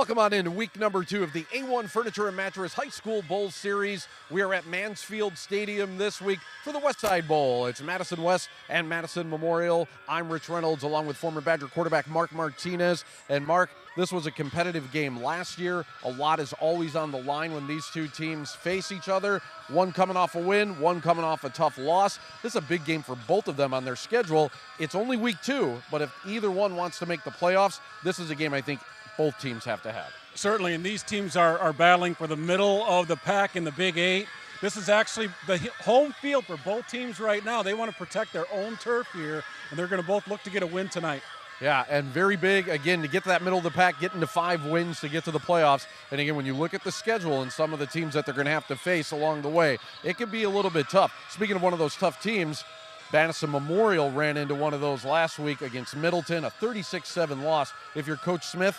Welcome on into week number 2 of the A-1 Furniture and Mattress High School Bowl Series. We are at Mansfield Stadium this week for the West Side Bowl. It's Madison West and Madison Memorial. I'm Rich Reynolds along with former Badger quarterback Mark Martinez. And Mark, this was a competitive game last year. A lot is always on the line when these two teams face each other. One coming off a win, one coming off a tough loss. This is a big game for both of them on their schedule. It's only week 2, but if either one wants to make the playoffs, this is a game I think both teams have to have. Certainly, and these teams are battling for the middle of the pack in the Big 8. This is actually the home field for both teams right now. They want to protect their own turf here, and they're going to both look to get a win tonight. Yeah, and very big, again, to get to that middle of the pack, getting to 5 wins to get to the playoffs. And again, when you look at the schedule and some of the teams that they're going to have to face along the way, it can be a little bit tough. Speaking of one of those tough teams, Madison Memorial ran into one of those last week against Middleton, a 36-7 loss. If you're Coach Smith,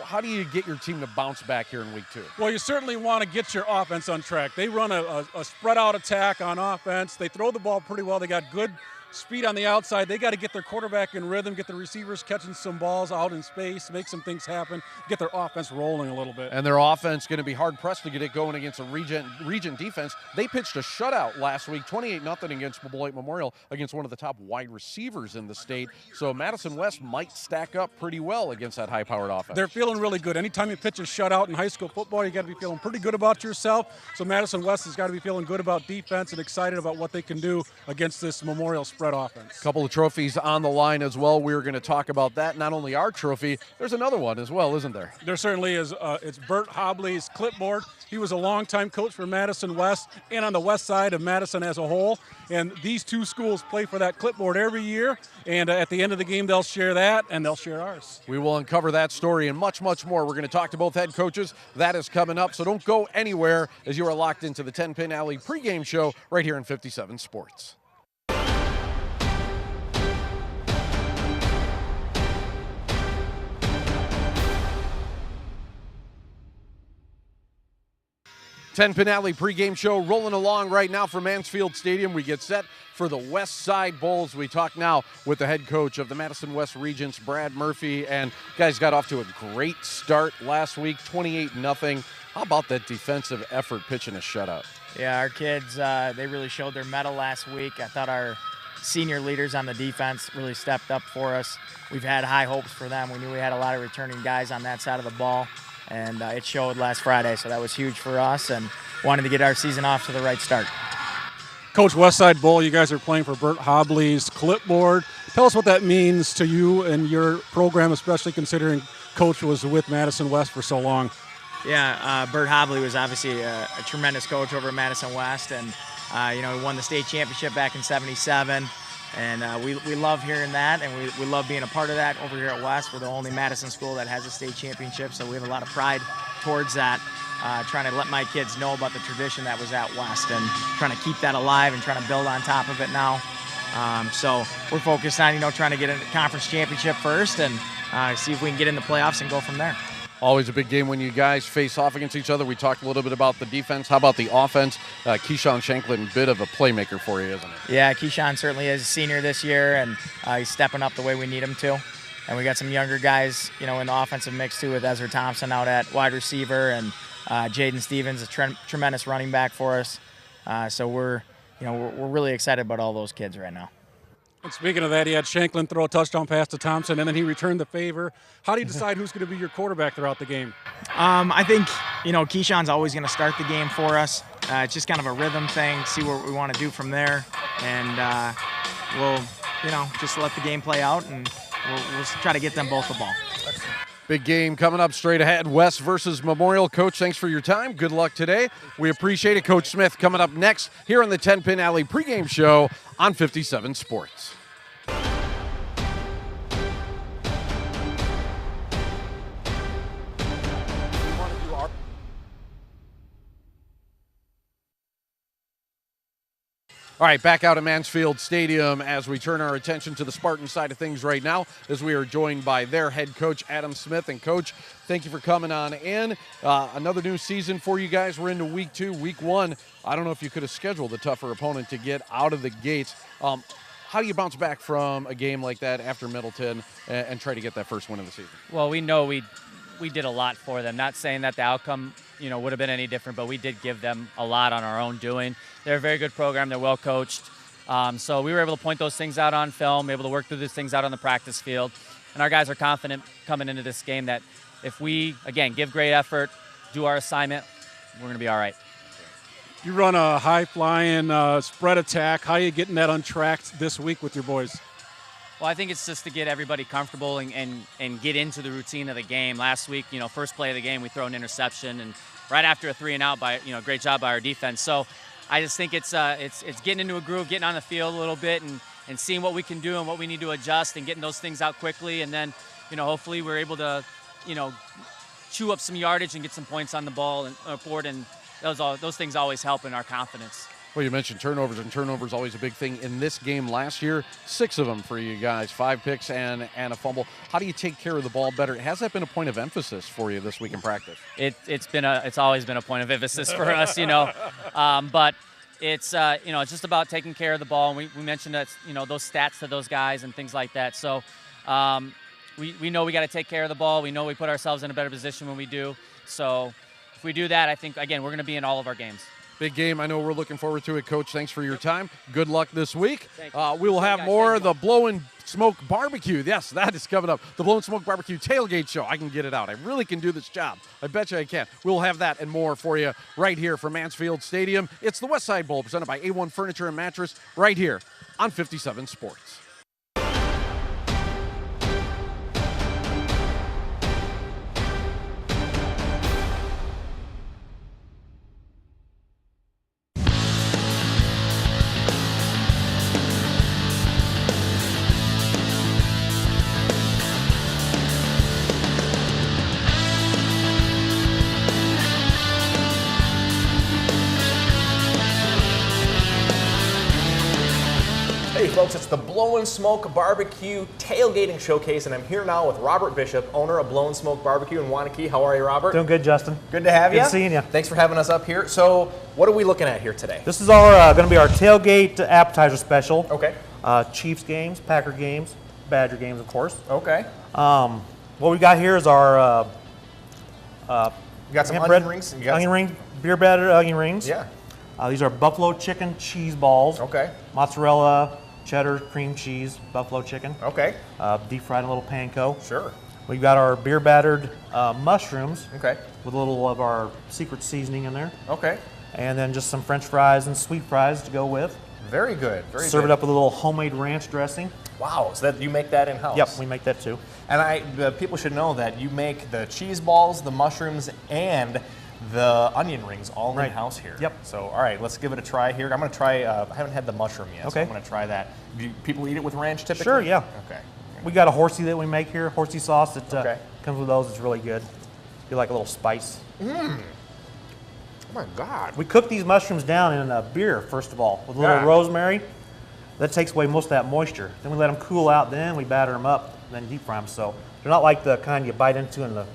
how do you get your team to bounce back here in week 2? Well, you certainly want to get your offense on track. They run a spread-out attack on offense. They throw the ball pretty well. They got good speed on the outside. They got to get their quarterback in rhythm, get the receivers catching some balls out in space, make some things happen, get their offense rolling a little bit. And their offense going to be hard-pressed to get it going against a Regent defense. They pitched a shutout last week, 28-0 against Beloit Memorial, against one of the top wide receivers in the state. So Madison West might stack up pretty well against that high-powered offense. They're feeling really good. Anytime you pitch a shutout in high school football, you got to be feeling pretty good about yourself. So Madison West has got to be feeling good about defense and excited about what they can do against this Memorial spread offense. Couple of trophies on the line as well. We're going to talk about that. Not only our trophy, there's another one as well, isn't there? There certainly is. It's Bert Hobley's clipboard. He was a longtime coach for Madison West and on the west side of Madison as a whole. And these two schools play for that clipboard every year. And at the end of the game, they'll share that and they'll share ours. We will uncover that story and much, much more. We're going to talk to both head coaches. That is coming up. So don't go anywhere as you are locked into the 10 Pin Alley pregame show right here in 57 Sports. 10 Pin Alley pregame show rolling along right now from Mansfield Stadium. We get set for the West Side Bowls. We talk now with the head coach of the Madison West Regents, Brad Murphy. And guys got off to a great start last week, 28-0. How about that defensive effort pitching a shutout? Yeah, our kids, they really showed their mettle last week. I thought our senior leaders on the defense really stepped up for us. We've had high hopes for them. We knew we had a lot of returning guys on that side of the ball. And it showed last Friday, so that was huge for us and wanted to get our season off to the right start. Coach, West Side Bowl, you guys are playing for Bert Hobley's clipboard. Tell us what that means to you and your program, especially considering Coach was with Madison West for so long. Yeah, Bert Hobley was obviously a tremendous coach over at Madison West, and he won the state championship back in '77. And we love hearing that, and we love being a part of that over here at West. We're the only Madison school that has a state championship, so we have a lot of pride towards that, trying to let my kids know about the tradition that was at West and trying to keep that alive and trying to build on top of it now. So we're focused on, trying to get a conference championship first and see if we can get in the playoffs and go from there. Always a big game when you guys face off against each other. We talked a little bit about the defense. How about the offense? Keyshawn Shanklin, bit of a playmaker for you, isn't it? Yeah, Keyshawn certainly is a senior this year, and he's stepping up the way we need him to. And we got some younger guys, in the offensive mix too, with Ezra Thompson out at wide receiver and Jaden Stevens, a tremendous running back for us. So we're really excited about all those kids right now. And speaking of that, he had Shanklin throw a touchdown pass to Thompson, and then he returned the favor. How do you decide who's going to be your quarterback throughout the game? I think, Keyshawn's always going to start the game for us. It's just kind of a rhythm thing, see what we want to do from there. And we'll, just let the game play out, and we'll try to get them both the ball. Big game coming up straight ahead. West versus Memorial. Coach, thanks for your time. Good luck today. We appreciate it. Coach Smith coming up next here on the 10 Pin Alley pregame show on 57 Sports. All right, back out at Mansfield Stadium as we turn our attention to the Spartan side of things right now as we are joined by their head coach, Adam Smith. And, Coach, thank you for coming on in. Another new season for you guys. We're into week 2. Week 1, I don't know if you could have scheduled a tougher opponent to get out of the gates. How do you bounce back from a game like that after Middleton and try to get that first win of the season? Well, we know we we did a lot for them. Not saying that the outcome, would have been any different, but we did give them a lot on our own doing. They're a very good program. They're well coached. So we were able to point those things out on film, able to work through these things out on the practice field. And our guys are confident coming into this game that if we, again, give great effort, do our assignment, we're going to be all right. You run a high-flying spread attack. How are you getting that untracked this week with your boys? Well, I think it's just to get everybody comfortable and get into the routine of the game. Last week, first play of the game, we throw an interception, and right after a 3-and-out, great job by our defense. So I just think it's getting into a groove, getting on the field a little bit, and seeing what we can do and what we need to adjust, and getting those things out quickly, and then hopefully we're able to chew up some yardage and get some points on the ball and board, and those things always help in our confidence. Well, you mentioned turnovers, and turnovers always a big thing. In this game last year, 6 of them for you guys, 5 picks and a fumble. How do you take care of the ball better? Has that been a point of emphasis for you this week in practice? It's always been a point of emphasis for us, but it's it's just about taking care of the ball. And we mentioned that those stats to those guys and things like that. So we know we got to take care of the ball. We know we put ourselves in a better position when we do. So if we do that, I think again we're going to be in all of our games. Big game. I know we're looking forward to it, Coach. Thanks for your time. Good luck this week. We will have more of the Blowin' Smoke Barbecue. Yes, that is coming up. The Blowin' Smoke Barbecue Tailgate Show. I can get it out. I really can do this job. I bet you I can. We'll have that and more for you right here from Mansfield Stadium. It's the West Side Bowl presented by A-1 Furniture and Mattress right here on 57 Sports. Hey folks, it's the Blowin' Smoke Barbecue Tailgating Showcase, and I'm here now with Robert Bishop, owner of Blowin' Smoke Barbecue in Wanakee. How are you, Robert? Doing good, Justin. Good to have you. Good seeing you. Thanks for having us up here. So, what are we looking at here today? This is our going to be our tailgate appetizer special. Okay. Chiefs games, Packer games, Badger games, of course. Okay. What we got here is our You got some onion rings? Onion ring, beer battered onion rings. Yeah. These are buffalo chicken cheese balls. Okay. Mozzarella, cheddar, cream cheese, buffalo chicken. Okay. Deep fried in a little panko. Sure. We've got our beer battered mushrooms. Okay. With a little of our secret seasoning in there. Okay. And then just some French fries and sweet fries to go with. Very good. Very good. Serve it up with a little homemade ranch dressing. Wow. So that you make that in-house? Yep, we make that too. And people should know that you make the cheese balls, the mushrooms, and the onion rings all in-house here. Yep. So, all right, let's give it a try here. I'm going to try, I haven't had the mushroom yet, so Okay. I'm going to try that. Do people eat it with ranch typically? Sure, yeah. Okay. We got a horsey that we make here, horsey sauce that Okay. comes with those. It's really good. You like a little spice. Oh my God. We cook these mushrooms down in beer, first of all, with a little Yeah. rosemary. That takes away most of that moisture. Then we let them cool out, then we batter them up, then deep fry them. So they're not like the kind you bite into and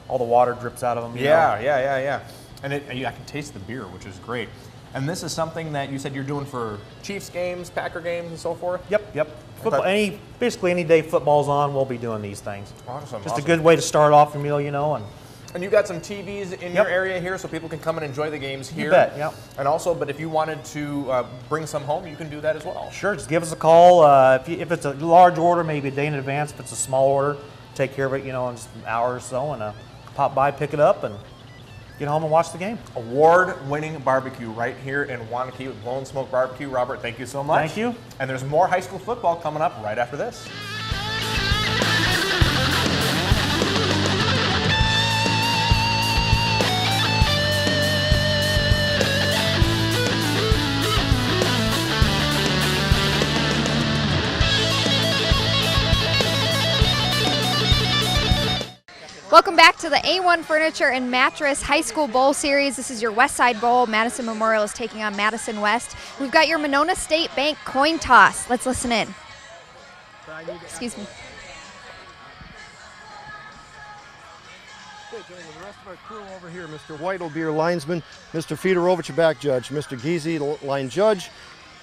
all the water drips out of them. you know? Yeah. And I can taste the beer, which is great. And this is something that you said you're doing for Chiefs games, Packer games, and so forth? Yep. Football, basically any day football's on, we'll be doing these things. Awesome. Just a good way to start off your meal, And you got some TVs in your area here so people can come and enjoy the games here. You bet, yep. And also, but if you wanted to bring some home, you can do that as well. Sure, just give us a call. If it's a large order, maybe a day in advance. If it's a small order, take care of it, in just an hour or so, and pop by, pick it up, and get home and watch the game. Award-winning barbecue right here in Wanakee with Blowin' Smoke Barbecue. Robert, thank you so much. Thank you. And there's more high school football coming up right after this. Welcome back to the A-1 Furniture and Mattress High School Bowl Series. This is your West Side Bowl. Madison Memorial is taking on Madison West. We've got your Monona State Bank coin toss. Let's listen in. Excuse me. Okay, gentlemen, the rest of our crew over here, Mr. White will be your linesman, Mr. Fedorovich, your back judge, Mr. Giese, the line judge,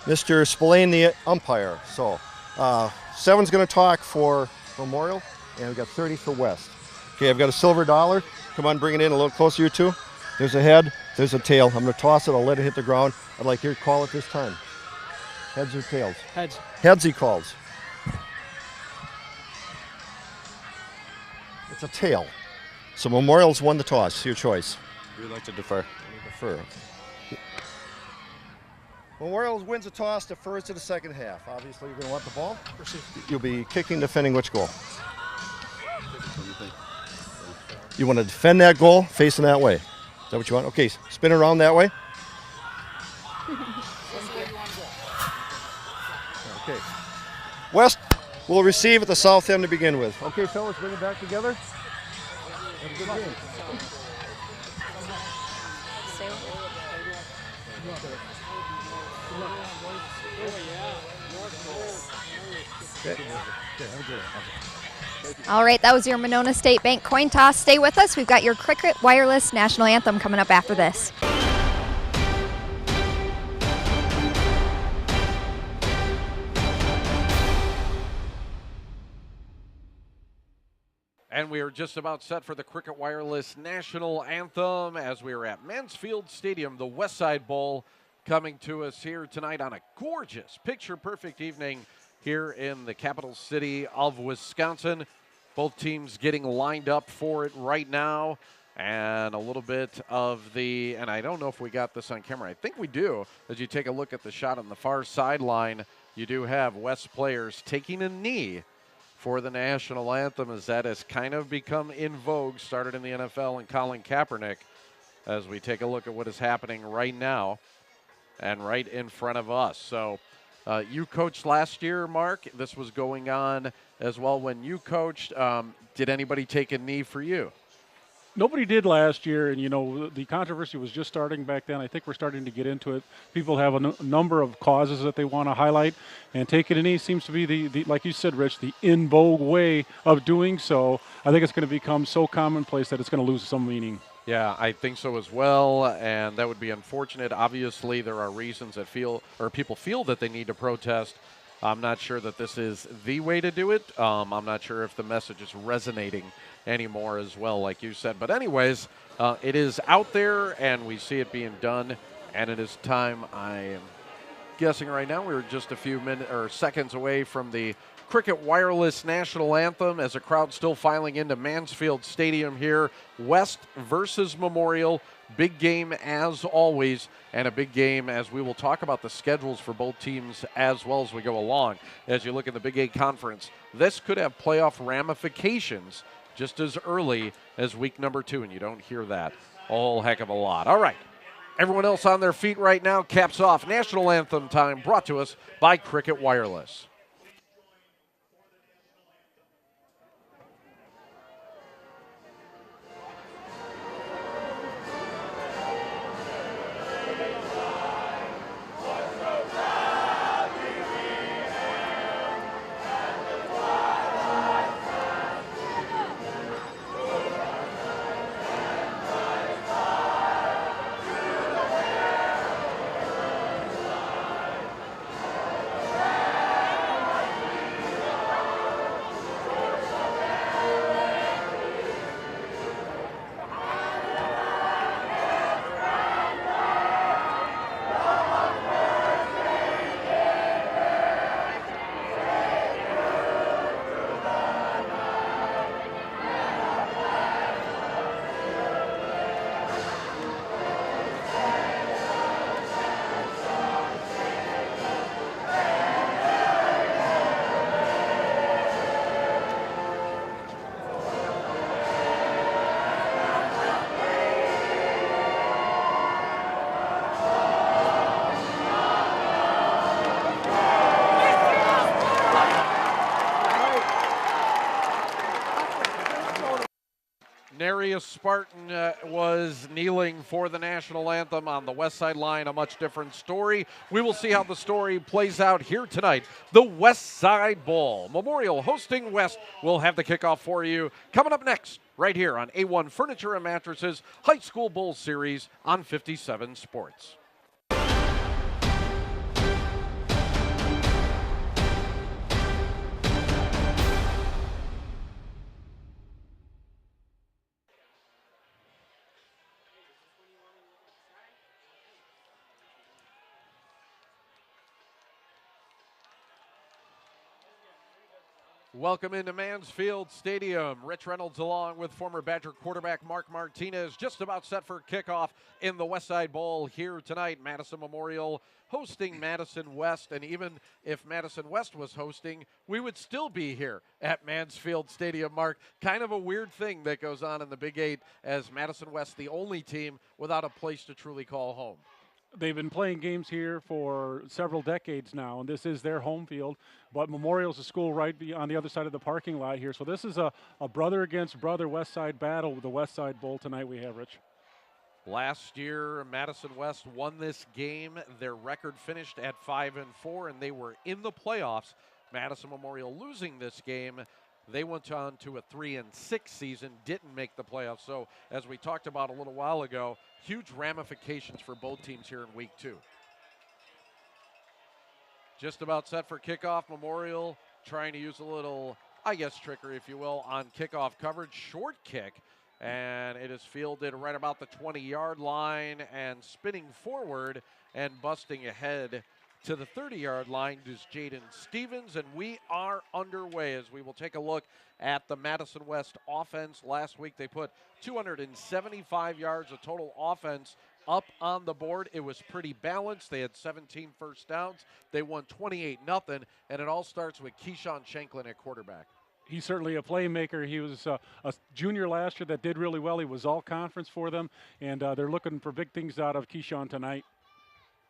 Mr. Spillane, the umpire. So, 7's going to talk for Memorial, and we've got 30 for West. Okay, I've got a silver dollar. Come on, bring it in a little closer, you two. There's a head, there's a tail. I'm going to toss it, I'll let it hit the ground. I'd like you to call it this time. Heads or tails? Heads. Heads he calls. It's a tail. So Memorial's won the toss, your choice. We'd like to defer. Defer. Memorial wins the toss, defers to the second half. Obviously, you're going to want the ball. You'll be kicking, defending which goal? You want to defend that goal, facing that way. Is that what you want? Okay, spin around that way. Okay. West will receive at the south end to begin with. Okay, fellas, bring it back together. Have a good game. All right, that was your Monona State Bank coin toss. Stay with us. We've got your Cricket Wireless National Anthem coming up after this. And we are just about set for the Cricket Wireless National Anthem as we are at Mansfield Stadium, the Westside Bowl, coming to us here tonight on a gorgeous, picture-perfect evening here in the capital city of Wisconsin. Both teams getting lined up for it right now. And a little bit of the, and I don't know if we got this on camera. I think we do. As you take a look at the shot on the far sideline, you do have West players taking a knee for the national anthem, as that has kind of become in vogue, started in the NFL and Colin Kaepernick, as we take a look at what is happening right now and right in front of us. So you coached last year, Mark. This was going on as well when you coached. Did anybody take a knee for you? Nobody did last year, and, you know, the controversy was just starting back then. I think we're starting to get into it. People have a number of causes that they want to highlight, and taking a knee seems to be, the like you said, Rich, the in vogue way of doing so. I think it's going to become so commonplace that it's going to lose some meaning. Yeah, I think so as well, and that would be unfortunate. Obviously, there are reasons that people feel that they need to protest. I'm not sure that this is the way to do it. I'm not sure if the message is resonating anymore as well, like you said. But anyways, it is out there, and we see it being done, and it is time. I am guessing right now we're just a few minutes or seconds away from the Cricket Wireless National Anthem as a crowd still filing into Mansfield Stadium here. West versus Memorial. Big game as always, and a big game as we will talk about the schedules for both teams as well as we go along. As you look at the Big 8 Conference, this could have playoff ramifications just as early as week number 2, and you don't hear that a whole heck of a lot. All right, everyone else on their feet right now, caps off. National Anthem time brought to us by Cricket Wireless. Nereus Spartan was kneeling for the national anthem on the West Side line. A much different story. We will see how the story plays out here tonight. The West Side Bowl. Memorial hosting West. We'll have the kickoff for you coming up next right here on A-1 Furniture and Mattresses High School Bowl Series on 57 Sports. Welcome into Mansfield Stadium. Rich Reynolds along with former Badger quarterback Mark Martinez just about set for kickoff in the Westside Bowl here tonight. Madison Memorial hosting Madison West, and even if Madison West was hosting, we would still be here at Mansfield Stadium, Mark. Kind of a weird thing that goes on in the Big Eight as Madison West the only team without a place to truly call home. They've been playing games here for several decades now, and this is their home field. But Memorial's a school right on the other side of the parking lot here. So this is a brother against brother West Side battle with the West Side Bowl tonight we have, Rich. Last year, Madison West won this game. Their record finished at 5-4, and they were in the playoffs. Madison Memorial losing this game. They went on to a 3-6 season, didn't make the playoffs. So, as we talked about a little while ago, huge ramifications for both teams here in week 2. Just about set for kickoff. Memorial trying to use a little, I guess, trickery, if you will, on kickoff coverage. Short kick, and it is fielded right about the 20-yard line and spinning forward and busting ahead to the 30-yard line is Jaden Stevens, and we are underway as we will take a look at the Madison West offense. Last week they put 275 yards of total offense up on the board. It was pretty balanced. They had 17 first downs. They won 28-0, and it all starts with Keyshawn Shanklin at quarterback. He's certainly a playmaker. He was a junior last year that did really well. He was all conference for them, and they're looking for big things out of Keyshawn tonight.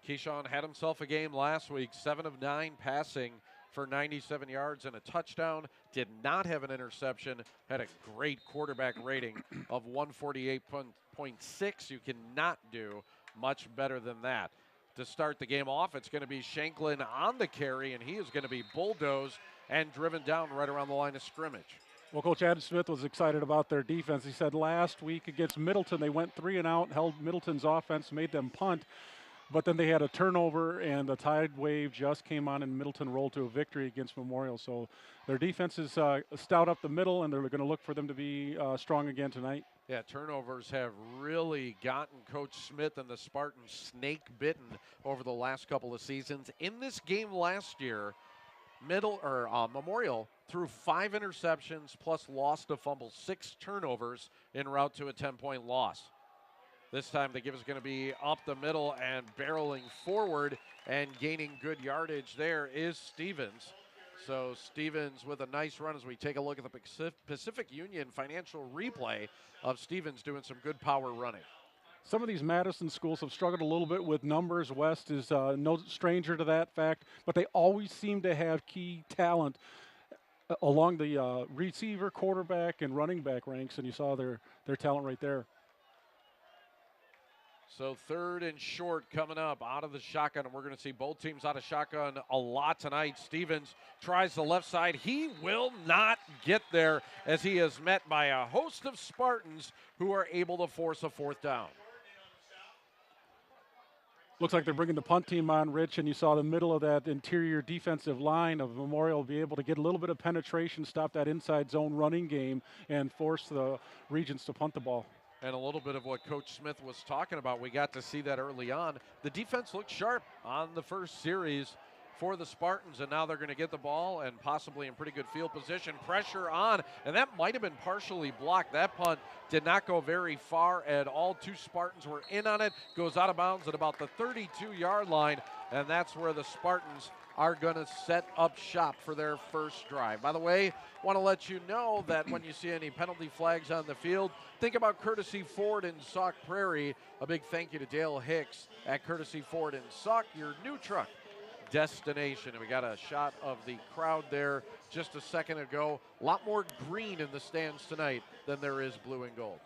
Keyshawn had himself a game last week, 7 of 9 passing for 97 yards and a touchdown. Did not have an interception. Had a great quarterback rating of 148.6. You cannot do much better than that. To start the game off, it's going to be Shanklin on the carry, and he is going to be bulldozed and driven down right around the line of scrimmage. Well, Coach Adam Smith was excited about their defense. He said last week against Middleton, they went 3 and out, held Middleton's offense, made them punt. But then they had a turnover, and the tide wave just came on, and Middleton rolled to a victory against Memorial. So their defense is stout up the middle, and they're going to look for them to be strong again tonight. Yeah, turnovers have really gotten Coach Smith and the Spartans snake-bitten over the last couple of seasons. In this game last year, Memorial threw 5 interceptions plus lost a fumble, 6 turnovers en route to a 10-point loss. This time the give is going to be up the middle and barreling forward and gaining good yardage. There is Stevens. So Stevens with a nice run as we take a look at the Pacific Union financial replay of Stevens doing some good power running. Some of these Madison schools have struggled a little bit with numbers. West is no stranger to that fact, but they always seem to have key talent along the receiver, quarterback, and running back ranks, and you saw their talent right there. So 3rd and short coming up out of the shotgun, and we're going to see both teams out of shotgun a lot tonight. Stevens tries the left side. He will not get there as he is met by a host of Spartans who are able to force a 4th down. Looks like they're bringing the punt team on, Rich, and you saw the middle of that interior defensive line of Memorial be able to get a little bit of penetration, stop that inside zone running game, and force the Regents to punt the ball. And a little bit of what Coach Smith was talking about. We got to see that early on. The defense looked sharp on the first series for the Spartans, and now they're going to get the ball and possibly in pretty good field position. Pressure on, and that might have been partially blocked. That punt did not go very far at all. 2 Spartans were in on it. Goes out of bounds at about the 32-yard line, and that's where the Spartans are going to set up shop for their first drive. By the way, want to let you know that when you see any penalty flags on the field, think about Courtesy Ford in Sauk Prairie. A big thank you to Dale Hicks at Courtesy Ford in Sauk, your new truck destination. And we got a shot of the crowd there just a second ago. A lot more green in the stands tonight than there is blue and gold.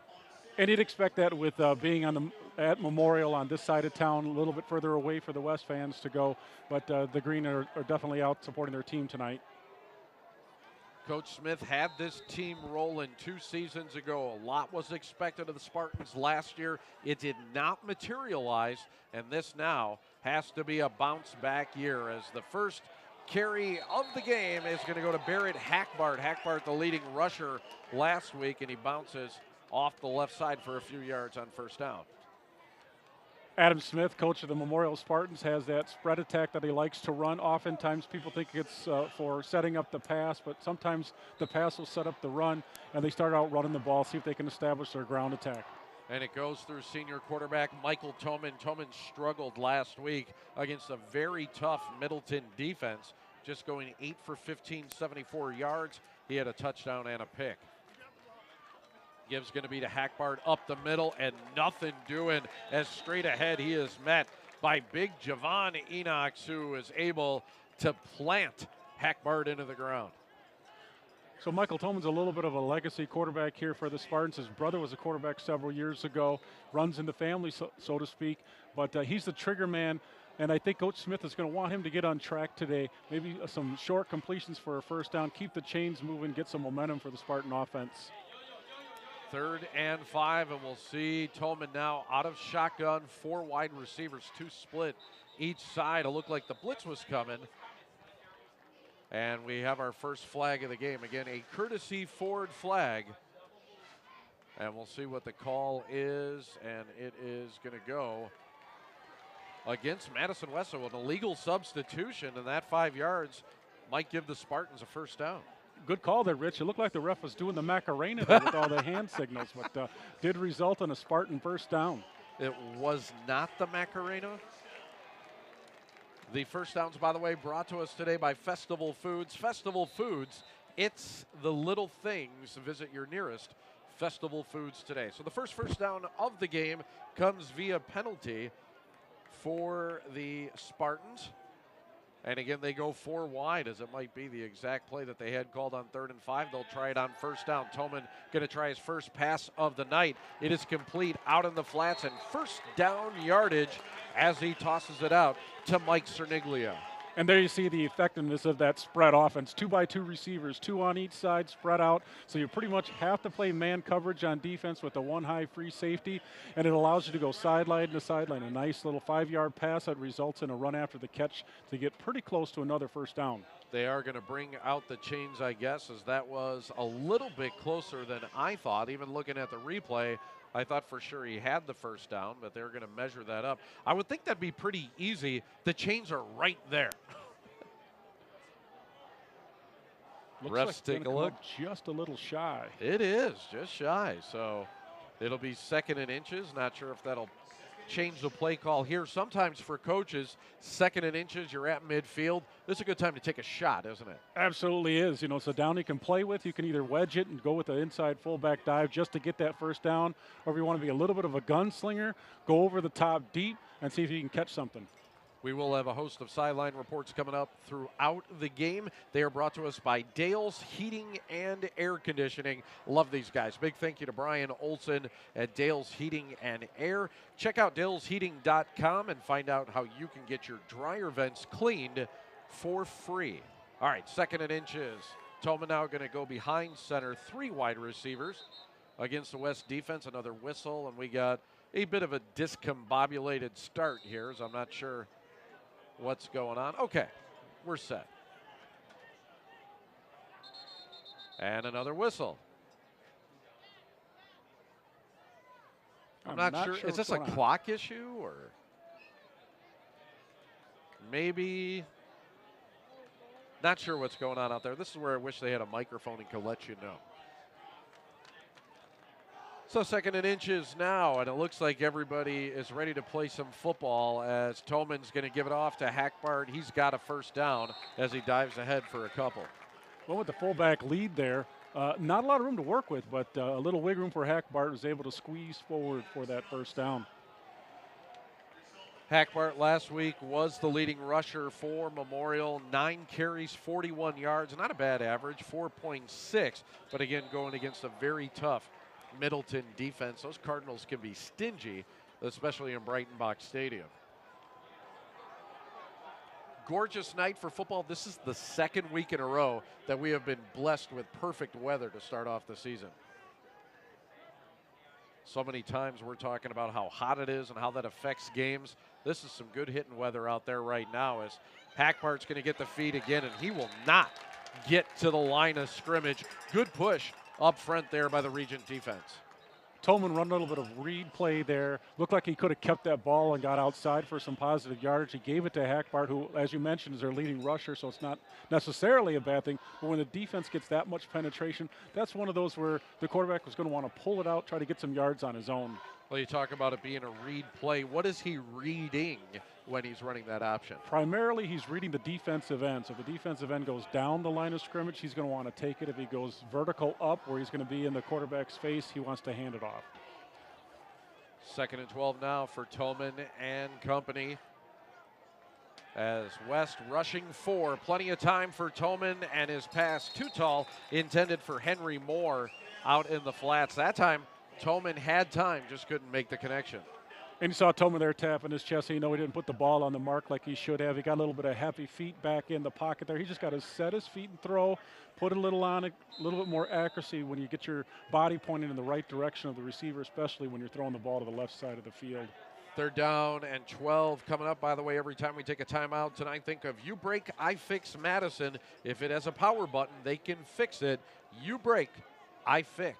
And you'd expect that with being at Memorial on this side of town, a little bit further away for the West fans to go. But the Green are definitely out supporting their team tonight. Coach Smith had this team rolling 2 seasons ago. A lot was expected of the Spartans last year. It did not materialize, and this now has to be a bounce-back year as the first carry of the game is going to go to Barrett Hackbart. Hackbart, the leading rusher last week, and he bounces off the left side for a few yards on 1st down. Adam Smith, coach of the Memorial Spartans, has that spread attack that he likes to run. Oftentimes people think it's for setting up the pass, but sometimes the pass will set up the run, and they start out running the ball, see if they can establish their ground attack. And it goes through senior quarterback Michael Toman. Toman struggled last week against a very tough Middleton defense, just going 8 for 15, 74 yards. He had a touchdown and a pick. Give's going to be to Hackbart up the middle, and nothing doing as straight ahead he is met by big Javon Enox, who is able to plant Hackbart into the ground. So Michael Toman's a little bit of a legacy quarterback here for the Spartans. His brother was a quarterback several years ago, runs in the family, so to speak, but he's the trigger man. And I think Coach Smith is going to want him to get on track today. Maybe some short completions for a first down, keep the chains moving, get some momentum for the Spartan offense. 3rd and 5, and we'll see Toman now out of shotgun, 4 wide receivers, 2 split each side. It looked like the blitz was coming. And we have our first flag of the game. Again, a courtesy Ford flag. And we'll see what the call is, and it is going to go against Madison West. So an illegal substitution, and that 5 yards might give the Spartans a first down. Good call there, Rich. It looked like the ref was doing the Macarena there with all the hand signals, but did result in a Spartan first down. It was not the Macarena. The first downs, by the way, brought to us today by Festival Foods. Festival Foods, it's the little things. Visit your nearest Festival Foods today. So the first down of the game comes via penalty for the Spartans. And again, they go 4 wide, as it might be the exact play that they had called on 3rd and 5. They'll try it on first down. Toman going to try his first pass of the night. It is complete out in the flats, and first down yardage as he tosses it out to Mike Cerniglia. And there you see the effectiveness of that spread offense. 2-by-2 receivers, 2 on each side, spread out. So you pretty much have to play man coverage on defense with the 1 high free safety, and it allows you to go sideline to sideline. A nice little 5-yard pass that results in a run after the catch to get pretty close to another first down. They are going to bring out the chains, I guess, as that was a little bit closer than I thought. Even looking at the replay, I thought for sure he had the first down, but they're going to measure that up. I would think that'd be pretty easy. The chains are right there. Looks Refs like take a look. Just a little shy. It is just shy. So it'll be 2nd and inches. Not sure if that'll change the play call here. Sometimes for coaches, 2nd and inches, you're at midfield. This is a good time to take a shot, isn't it? Absolutely is. You know, it's a down you can play with. You can either wedge it and go with the inside fullback dive just to get that first down, or if you want to be a little bit of a gunslinger, go over the top deep and see if you can catch something. We will have a host of sideline reports coming up throughout the game. They are brought to us by Dale's Heating and Air Conditioning. Love these guys. Big thank you to Brian Olson at Dale's Heating and Air. Check out dalesheating.com and find out how you can get your dryer vents cleaned for free. All right, 2nd and inches. Toman now going to go behind center, 3 wide receivers against the West defense. Another whistle, and we got a bit of a discombobulated start here, so I'm not sure what's going on. Okay, we're set. And another whistle. I'm not sure. Is this a clock issue or maybe? Not sure what's going on out there. This is where I wish they had a microphone and could let you know. So 2nd and inches now, and it looks like everybody is ready to play some football as Toman's going to give it off to Hackbart. He's got a first down as he dives ahead for a couple. Well, with the fullback lead there, not a lot of room to work with, but a little wig room for Hackbart, was able to squeeze forward for that first down. Hackbart last week was the leading rusher for Memorial. 9 carries, 41 yards. Not a bad average, 4.6. But again, going against a very tough Middleton defense. Those Cardinals can be stingy, especially in Breitenbach Stadium. Gorgeous night for football. This is the 2nd week in a row that we have been blessed with perfect weather to start off the season. So many times we're talking about how hot it is and how that affects games. This is some good hitting weather out there right now as Hackbart's going to get the feed again, and he will not get to the line of scrimmage. Good push up front there by the Regent defense. Tolman run a little bit of read play there. Looked like he could have kept that ball and got outside for some positive yardage. He gave it to Hackbart, who, as you mentioned, is their leading rusher, so it's not necessarily a bad thing. But when the defense gets that much penetration, that's one of those where the quarterback was going to want to pull it out, try to get some yards on his own. Well, you talk about it being a read play. What is he reading when he's running that option? Primarily, he's reading the defensive end. So if the defensive end goes down the line of scrimmage, he's going to want to take it. If he goes vertical up, where he's going to be in the quarterback's face, he wants to hand it off. 2nd and 12 now for Tolman and company. As West rushing 4. Plenty of time for Tolman, and his pass too tall, intended for Henry Moore out in the flats. That time, Tolman had time, just couldn't make the connection. And you saw Tolman there tapping his chest. He didn't put the ball on the mark like he should have. He got a little bit of happy feet back in the pocket there. He just got to set his feet and throw, put a little on it, a little bit more accuracy when you get your body pointed in the right direction of the receiver, especially when you're throwing the ball to the left side of the field. 3rd down and 12 coming up. By the way, every time we take a timeout tonight, think of You Break, I Fix Madison. If it has a power button, they can fix it. You break, I fix.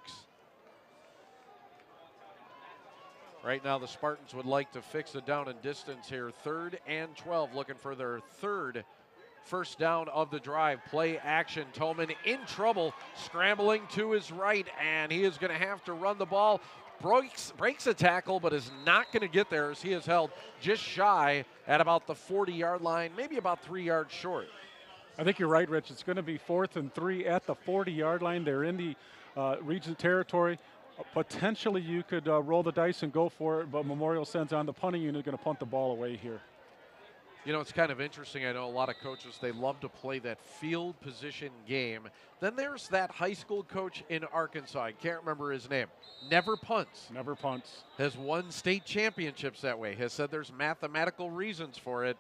Right now, the Spartans would like to fix it down in distance here. 3rd and 12, looking for their 3rd first down of the drive. Play action. Tolman in trouble, scrambling to his right, and he is going to have to run the ball. Breaks a tackle, but is not going to get there as he is held just shy at about the 40-yard line, maybe about 3 yards short. I think you're right, Rich. It's going to be 4th and 3 at the 40-yard line. They're in the region territory. Potentially you could roll the dice and go for it, but Memorial sends on the punting unit, going to punt the ball away here. You know, it's kind of interesting. I know a lot of coaches, they love to play that field position game. Then there's that high school coach in Arkansas. I can't remember his name. Never punts. Never punts. Has won state championships that way. Has said there's mathematical reasons for it.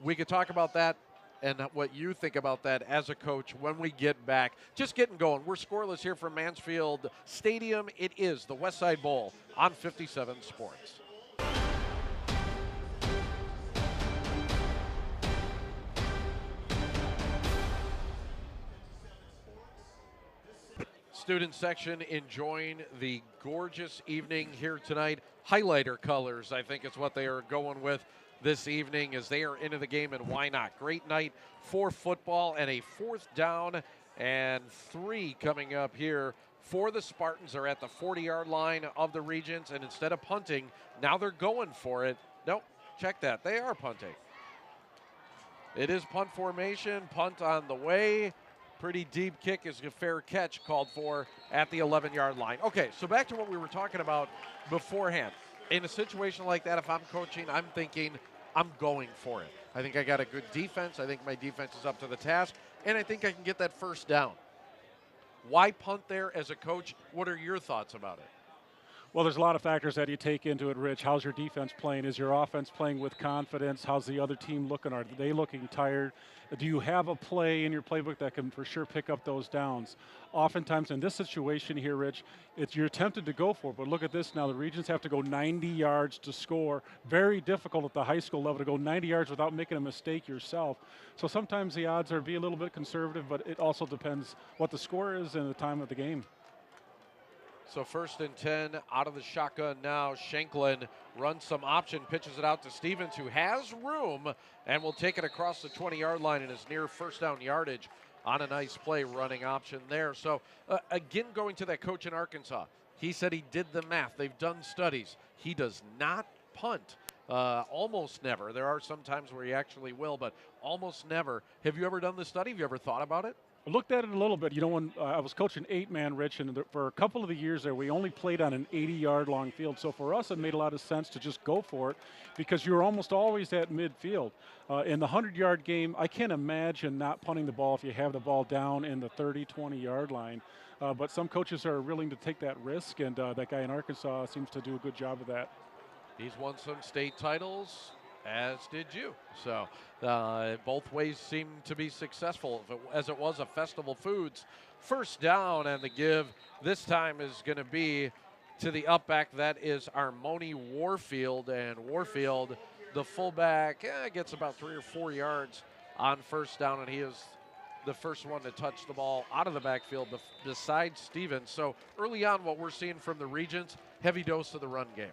We could talk about that and what you think about that as a coach when we get back. Just getting going. We're scoreless here from Mansfield Stadium. It is the Westside Bowl on 57 Sports. Student section enjoying the gorgeous evening here tonight. Highlighter colors, I think, is what they are going with this evening as they are into the game, and why not? Great night for football, and a 4th down and 3 coming up here for the Spartans. Are at the 40-yard line of the Regents, and instead of punting, now they're going for it. Nope, check that. They are punting. It is punt formation, punt on the way. Pretty deep kick is a fair catch called for at the 11-yard line. Okay, so back to what we were talking about beforehand. In a situation like that, if I'm coaching, I'm thinking I'm going for it. I think I got a good defense. I think my defense is up to the task, and I think I can get that first down. Why punt there as a coach? What are your thoughts about it? Well, there's a lot of factors that you take into it, Rich. How's your defense playing? Is your offense playing with confidence? How's the other team looking? Are they looking tired? Do you have a play in your playbook that can for sure pick up those downs? Oftentimes in this situation here, Rich, you're tempted to go for it, but look at this now. The Regents have to go 90 yards to score. Very difficult at the high school level to go 90 yards without making a mistake yourself. So sometimes the odds are be a little bit conservative, but it also depends what the score is and the time of the game. So 1st and 10 out of the shotgun now. Shanklin runs some option, pitches it out to Stevens, who has room and will take it across the 20-yard line and is near first down yardage on a nice play running option there. So again, going to that coach in Arkansas, he said he did the math. They've done studies. He does not punt. Almost never. There are some times where he actually will, but almost never. Have you ever done this study? Have you ever thought about it? I looked at it a little bit. You know, when I was coaching 8-man, Rich, and for a couple of the years there, we only played on an 80-yard long field. So for us, it made a lot of sense to just go for it because you're almost always at midfield. In the 100-yard game, I can't imagine not punting the ball if you have the ball down in the 30, 20-yard line. But some coaches are willing to take that risk, and that guy in Arkansas seems to do a good job of that. He's won some state titles, as did you. So both ways seem to be successful, as it was a Festival Foods first down, and the give this time is going to be to the upback. That is Armoni Warfield, and Warfield, the fullback, gets about 3 or 4 yards on first down, and he is the first one to touch the ball out of the backfield besides Stevens. So early on, what we're seeing from the Regents, heavy dose of the run game.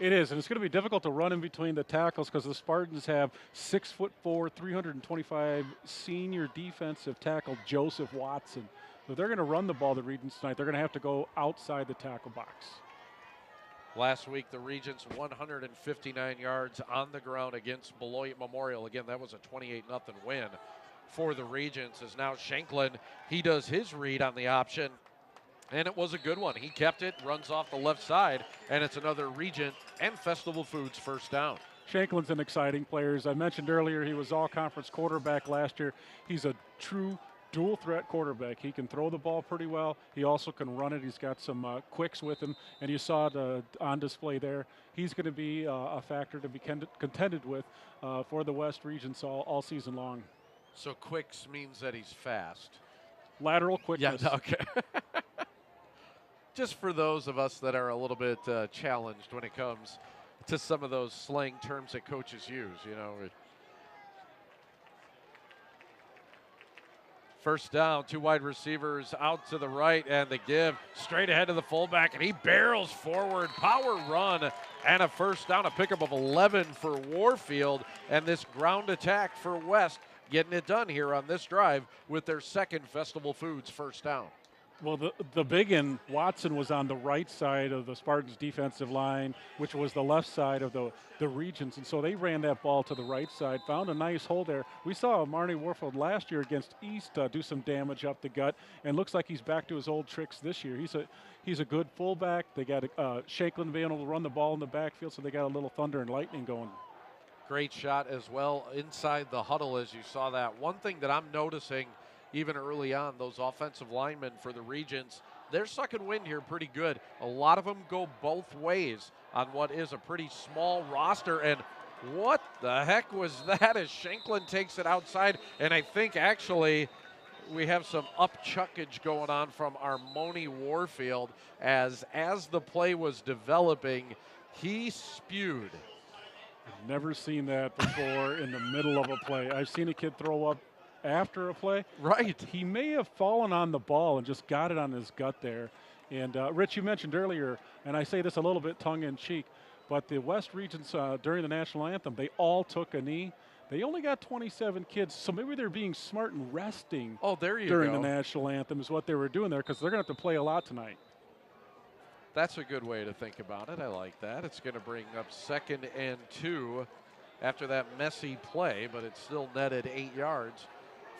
It is, and it's going to be difficult to run in between the tackles because the Spartans have 6'4", 325 senior defensive tackle Joseph Watson. So if they're going to run the ball, the Regents tonight, they're going to have to go outside the tackle box. Last week, the Regents 159 yards on the ground against Beloit Memorial. Again, that was a 28-0 win for the Regents. As now Shanklin, he does his read on the option. And it was a good one. He kept it, runs off the left side, and it's another Regent and Festival Foods first down. Shanklin's an exciting player. As I mentioned earlier, he was all-conference quarterback last year. He's a true dual-threat quarterback. He can throw the ball pretty well. He also can run it. He's got some quicks with him, and you saw it on display there. He's going to be a factor to be contended with for the West Regents all season long. So quicks means that he's fast. Lateral quickness. Yeah, okay. Just for those of us that are a little bit challenged when it comes to some of those slang terms that coaches use, you know. First down, 2 wide receivers out to the right, and the give straight ahead to the fullback, and he barrels forward, power run, and a first down, a pickup of 11 for Warfield, and this ground attack for West getting it done here on this drive with their second Festival Foods first down. Well, the big one, Watson, was on the right side of the Spartans' defensive line, which was the left side of the Regents, and so they ran that ball to the right side, found a nice hole there. We saw Marnie Warfield last year against East do some damage up the gut, and looks like he's back to his old tricks this year. He's a good fullback. They got Shanklin being able to run the ball in the backfield, so they got a little thunder and lightning going. Great shot as well inside the huddle as you saw that. One thing that I'm noticing even early on, those offensive linemen for the Regents, they're sucking wind here pretty good. A lot of them go both ways on what is a pretty small roster. And what the heck was that as Shanklin takes it outside? And I think actually we have some up-chuckage going on from Armoni Warfield as the play was developing, he spewed. I've never seen that before in the middle of a play. I've seen a kid throw up after a play. Right. He may have fallen on the ball and just got it on his gut there. And Rich, you mentioned earlier, and I say this a little bit tongue-in-cheek, but the West Regents during the national anthem, they all took a knee. They only got 27 kids, so maybe they're being smart and resting during the national anthem is what they were doing there, because they're going to have to play a lot tonight. That's a good way to think about it. I like that. It's going to bring up 2nd and 2 after that messy play, but it's still netted 8 yards.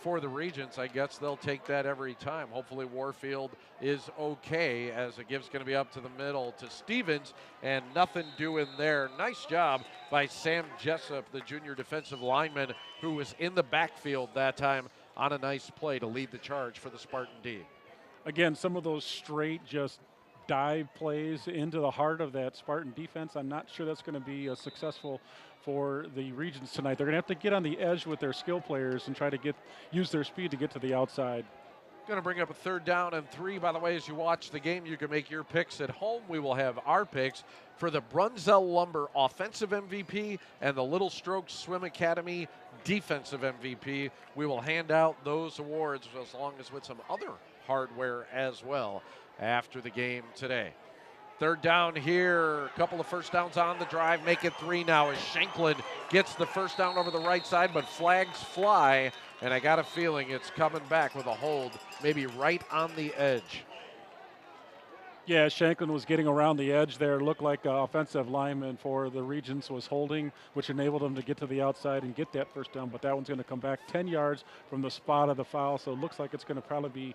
For the Regents, I guess they'll take that every time. Hopefully Warfield is okay as the give's going to be up to the middle to Stevens, and nothing doing there. Nice job by Sam Jessup, the junior defensive lineman, who was in the backfield that time on a nice play to lead the charge for the Spartan D. Again, some of those straight just dive plays into the heart of that Spartan defense. I'm not sure that's going to be successful for the Regents tonight. They're going to have to get on the edge with their skill players and try to use their speed to get to the outside. Going to bring up a 3rd down and 3. By the way, as you watch the game, you can make your picks at home. We will have our picks for the Brunzell Lumber Offensive MVP and the Little Strokes Swim Academy Defensive MVP. We will hand out those awards as long as with some other hardware as well after the game today. 3rd down here, a couple of first downs on the drive, make it 3 now as Shanklin gets the first down over the right side, but flags fly, and I got a feeling it's coming back with a hold, maybe right on the edge. Yeah, Shanklin was getting around the edge there. Looked like offensive lineman for the Regents was holding, which enabled him to get to the outside and get that first down, but that one's going to come back 10 yards from the spot of the foul, so it looks like it's going to probably be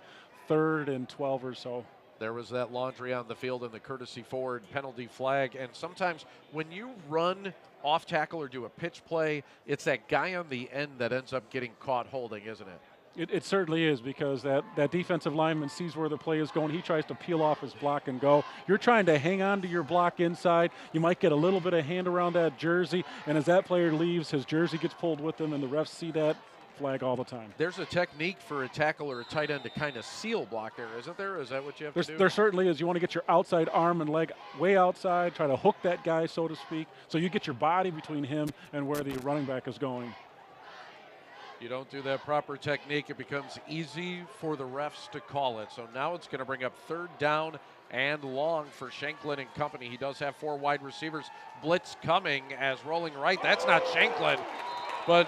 3rd and 12 or so. There was that laundry on the field and the courtesy forward penalty flag. And sometimes when you run off tackle or do a pitch play, it's that guy on the end that ends up getting caught holding, isn't it? It certainly is, because that defensive lineman sees where the play is going. He tries to peel off his block and go. You're trying to hang on to your block inside. You might get a little bit of hand around that jersey. And as that player leaves, his jersey gets pulled with him, and the refs see that. Flag all the time. There's a technique for a tackle or a tight end to kind of seal block there, isn't there? Is that what you have to do? There certainly is. You want to get your outside arm and leg way outside, try to hook that guy, so to speak, so you get your body between him and where the running back is going. You don't do that proper technique, it becomes easy for the refs to call it. So now it's going to bring up 3rd down and long for Shanklin and company. He does have 4 wide receivers. Blitz coming as rolling right. That's not Shanklin, but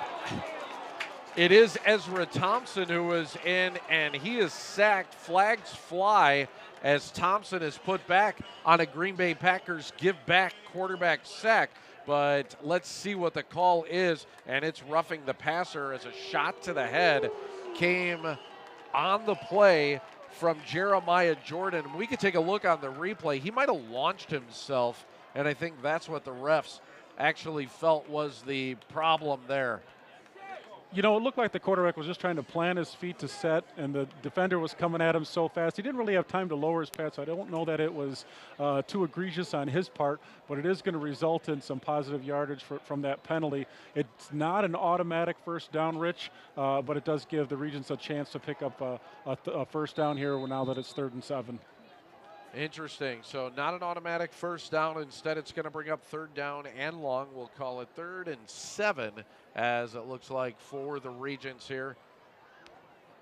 it is Ezra Thompson who is in, and he is sacked. Flags fly as Thompson is put back on a Green Bay Packers give-back quarterback sack. But let's see what the call is, and it's roughing the passer as a shot to the head came on the play from Jeremiah Jordan. We could take a look on the replay. He might have launched himself, and I think that's what the refs actually felt was the problem there. You know, it looked like the quarterback was just trying to plant his feet to set, and the defender was coming at him so fast. He didn't really have time to lower his pads, so I don't know that it was too egregious on his part, but it is going to result in some positive yardage from that penalty. It's not an automatic first down, Rich, but it does give the Regents a chance to pick up a first down here now that it's 3rd and 7. Interesting. So not an automatic first down. Instead, it's going to bring up 3rd down and long. We'll call it 3rd and 7, as it looks like for the Regents here.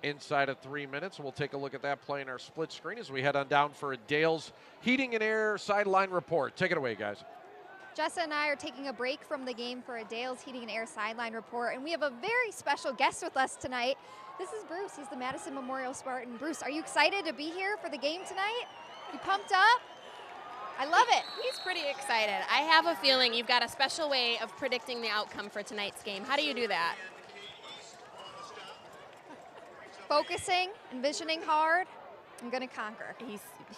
Inside of 3 minutes, we'll take a look at that play in our split screen as we head on down for a Dale's Heating and Air sideline report. Take it away, guys. Jessa and I are taking a break from the game for a Dale's Heating and Air sideline report, and we have a very special guest with us tonight. This is Bruce. He's the Madison Memorial Spartan. Bruce, are you excited to be here for the game tonight? You pumped up? I love it. He's pretty excited. I have a feeling you've got a special way of predicting the outcome for tonight's game. How do you do that? Focusing, envisioning hard. I'm going to conquer.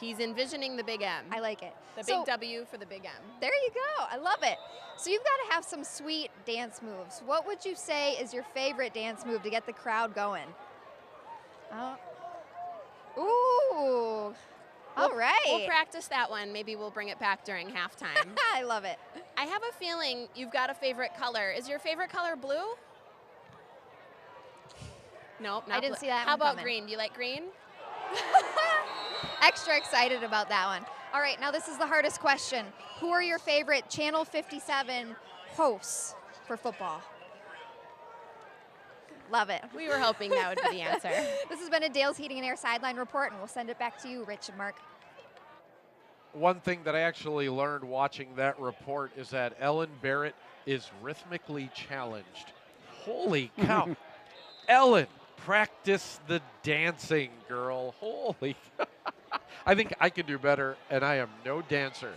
He's envisioning the big M. I like it. The big W for the big M. There you go. I love it. So you've got to have some sweet dance moves. What would you say is your favorite dance move to get the crowd going? Ooh. All right. We'll practice that one. Maybe we'll bring it back during halftime. I love it. I have a feeling you've got a favorite color. Is your favorite color blue? Nope, not I didn't blue. see that How one about coming. green? Do you like green? Extra excited about that one. All right, now this is the hardest question. Who are your favorite Channel 57 hosts for football? Love it. We were hoping that would be the answer. This has been a Dale's Heating and Air sideline report, and we'll send it back to you, Rich and Mark. One thing that I actually learned watching that report is that Ellen Barrett is rhythmically challenged. Holy cow. Ellen, practice the dancing, girl. Holy I think I can do better, and I am no dancer.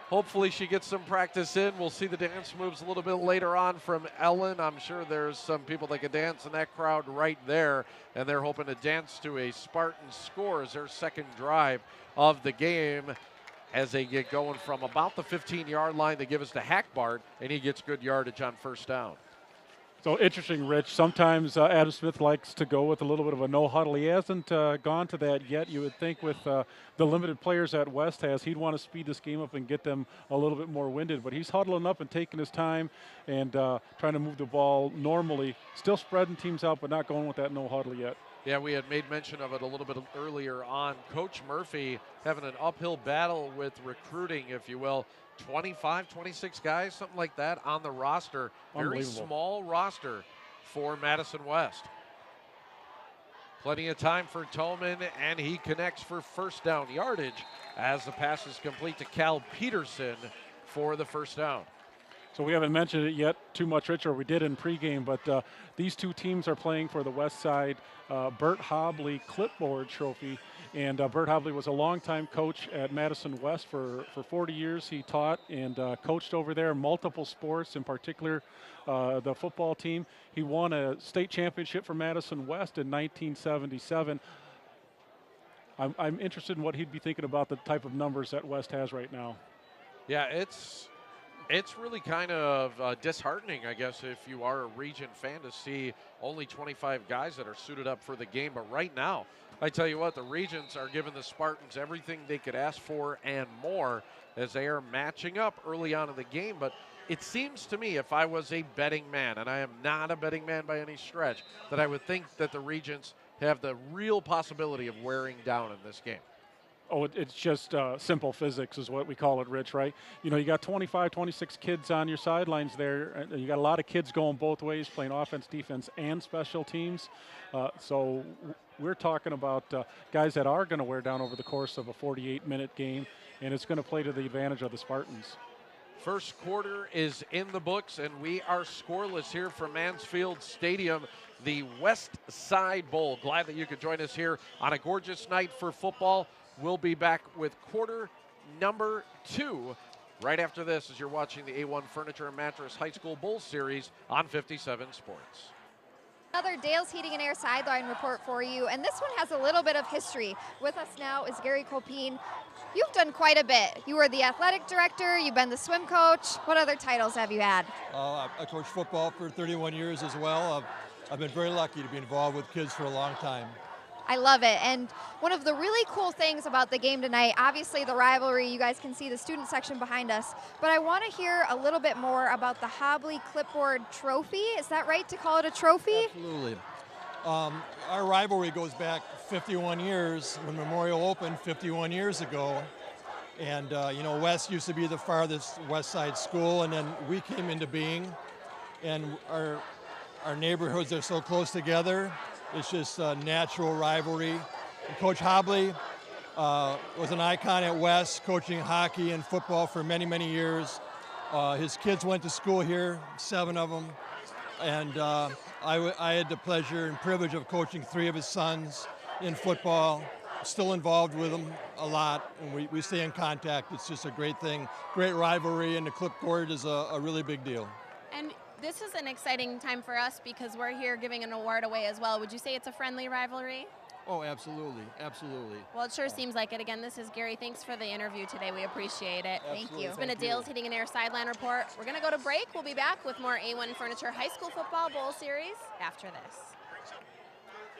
Hopefully she gets some practice in. We'll see the dance moves a little bit later on from Ellen. I'm sure there's some people that can dance in that crowd right there, and they're hoping to dance to a Spartan score as their second drive of the game as they get going from about the 15-yard line. They give us to Hackbart, and he gets good yardage on first down. So interesting, Rich. Sometimes Adam Smith likes to go with a little bit of a no huddle. He hasn't gone to that yet. You would think with the limited players that West has, he'd want to speed this game up and get them a little bit more winded. But he's huddling up and taking his time and trying to move the ball normally. Still spreading teams out, but not going with that no huddle yet. Yeah, we had made mention of it a little bit earlier on. Coach Murphy having an uphill battle with recruiting, if you will. 25, 26 guys, something like that on the roster. Very small roster for Madison West. Plenty of time for Tolman, and he connects for first down yardage as the pass is complete to Cal Peterson for the first down. So we haven't mentioned it yet too much, Rich, or we did in pregame, but these two teams are playing for the West Side Bert Hobley Clipboard Trophy. And Bert Hobley was a longtime coach at Madison West for 40 years. He taught and coached over there multiple sports, in particular the football team. He won a state championship for Madison West in 1977. I'm interested in what he'd be thinking about the type of numbers that West has right now. Yeah, it's really kind of disheartening, I guess, if you are a Regent fan, to see only 25 guys that are suited up for the game. But right now, I tell you what, the Regents are giving the Spartans everything they could ask for and more as they are matching up early on in the game. But it seems to me, if I was a betting man, and I am not a betting man by any stretch, that I would think that the Regents have the real possibility of wearing down in this game. Oh, it's just simple physics is what we call it, Rich, right? You know, you got 25, 26 kids on your sidelines there, and you got a lot of kids going both ways, playing offense, defense, and special teams. So we're talking about guys that are going to wear down over the course of a 48-minute game, and it's going to play to the advantage of the Spartans. First quarter is in the books, and we are scoreless here from Mansfield Stadium, the West Side Bowl. Glad that you could join us here on a gorgeous night for football. We'll be back with quarter number 2 right after this as you're watching the A-1 Furniture and Mattress High School Bowl Series on 57 Sports. Another Dale's Heating and Air sideline report for you, and this one has a little bit of history. With us now is Gary Colpine. You've done quite a bit. You were the athletic director, you've been the swim coach. What other titles have you had? I coached football for 31 years as well. I've been very lucky to be involved with kids for a long time. I love it. And one of the really cool things about the game tonight, obviously the rivalry, you guys can see the student section behind us, but I want to hear a little bit more about the Hobley Clipboard Trophy. Is that right to call it a trophy? Absolutely. Our rivalry goes back 51 years when Memorial opened 51 years ago. And, you know, West used to be the farthest West Side school, and then we came into being. And our neighborhoods are so close together. It's just a natural rivalry. And Coach Hobley was an icon at West, coaching hockey and football for many, many years. His kids went to school here, 7 of them. And I had the pleasure and privilege of coaching 3 of his sons in football. Still involved with them a lot, and we stay in contact. It's just a great thing, great rivalry, and the clipboard is a really big deal. And this is an exciting time for us because we're here giving an award away as well. Would you say it's a friendly rivalry? Oh, absolutely, absolutely. Well, it sure seems like it. Again, this is Gary. Thanks for the interview today. We appreciate it. Absolutely. Thank you. It's been a Dale's Heating and Air sideline report. We're going to go to break. We'll be back with more A-1 Furniture High School Football Bowl Series after this.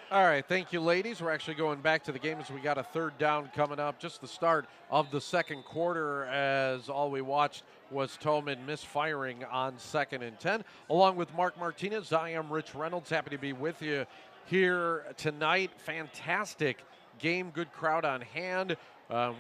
All right, thank you, ladies. We're actually going back to the game as we got a third down coming up. Just the start of the second quarter as all we watched was Tolman misfiring on 2nd and 10. Along with Mark Martinez, I am Rich Reynolds. Happy to be with you here tonight. Fantastic game, good crowd on hand.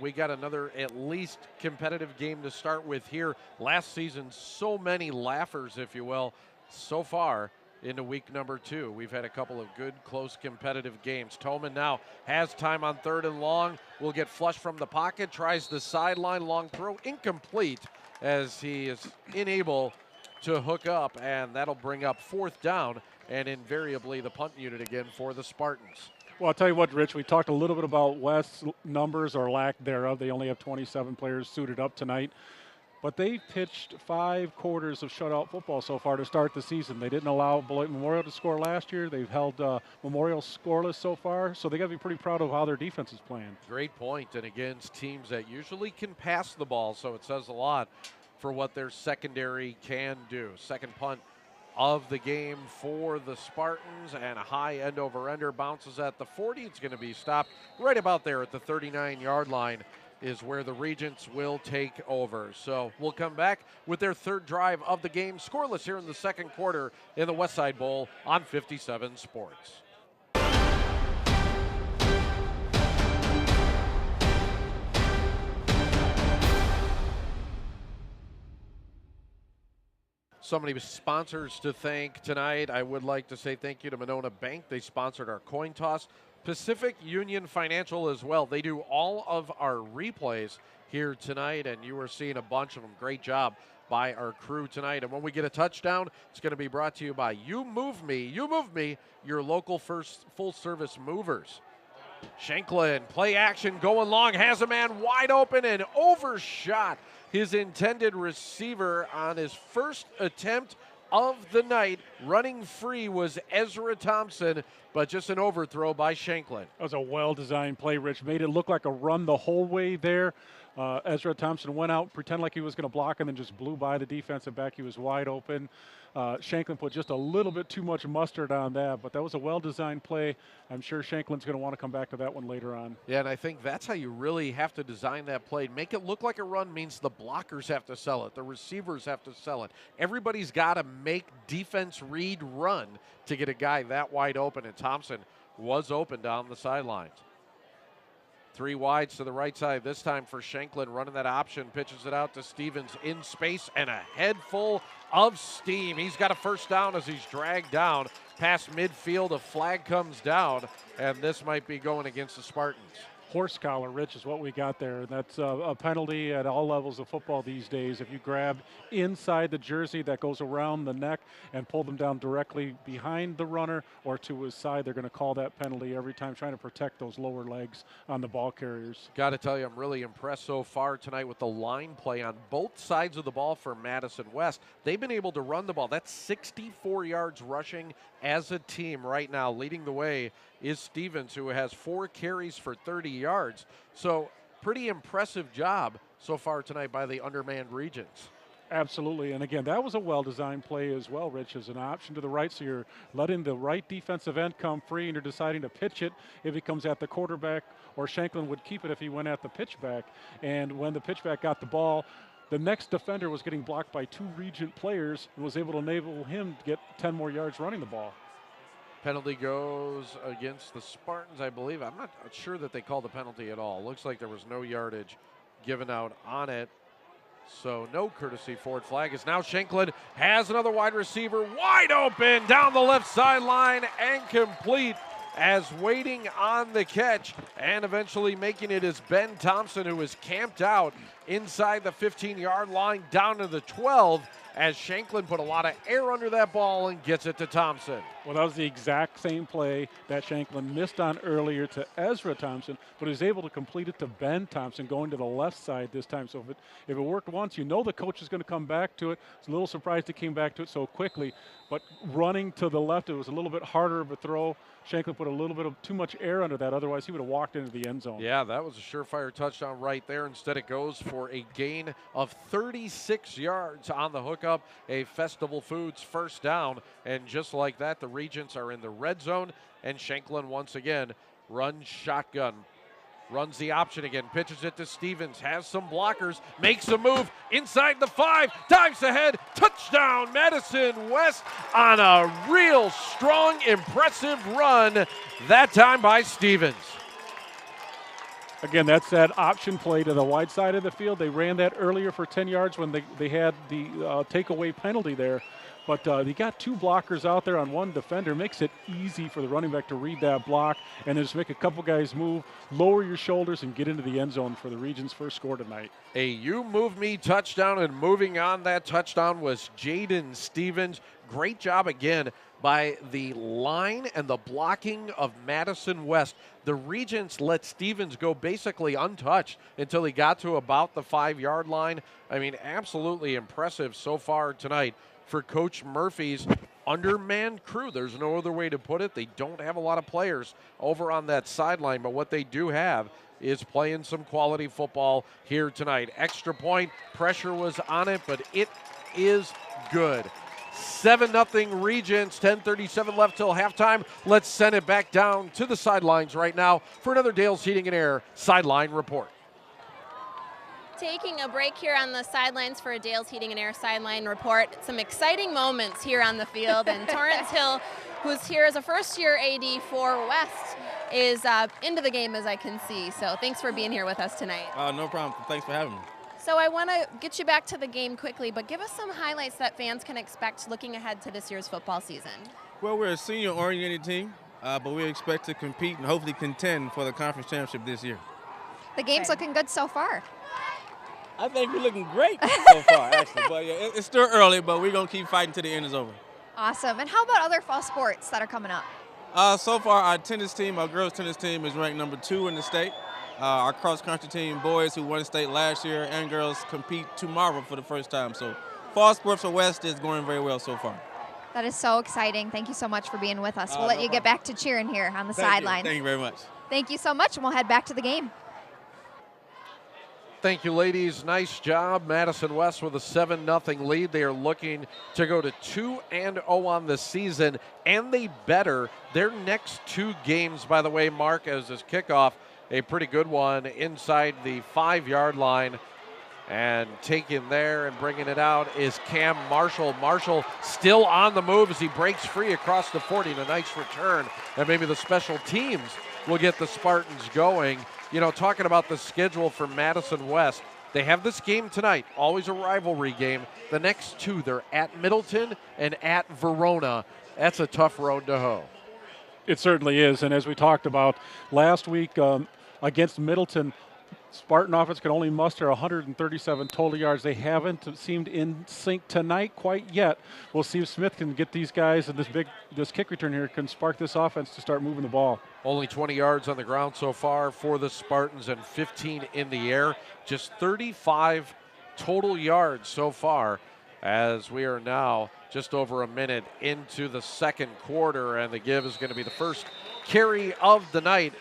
We got another at least competitive game to start with here. Last season, so many laughers, if you will, so far into week number 2. We've had a couple of good, close, competitive games. Tolman now has time on 3rd and long. Will get flushed from the pocket, tries the sideline, long throw, incomplete as he is unable to hook up, and that'll bring up 4th down and invariably the punt unit again for the Spartans. Well, I'll tell you what, Rich, we talked a little bit about West's numbers or lack thereof. They only have 27 players suited up tonight. But they pitched 5 quarters of shutout football so far to start the season. They didn't allow Beloit Memorial to score last year. They've held Memorial scoreless so far, so they got to be pretty proud of how their defense is playing. Great point, and against teams that usually can pass the ball, so it says a lot for what their secondary can do. Second punt of the game for the Spartans, and a high end-over-ender bounces at the 40. It's going to be stopped right about there at the 39-yard line is where the Regents will take over. So we'll come back with their 3rd drive of the game, scoreless here in the second quarter in the Westside Bowl on 57 Sports. So many sponsors to thank tonight. I would like to say thank you to Monona Bank. They sponsored our coin toss. Pacific Union Financial as well. They do all of our replays here tonight, and you are seeing a bunch of them. Great job by our crew tonight. And when we get a touchdown, it's going to be brought to you by You Move Me, your local first full-service movers. Shanklin, play action, going long, has a man wide open and overshot his intended receiver on his first attempt of the night. Running free was Ezra Thompson, but just an overthrow by Shanklin. That was a well-designed play, Rich. Made it look like a run the whole way there. Ezra Thompson went out, pretended like he was going to block, and then just blew by the defensive back. He was wide open. Shanklin put just a little bit too much mustard on that, but that was a well-designed play. I'm sure Shanklin's going to want to come back to that one later on. Yeah, and I think that's how you really have to design that play. Make it look like a run means the blockers have to sell it. The receivers have to sell it. Everybody's got to make defense read run to get a guy that wide open, and Thompson was open down the sidelines. 3 wides to the right side this time for Shanklin, running that option, pitches it out to Stevens in space, and a head full of steam. He's got a first down as he's dragged down past midfield. A flag comes down, and this might be going against the Spartans. Horse collar, Rich, is what we got there. That's a penalty at all levels of football these days. If you grab inside the jersey that goes around the neck and pull them down directly behind the runner or to his side, they're going to call that penalty every time, trying to protect those lower legs on the ball carriers. Got to tell you, I'm really impressed so far tonight with the line play on both sides of the ball for Madison West. They've been able to run the ball. That's 64 yards rushing as a team right now. Leading the way is Stevens, who has 4 carries for 30 yards. So pretty impressive job so far tonight by the undermanned Regents. Absolutely, and again, that was a well-designed play as well, Rich, as an option to the right, so you're letting the right defensive end come free, and you're deciding to pitch it if he comes at the quarterback, or Shanklin would keep it if he went at the pitchback. And when the pitchback got the ball, the next defender was getting blocked by 2 Regent players and was able to enable him to get 10 more yards running the ball. Penalty goes against the Spartans, I believe. I'm not sure that they called the penalty at all. Looks like there was no yardage given out on it. So no courtesy forward flag, as now Shanklin has another wide receiver wide open down the left sideline and complete, as waiting on the catch and eventually making it is Ben Thompson, who is camped out inside the 15-yard line down to the 12, as Shanklin put a lot of air under that ball and gets it to Thompson. Well, that was the exact same play that Shanklin missed on earlier to Ezra Thompson, but he was able to complete it to Ben Thompson going to the left side this time. So if it worked once, you know the coach is going to come back to it. It's a little surprised he came back to it so quickly, but running to the left, it was a little bit harder of a throw. Shanklin put a little bit of too much air under that. Otherwise, he would have walked into the end zone. Yeah, that was a surefire touchdown right there. Instead, it goes for a gain of 36 yards on the hookup, a Festival Foods first down. And just like that, the Regents are in the red zone, and Shanklin once again runs shotgun. Runs the option again, pitches it to Stevens, has some blockers, makes a move inside the 5, dives ahead, touchdown Madison West on a real strong, impressive run, that time by Stevens. Again, that's that option play to the wide side of the field. They ran that earlier for 10 yards when they had the takeaway penalty there. But they got 2 blockers out there on 1 defender. Makes it easy for the running back to read that block and then just make a couple guys move, lower your shoulders, and get into the end zone for the Regents' first score tonight. A You Move Me touchdown, and moving on that touchdown was Jaden Stevens. Great job again by the line and the blocking of Madison West. The Regents let Stevens go basically untouched until he got to about the 5-yard line. I mean, absolutely impressive so far tonight for Coach Murphy's undermanned crew. There's no other way to put it. They don't have a lot of players over on that sideline, but what they do have is playing some quality football here tonight. Extra point, pressure was on it, but it is good. 7-0 Regents, 10:37 left till halftime. Let's send it back down to the sidelines right now for another Dale's Heating and Air sideline report. Taking a break here on the sidelines for a Dale's Heating and Air sideline report. Some exciting moments here on the field, and Torrance Hill, who's here as a first-year AD for West, is into the game, as I can see. So thanks for being here with us tonight. No problem. Thanks for having me. So I want to get you back to the game quickly, but give us some highlights that fans can expect looking ahead to this year's football season. Well, we're a senior-oriented team, but we expect to compete and hopefully contend for the conference championship this year. The game's looking good so far. I think we're looking great so far, actually. But yeah, it's still early, but we're going to keep fighting till the end is over. Awesome. And how about other fall sports that are coming up? So far, our tennis team, our girls' tennis team, is ranked number 2 in the state. Our cross-country team, boys who won state last year, and girls compete tomorrow for the first time. So fall sports for West is going very well so far. That is so exciting. Thank you so much for being with us. We'll let you get back to cheering here on the sidelines. Thank you very much. Thank you so much, and we'll head back to the game. Thank you, ladies. Nice job. Madison West with a 7-0 lead. They are looking to go to 2-0 on the season, and they better their next 2 games, by the way, Mark, as this kickoff, a pretty good one inside the 5-yard line. And taking there and bringing it out is Cam Marshall. Marshall still on the move as he breaks free across the 40. And a nice return. And maybe the special teams will get the Spartans going. You know, talking about the schedule for Madison West, they have this game tonight, always a rivalry game. The next two, they're at Middleton and at Verona. That's a tough road to hoe. It certainly is, and as we talked about last week against Middleton, Spartan offense can only muster 137 total yards. They haven't seemed in sync tonight quite yet. We'll see if Smith can get these guys, and this kick return here can spark this offense to start moving the ball. Only 20 yards on the ground so far for the Spartans and 15 in the air. Just 35 total yards so far, as we are now just over a minute into the second quarter, and the give is going to be the first carry of the night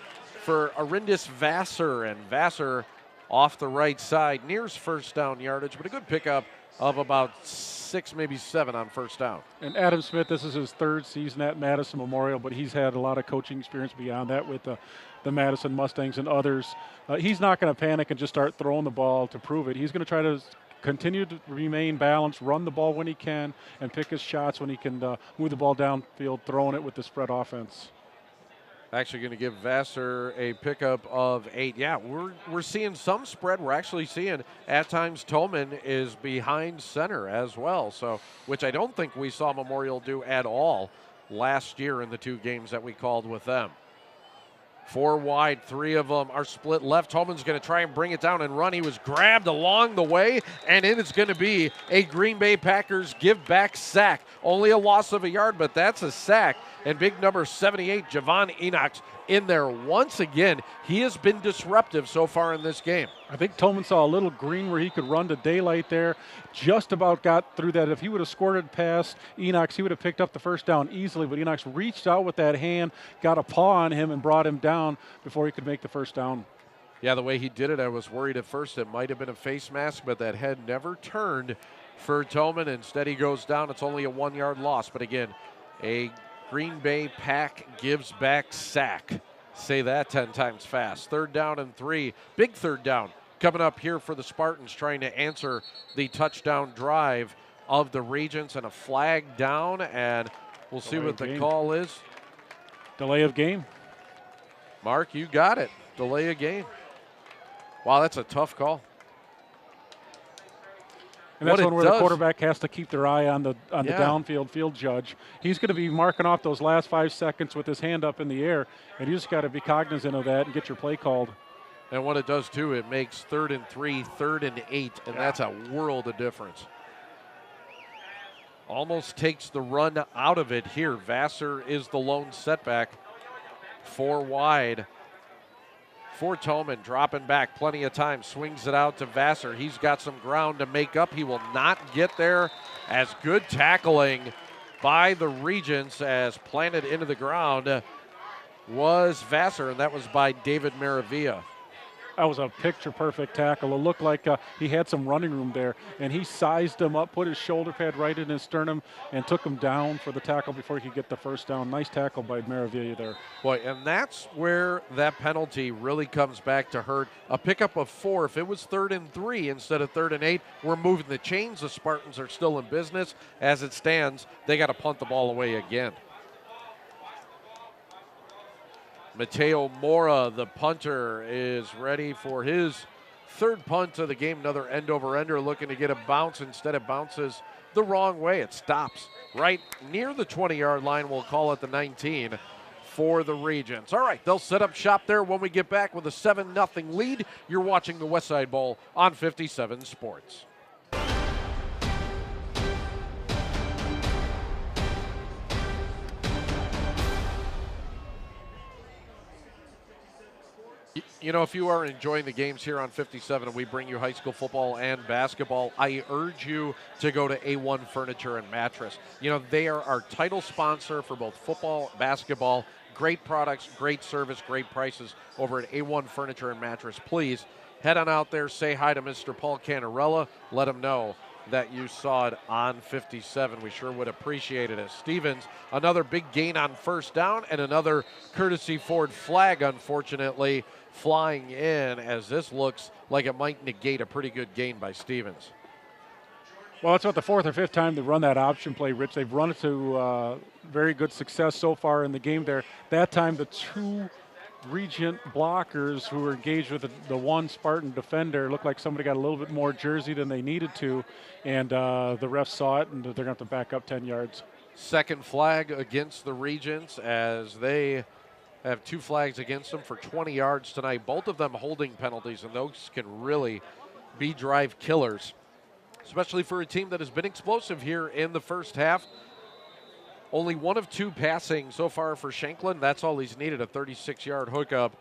for Arindis Vassar, and Vassar off the right side, nears first down yardage, but a good pickup of about 6, maybe 7 on first down. And Adam Smith, this is his third season at Madison Memorial, but he's had a lot of coaching experience beyond that with the Madison Mustangs and others. He's not going to panic and just start throwing the ball to prove it. He's going to try to continue to remain balanced, run the ball when he can, and pick his shots when he can move the ball downfield, throwing it with the spread offense. Actually going to give Vassar a pickup of 8. Yeah, we're seeing some spread. We're actually seeing at times Tolman is behind center as well, so which I don't think we saw Memorial do at all last year in the 2 games that we called with them. 4 wide, 3 of them are split left. Tolman's going to try and bring it down and run. He was grabbed along the way, and it is going to be a Green Bay Packers give-back sack. Only a loss of a yard, but that's a sack. And big number 78, Javon Enox, in there once again. He has been disruptive so far in this game. I think Tolman saw a little green where he could run to daylight there. Just about got through that. If he would have squirted past Enox, he would have picked up the first down easily. But Enox reached out with that hand, got a paw on him, and brought him down before he could make the first down. Yeah, the way he did it, I was worried at first it might have been a face mask, but that head never turned for Tolman. Instead, he goes down. It's only a 1-yard loss. But again, a Green Bay Pack gives back sack. Say that 10 times fast. 3rd down and 3. Big 3rd down coming up here for the Spartans, trying to answer the touchdown drive of the Regents, and a flag down, and we'll see what the call is. Delay of game. Mark, you got it. Delay of game. Wow, that's a tough call. And that's one where the quarterback has to keep their eye on the downfield field judge. He's going to be marking off those last 5 seconds with his hand up in the air, and you just got to be cognizant of that and get your play called. And what it does, too, it makes 3rd and 3, 3rd and 8, and that's a world of difference. Almost takes the run out of it here. Vassar is the lone setback. 4 wide. For Tolman, dropping back plenty of time, swings it out to Vassar. He's got some ground to make up. He will not get there, as good tackling by the Regents as planted into the ground was Vassar, and that was by David Maravilla. That was a picture-perfect tackle. It looked like he had some running room there, and he sized him up, put his shoulder pad right in his sternum, and took him down for the tackle before he could get the first down. Nice tackle by Maravilla there. Boy, and that's where that penalty really comes back to hurt. A pickup of 4. If it was 3rd and 3 instead of 3rd and 8, we're moving the chains. The Spartans are still in business. As it stands, they got to punt the ball away again. Mateo Mora, the punter, is ready for his 3rd punt of the game. Another end-over-ender looking to get a bounce. Instead, it bounces the wrong way. It stops right near the 20-yard line. We'll call it the 19 for the Regents. All right, they'll set up shop there when we get back with a 7-0 lead. You're watching the Westside Bowl on 57 Sports. You know, if you are enjoying the games here on 57 and we bring you high school football and basketball, I urge you to go to A-1 Furniture and Mattress. You know, they are our title sponsor for both football, basketball. Great products, great service, great prices over at A-1 Furniture and Mattress. Please head on out there, say hi to Mr. Paul Canarella, let him know that you saw it on 57. We sure would appreciate it. As Stevens, another big gain on first down, and another courtesy Ford flag, unfortunately, flying in, as this looks like it might negate a pretty good gain by Stevens. Well, it's about the 4th or 5th time they run that option play, Rich. They've run it to very good success so far in the game there. That time, the 2 Regent blockers who were engaged with the one Spartan defender. Looked like somebody got a little bit more jersey than they needed to, and the ref saw it, and they're going to have to back up 10 yards. Second flag against the Regents as they have 2 flags against them for 20 yards tonight. Both of them holding penalties, and those can really be drive killers, especially for a team that has been explosive here in the first half. Only 1 of 2 passing so far for Shanklin. That's all he's needed, a 36-yard hookup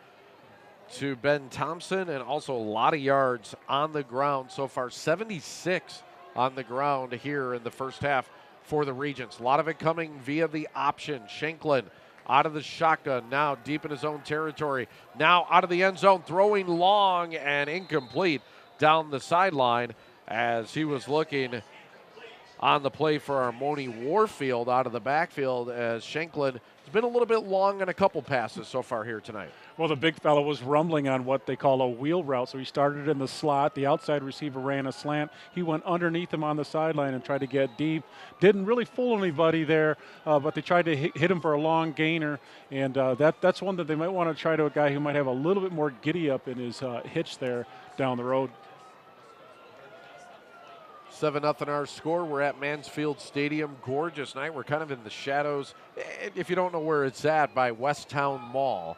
to Ben Thompson, and also a lot of yards on the ground so far, 76 on the ground here in the first half for the Regents. A lot of it coming via the option. Shanklin out of the shotgun, now deep in his own territory, now out of the end zone, throwing long and incomplete down the sideline as he was looking on the play for Armoni Warfield out of the backfield, as Shanklin has been a little bit long on a couple passes so far here tonight. Well, the big fellow was rumbling on what they call a wheel route. So he started in the slot. The outside receiver ran a slant. He went underneath him on the sideline and tried to get deep. Didn't really fool anybody there, but they tried to hit him for a long gainer. And that's one that they might want to try to a guy who might have a little bit more giddy up in his hitch there down the road. 7-0 our score. We're at Mansfield Stadium. Gorgeous night. We're kind of in the shadows, if you don't know where it's at, by Westtown Mall.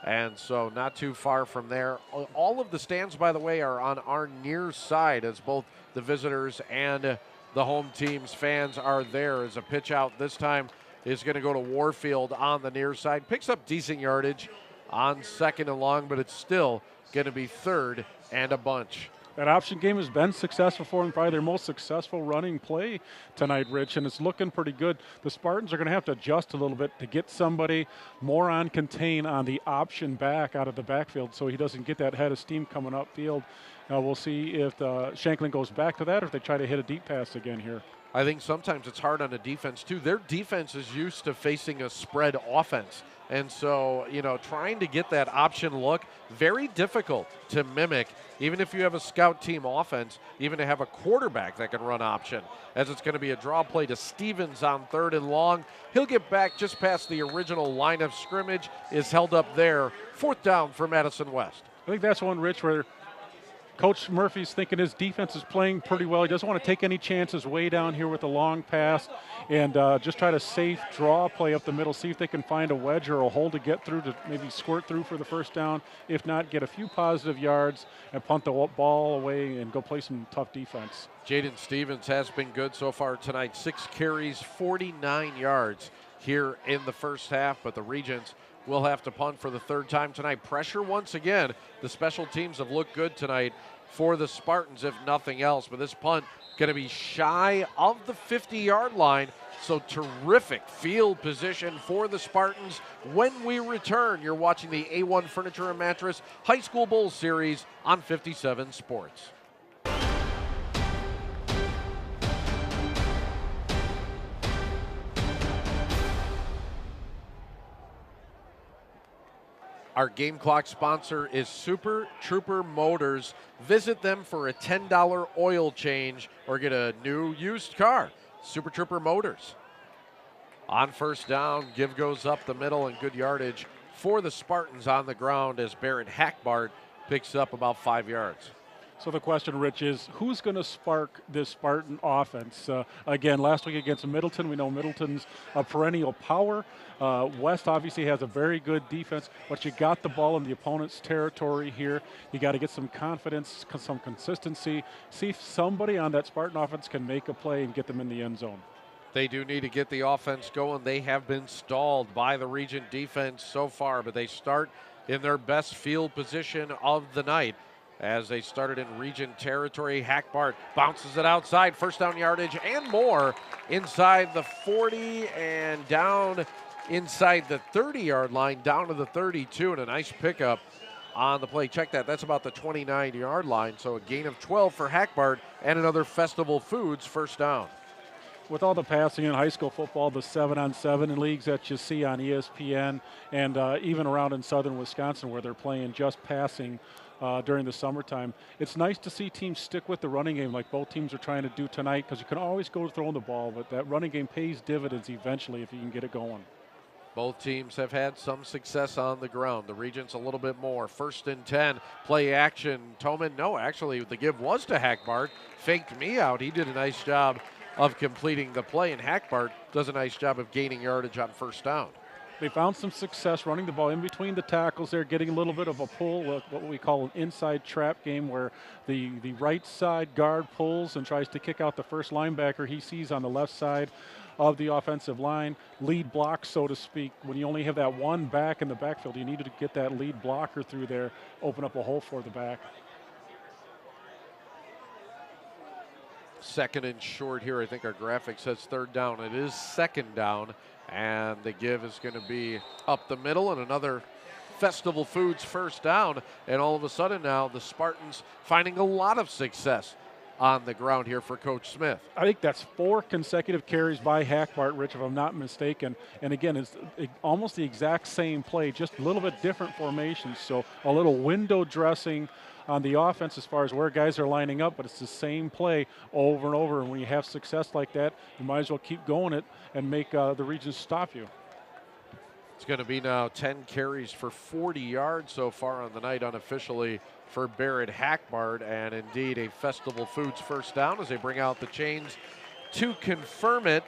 And so not too far from there. All of the stands, by the way, are on our near side as both the visitors and the home team's fans are there. As a pitch out this time is going to go to Warfield on the near side. Picks up decent yardage on 2nd and long, but it's still going to be 3rd and a bunch. That option game has been successful for them, probably their most successful running play tonight, Rich, and it's looking pretty good. The Spartans are going to have to adjust a little bit to get somebody more on contain on the option back out of the backfield so he doesn't get that head of steam coming upfield. We'll see if Shanklin goes back to that or if they try to hit a deep pass again here. I think sometimes it's hard on the defense, too. Their defense is used to facing a spread offense. And so, trying to get that option look, very difficult to mimic, even if you have a scout team offense, even to have a quarterback that can run option, as it's going to be a draw play to Stevens on 3rd and long. He'll get back just past the original line of scrimmage, is held up there. 4th down for Madison West. I think that's one, Rich, where Coach Murphy's thinking his defense is playing pretty well. He doesn't want to take any chances way down here with a long pass and just try to safe draw play up the middle, see if they can find a wedge or a hole to get through to maybe squirt through for the 1st down. If not, get a few positive yards and punt the ball away and go play some tough defense. Jaden Stevens has been good so far tonight. 6 carries, 49 yards here in the first half, but the Regents will have to punt for the 3rd time tonight. Pressure once again. The special teams have looked good tonight for the Spartans, if nothing else. But this punt going to be shy of the 50-yard line. So terrific field position for the Spartans. When we return, you're watching the A-1 Furniture and Mattress High School Bowl Series on 57 Sports. Our game clock sponsor is Super Trooper Motors. Visit them for a $10 oil change or get a new used car. Super Trooper Motors. On 1st down, give goes up the middle and good yardage for the Spartans on the ground as Barrett Hackbart picks up about 5 yards. So the question, Rich, is who's going to spark this Spartan offense? Again, last week against Middleton, we know Middleton's a perennial power. West obviously has a very good defense, but you got the ball in the opponent's territory here. You got to get some confidence, some consistency. See if somebody on that Spartan offense can make a play and get them in the end zone. They do need to get the offense going. They have been stalled by the Regent defense so far, but they start in their best field position of the night. As they started in Regent territory, Hackbart bounces it outside, 1st down yardage and more inside the 40 and down inside the 30-yard line, down to the 32, and a nice pickup on the play. Check that. That's about the 29-yard line, so a gain of 12 for Hackbart and another Festival Foods 1st down. With all the passing in high school football, the 7-on-7 leagues that you see on ESPN and even around in southern Wisconsin where they're playing just passing during the summertime, it's nice to see teams stick with the running game like both teams are trying to do tonight, because you can always go throwing the ball, but that running game pays dividends eventually if you can get it going. Both teams have had some success on the ground. The Regents a little bit more. 1st and 10, play action. Toman, no, actually the give was to Hackbart. Faked me out. He did a nice job of completing the play, and Hackbart does a nice job of gaining yardage on 1st down. They found some success running the ball in between the tackles there, getting a little bit of a pull, what we call an inside trap game, where the right side guard pulls and tries to kick out the first linebacker he sees on the left side of the offensive line. Lead block, so to speak. When you only have that one back in the backfield, you needed to get that lead blocker through there, open up a hole for the back. 2nd and short here. I think our graphic says 3rd down. It is 2nd down, and the give is going to be up the middle, and another Festival Foods 1st down. And all of a sudden now the Spartans finding a lot of success on the ground here for Coach Smith. I think that's 4 consecutive carries by Hackbart, Rich, if I'm not mistaken. And again, it's almost the exact same play, just a little bit different formations. So a little window dressing on the offense as far as where guys are lining up, but it's the same play over and over. And when you have success like that, you might as well keep going it and make the Regents stop you. It's going to be now 10 carries for 40 yards so far on the night unofficially for Barrett Hackbart, and indeed a Festival Foods 1st down as they bring out the chains to confirm it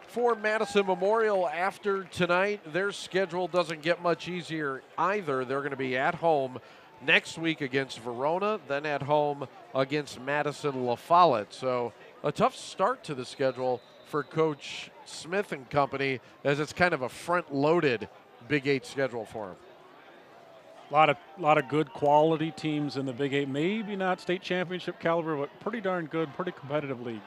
for Madison Memorial. After tonight, their schedule doesn't get much easier either. They're going to be at home next week against Verona, then at home against Madison La Follette. So a tough start to the schedule for Coach Smith and company, as it's kind of a front-loaded Big 8 schedule for him. A lot of good quality teams in the Big 8. Maybe not state championship caliber, but pretty darn good, pretty competitive league.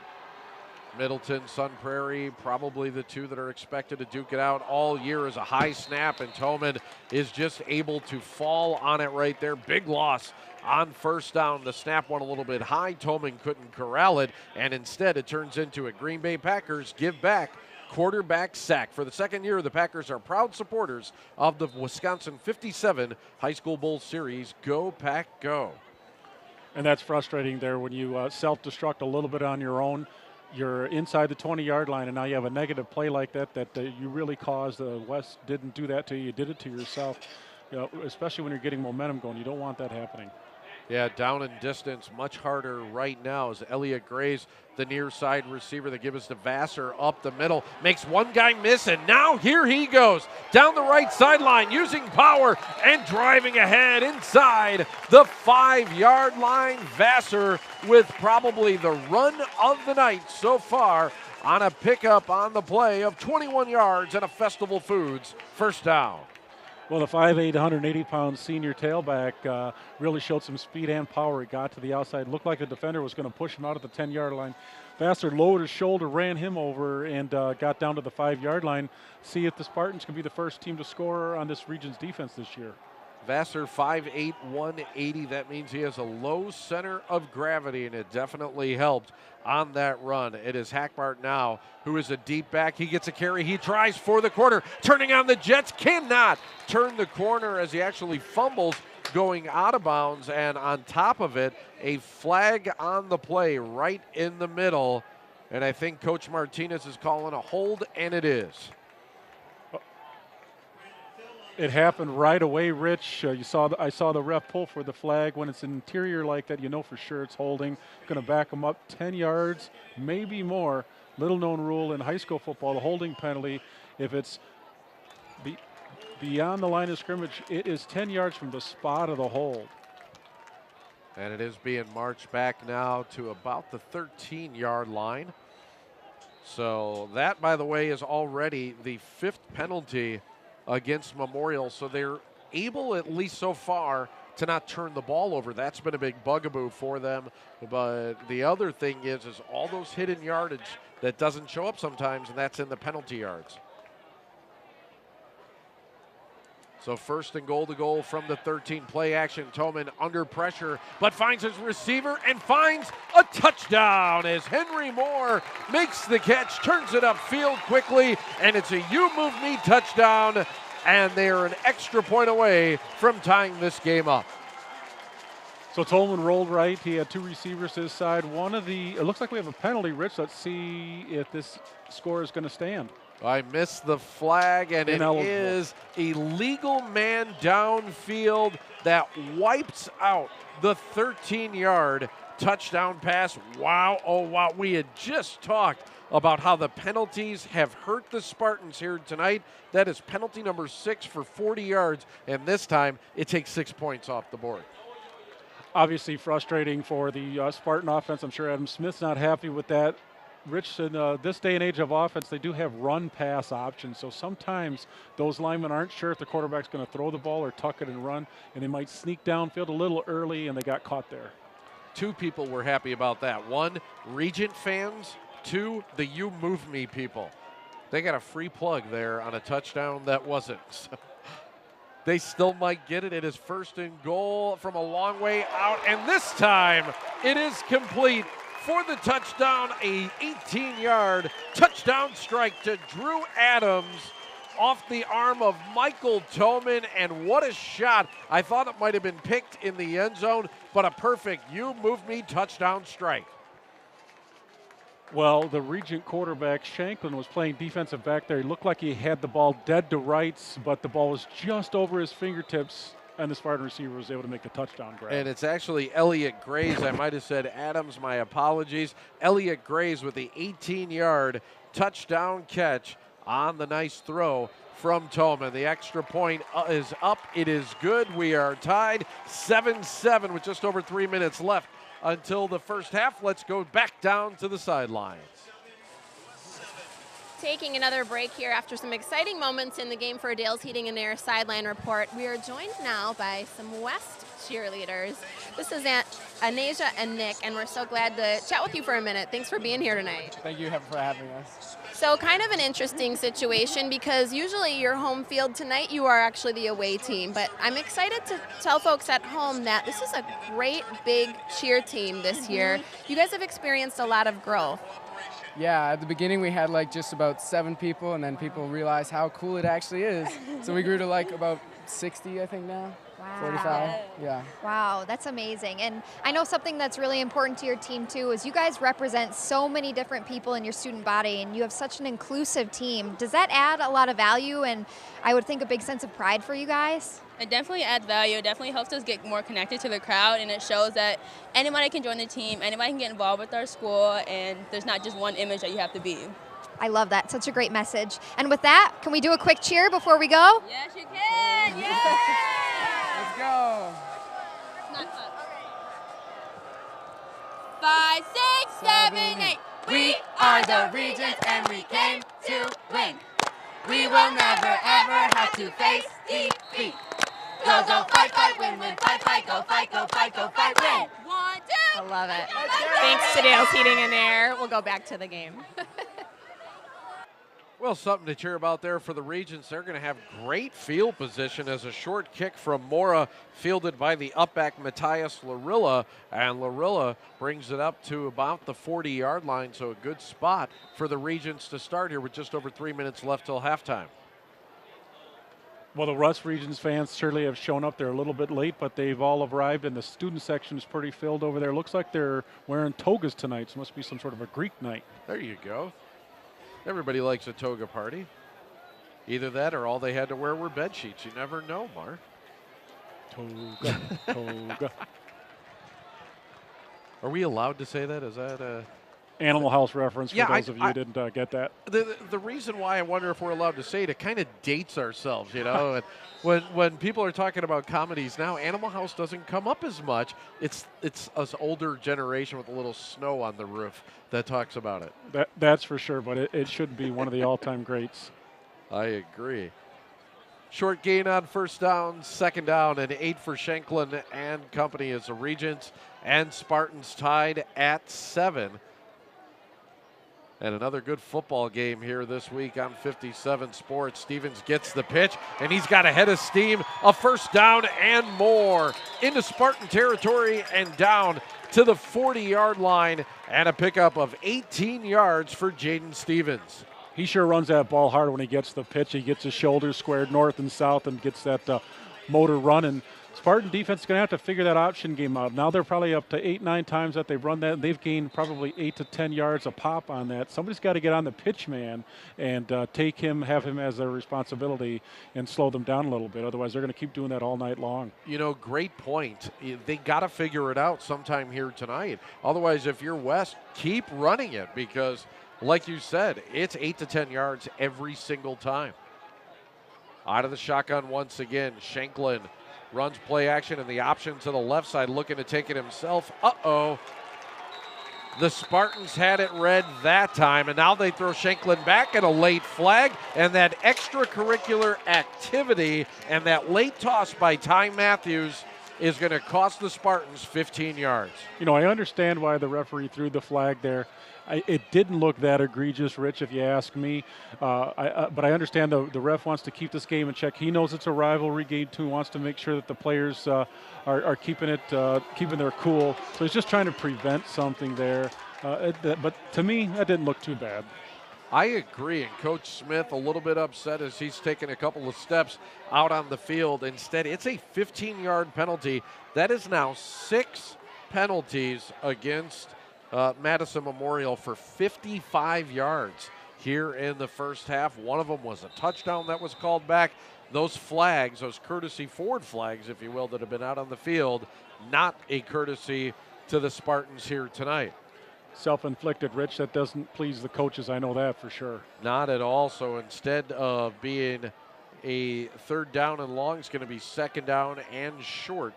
Middleton, Sun Prairie, probably the two that are expected to duke it out all year as a high snap, and Toman is just able to fall on it right there. Big loss on 1st down. The snap went a little bit high. Toman couldn't corral it, and instead it turns into a Green Bay Packers give back quarterback sack. For the 2nd year, the Packers are proud supporters of the Wisconsin 57 High School Bowl Series. Go Pack, go. And that's frustrating there when you self-destruct a little bit on your own. You're inside the 20-yard line, and now you have a negative play like that you really caused. West didn't do that to you. You did it to yourself, especially when you're getting momentum going. You don't want that happening. Yeah, down and distance, much harder right now as Elliott Gray's the near side receiver. They give us to Vassar up the middle. Makes one guy miss, and now here he goes down the right sideline using power and driving ahead inside the 5-yard line. Vassar with probably the run of the night so far on a pickup on the play of 21 yards and a Festival Foods 1st down. Well, the 5'8", 180-pound senior tailback really showed some speed and power. He got to the outside. Looked like the defender was going to push him out at the 10-yard line. Vassar lowered his shoulder, ran him over, and got down to the 5-yard line. See if the Spartans can be the first team to score on this region's defense this year. Vassar 5'8", 180. That means he has a low center of gravity, and it definitely helped on that run. It is Hackbart now, who is a deep back. He gets a carry. He tries for the corner. Turning on the Jets. Cannot turn the corner as he actually fumbles going out of bounds. And on top of it, a flag on the play right in the middle. And I think Coach Martinez is calling a hold, and it is. It happened right away, Rich. I saw the ref pull for the flag. When it's interior like that, you know for sure it's holding. Going to back them up 10 yards, maybe more. Little known rule in high school football, the holding penalty, if it's beyond the line of scrimmage, it is 10 yards from the spot of the hold. And it is being marched back now to about the 13-yard line. So that, by the way, is already the 5th penalty against Memorial, so they're able, at least so far, to not turn the ball over. That's been a big bugaboo for them. But the other thing is all those hidden yardage that doesn't show up sometimes, and that's in the penalty yards. So 1st and goal to goal from the 13. Play action. Toman under pressure, but finds his receiver and finds a touchdown as Henry Moore makes the catch, turns it upfield quickly, and it's a You Move Me touchdown, and they are an extra point away from tying this game up. So Tolman rolled right. He had 2 receivers to his side. It looks like we have a penalty, Rich. Let's see if this score is going to stand. I missed the flag, and it is a legal man downfield that wipes out the 13-yard touchdown pass. Wow, oh wow, we had just talked about how the penalties have hurt the Spartans here tonight. That is penalty number 6 for 40 yards, and this time it takes 6 points off the board. Obviously frustrating for the Spartan offense. I'm sure Adam Smith's not happy with that. Rich, in this day and age of offense, they do have run-pass options, so sometimes those linemen aren't sure if the quarterback's going to throw the ball or tuck it and run, and they might sneak downfield a little early, and they got caught there. 2 people were happy about that. 1, Regent fans. 2, the You Move Me people. They got a free plug there on a touchdown that wasn't. So they still might get it. It is 1st and goal from a long way out, and this time it is complete for the touchdown, a 18-yard touchdown strike to Drew Adams off the arm of Michael Toman, and what a shot. I thought it might have been picked in the end zone, but a perfect You Move Me touchdown strike. Well, the Regent quarterback, Shanklin, was playing defensive back there. He looked like he had the ball dead to rights, but the ball was just over his fingertips, and the Spartan receiver was able to make the touchdown grab. And it's actually Elliott Grays. I might have said Adams, my apologies. Elliott Grays with the 18-yard touchdown catch on the nice throw from Tolman. The extra point is up. It is good. We are tied 7-7 with just over 3 minutes left until the first half. Let's go back down to the sidelines. Taking another break here after some exciting moments in the game for Dale's Heating and Air sideline report. We are joined now by some West cheerleaders. This is Anasia and Nick, and we're so glad to chat with you for a minute. Thanks for being here tonight. Thank you for having us. So kind of an interesting situation because usually your home field tonight, you are actually the away team, but I'm excited to tell folks at home that this is a great big cheer team this year. You guys have experienced a lot of growth. Yeah, at the beginning we had like just about 7 people, and then people realized how cool it actually is. So we grew to like about 60, I think now. Wow. 45, yeah. Wow, that's amazing. And I know something that's really important to your team too is you guys represent so many different people in your student body, and you have such an inclusive team. Does that add a lot of value and I would think a big sense of pride for you guys? It definitely adds value. It definitely helps us get more connected to the crowd, and it shows that anybody can join the team, anybody can get involved with our school, and there's not just one image that you have to be. I love that. Such a great message. And with that, can we do a quick cheer before we go? Yes, you can. Yeah. Let's go. 5, 6, 7, 8. We are the Regents, and we came to win. We will never ever have to face defeat. Go, go, fight, fight, win, win, fight, fight, go, fight, go, fight, go, fight, win. 1, 2. I love it. Thanks to Dale's Heating and Air. We'll go back to the game. Well, something to cheer about there for the Regents. They're going to have great field position as a short kick from Mora, fielded by the upback Matthias Larilla, and Larilla brings it up to about the 40-yard line, so a good spot for the Regents to start here with just over 3 minutes left till halftime. Well, the Russ Regions fans certainly have shown up. They're a little bit late, but they've all arrived, and the student section is pretty filled over there. Looks like they're wearing togas tonight, so it must be some sort of a Greek night. There you go. Everybody likes a toga party. Either that or all they had to wear were bed sheets. You never know, Mark. Toga, toga. Are we allowed to say that? Is that a Animal House reference for those of you who didn't get that? The reason why I wonder if we're allowed to say it kind of dates ourselves, you know. And when people are talking about comedies now, Animal House doesn't come up as much. It's us older generation with a little snow on the roof that talks about it. That's for sure, but it should be one of the all-time greats. I agree. Short gain on first down, second down, and 8 for Shanklin and company as the Regents and Spartans tied at 7. And another good football game here this week on 57 Sports. Stevens gets the pitch, and he's got a head of steam, a first down and more into Spartan territory and down to the 40-yard line, and a pickup of 18 yards for Jaden Stevens. He sure runs that ball hard when he gets the pitch. He gets his shoulders squared north and south and gets that motor running. Spartan defense is going to have to figure that option game out. Now they're probably up to 8, 9 times that they've run that, and they've gained probably 8 to 10 yards a pop on that. Somebody's got to get on the pitch man and have him as their responsibility and slow them down a little bit. Otherwise, they're going to keep doing that all night long. You know, great point. They got to figure it out sometime here tonight. Otherwise, if you're West, keep running it because, like you said, it's 8 to 10 yards every single time. Out of the shotgun once again, Shanklin runs play action and the option to the left side, looking to take it himself. Uh-oh. The Spartans had it red that time, and now they throw Shanklin back and a late flag, and that extracurricular activity and that late toss by Ty Matthews is going to cost the Spartans 15 yards. You know, I understand why the referee threw the flag there. It didn't look that egregious, Rich, if you ask me. But I understand the ref wants to keep this game in check. He knows it's a rivalry game, too. Wants to make sure that the players are keeping their cool. So he's just trying to prevent something there. But to me, that didn't look too bad. I agree, and Coach Smith a little bit upset as he's taken a couple of steps out on the field. Instead, it's a 15-yard penalty. That is now 6 penalties against Madison Memorial for 55 yards here in the first half. One of them was a touchdown that was called back. Those flags, those courtesy forward flags, if you will, that have been out on the field, not a courtesy to the Spartans here tonight. Self-inflicted, Rich. That doesn't please the coaches. I know that for sure. Not at all. So instead of being a 3rd down and long, it's going to be 2nd down and short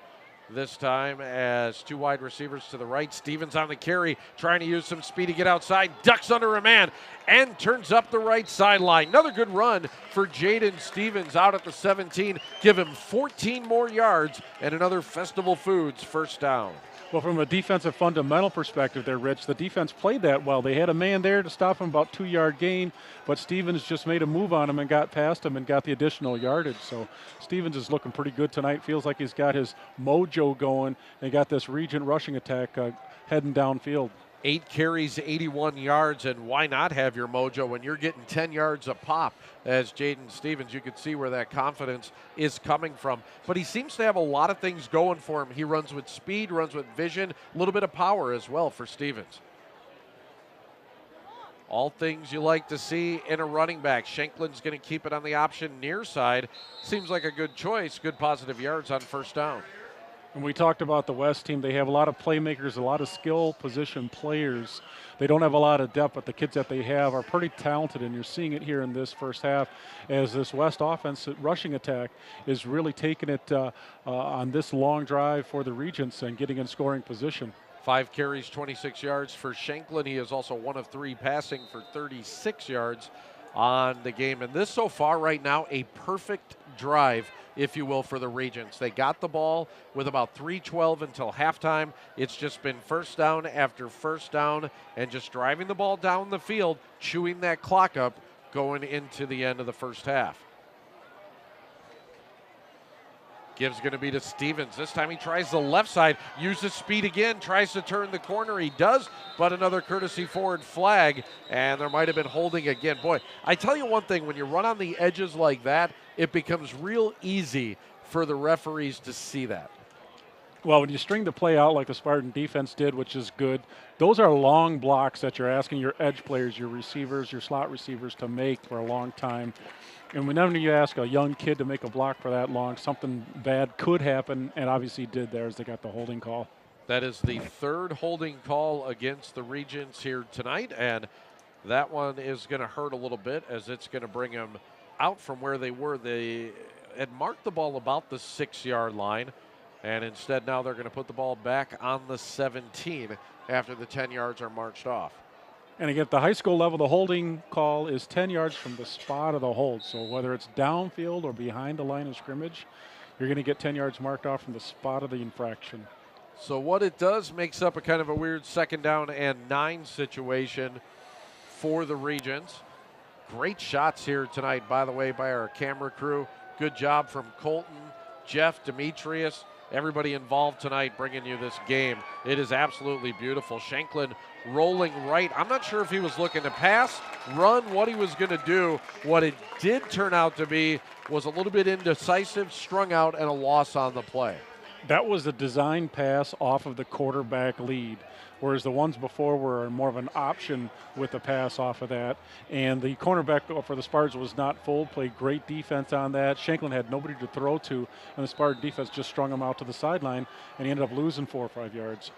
this time as 2 wide receivers to the right. Stevens on the carry, trying to use some speed to get outside, ducks under a man, and turns up the right sideline. Another good run for Jaden Stevens out at the 17. Give him 14 more yards and another Festival Foods 1st down. Well, from a defensive fundamental perspective there, Rich, the defense played that well. They had a man there to stop him, about 2-yard gain, but Stevens just made a move on him and got past him and got the additional yardage. So Stevens is looking pretty good tonight. Feels like he's got his mojo going and got this Regent rushing attack heading downfield. 8 carries, 81 yards, and why not have your mojo when you're getting 10 yards a pop? As Jaden Stevens, you can see where that confidence is coming from. But he seems to have a lot of things going for him. He runs with speed, runs with vision, a little bit of power as well for Stevens. All things you like to see in a running back. Shanklin's going to keep it on the option near side. Seems like a good choice, good positive yards on 1st down. When we talked about the West team, they have a lot of playmakers, a lot of skill position players. They don't have a lot of depth, but the kids that they have are pretty talented, and you're seeing it here in this first half as this West offense rushing attack is really taking it on this long drive for the Regents and getting in scoring position. 5 carries, 26 yards for Shanklin. He is also 1 of 3 passing for 36 yards on the game. And this so far right now, a perfect drive, if you will, for the Regents. They got the ball with about 3:12 until halftime. It's just been 1st down after 1st down and just driving the ball down the field, chewing that clock up going into the end of the first half. Give's going to be to Stevens. This time he tries the left side, uses speed again, tries to turn the corner. He does, but another courtesy forward flag, and there might have been holding again. Boy, I tell you one thing, when you run on the edges like that, it becomes real easy for the referees to see that. Well, when you string the play out like the Spartan defense did, which is good, those are long blocks that you're asking your edge players, your receivers, your slot receivers to make for a long time. And whenever you ask a young kid to make a block for that long, something bad could happen, and obviously did there as they got the holding call. That is the 3rd holding call against the Regents here tonight, and that one is going to hurt a little bit as it's going to bring them out from where they were. They had marked the ball about the 6-yard line, and instead now they're going to put the ball back on the 17 after the 10 yards are marched off. And again, at the high school level, the holding call is 10 yards from the spot of the hold. So whether it's downfield or behind the line of scrimmage, you're going to get 10 yards marked off from the spot of the infraction. So what it does makes up a kind of a weird 2nd down and 9 situation for the Regents. Great shots here tonight, by the way, by our camera crew. Good job from Colton, Jeff, Demetrius. everybody involved tonight bringing you this game. It is absolutely beautiful. Shanklin rolling right. I'm not sure if he was looking to pass, run, what he was going to do. What it did turn out to be was a little bit indecisive, strung out, and a loss on the play. That was a design pass off of the quarterback lead, whereas the ones before were more of an option with the pass off of that. And the cornerback for the Spartans was not full, played great defense on that. Shanklin had nobody to throw to, and the Spartan defense just strung him out to the sideline, and he ended up losing 4 or 5 yards.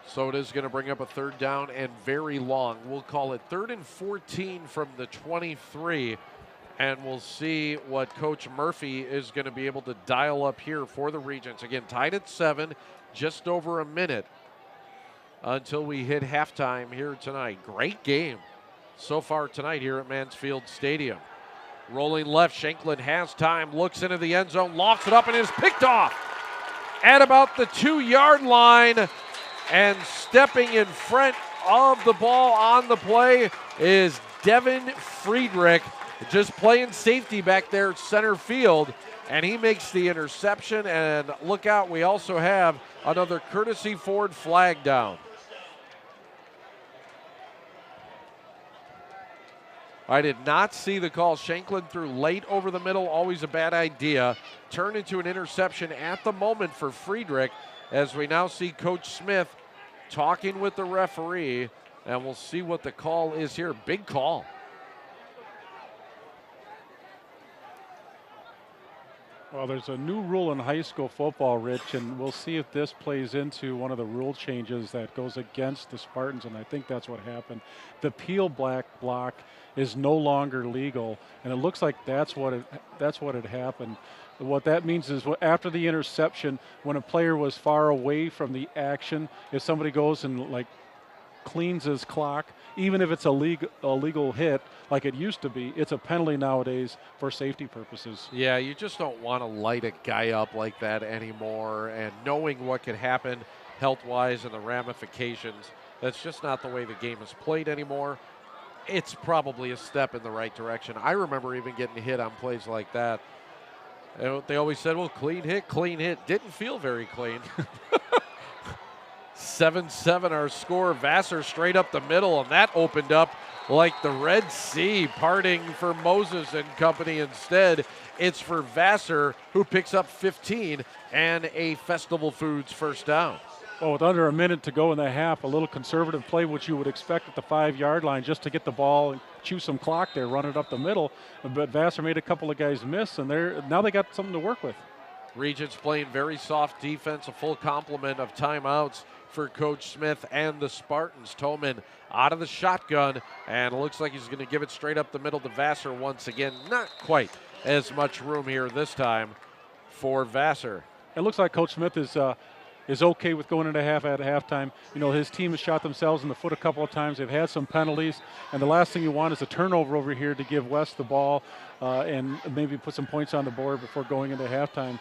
So it is going to bring up a 3rd down and very long. We'll call it 3rd and 14 from the 23. And we'll see what Coach Murphy is going to be able to dial up here for the Regents. Again, tied at 7, just over a minute until we hit halftime here tonight. Great game so far tonight here at Mansfield Stadium. Rolling left, Shanklin has time, looks into the end zone, lofts it up, and is picked off at about the 2-yard line. And stepping in front of the ball on the play is Devin Friedrich, just playing safety back there at center field, and he makes the interception. And look out, we also have another courtesy Ford flag down. I did not see the call. Shanklin threw late over the middle, always a bad idea. Turned into an interception at the moment for Friedrich, as we now see Coach Smith talking with the referee, and we'll see what the call is here. Big call. Well, there's a new rule in high school football, Rich, and we'll see if this plays into one of the rule changes that goes against the Spartans, and I think that's what happened. The peel black block is no longer legal, and it looks like that's what had happened. What that means is after the interception, when a player was far away from the action, if somebody goes and like cleans his clock, even if it's a legal hit like it used to be, it's a penalty nowadays for safety purposes. Yeah, you just don't want to light a guy up like that anymore, and knowing what could happen health-wise and the ramifications, that's just not the way the game is played anymore. It's probably a step in the right direction. I remember even getting hit on plays like that. They always said, well, clean hit, clean hit. Didn't feel very clean. 7-7 our score. Vassar straight up the middle, and that opened up like the Red Sea parting for Moses and company. Instead, it's for Vassar, who picks up 15 and a Festival Foods first down. Well, with under a minute to go in the half, a little conservative play, which you would expect at the 5-yard line, just to get the ball and chew some clock there, run it up the middle. But Vassar made a couple of guys miss, and now they got something to work with. Regents playing very soft defense, a full complement of timeouts for Coach Smith and the Spartans. Toman out of the shotgun, and it looks like he's going to give it straight up the middle to Vassar once again. Not quite as much room here this time for Vassar. It looks like Coach Smith is okay with going into half at halftime. You know, his team has shot themselves in the foot a couple of times. They've had some penalties, and the last thing you want is a turnover over here to give West the ball and maybe put some points on the board before going into halftime.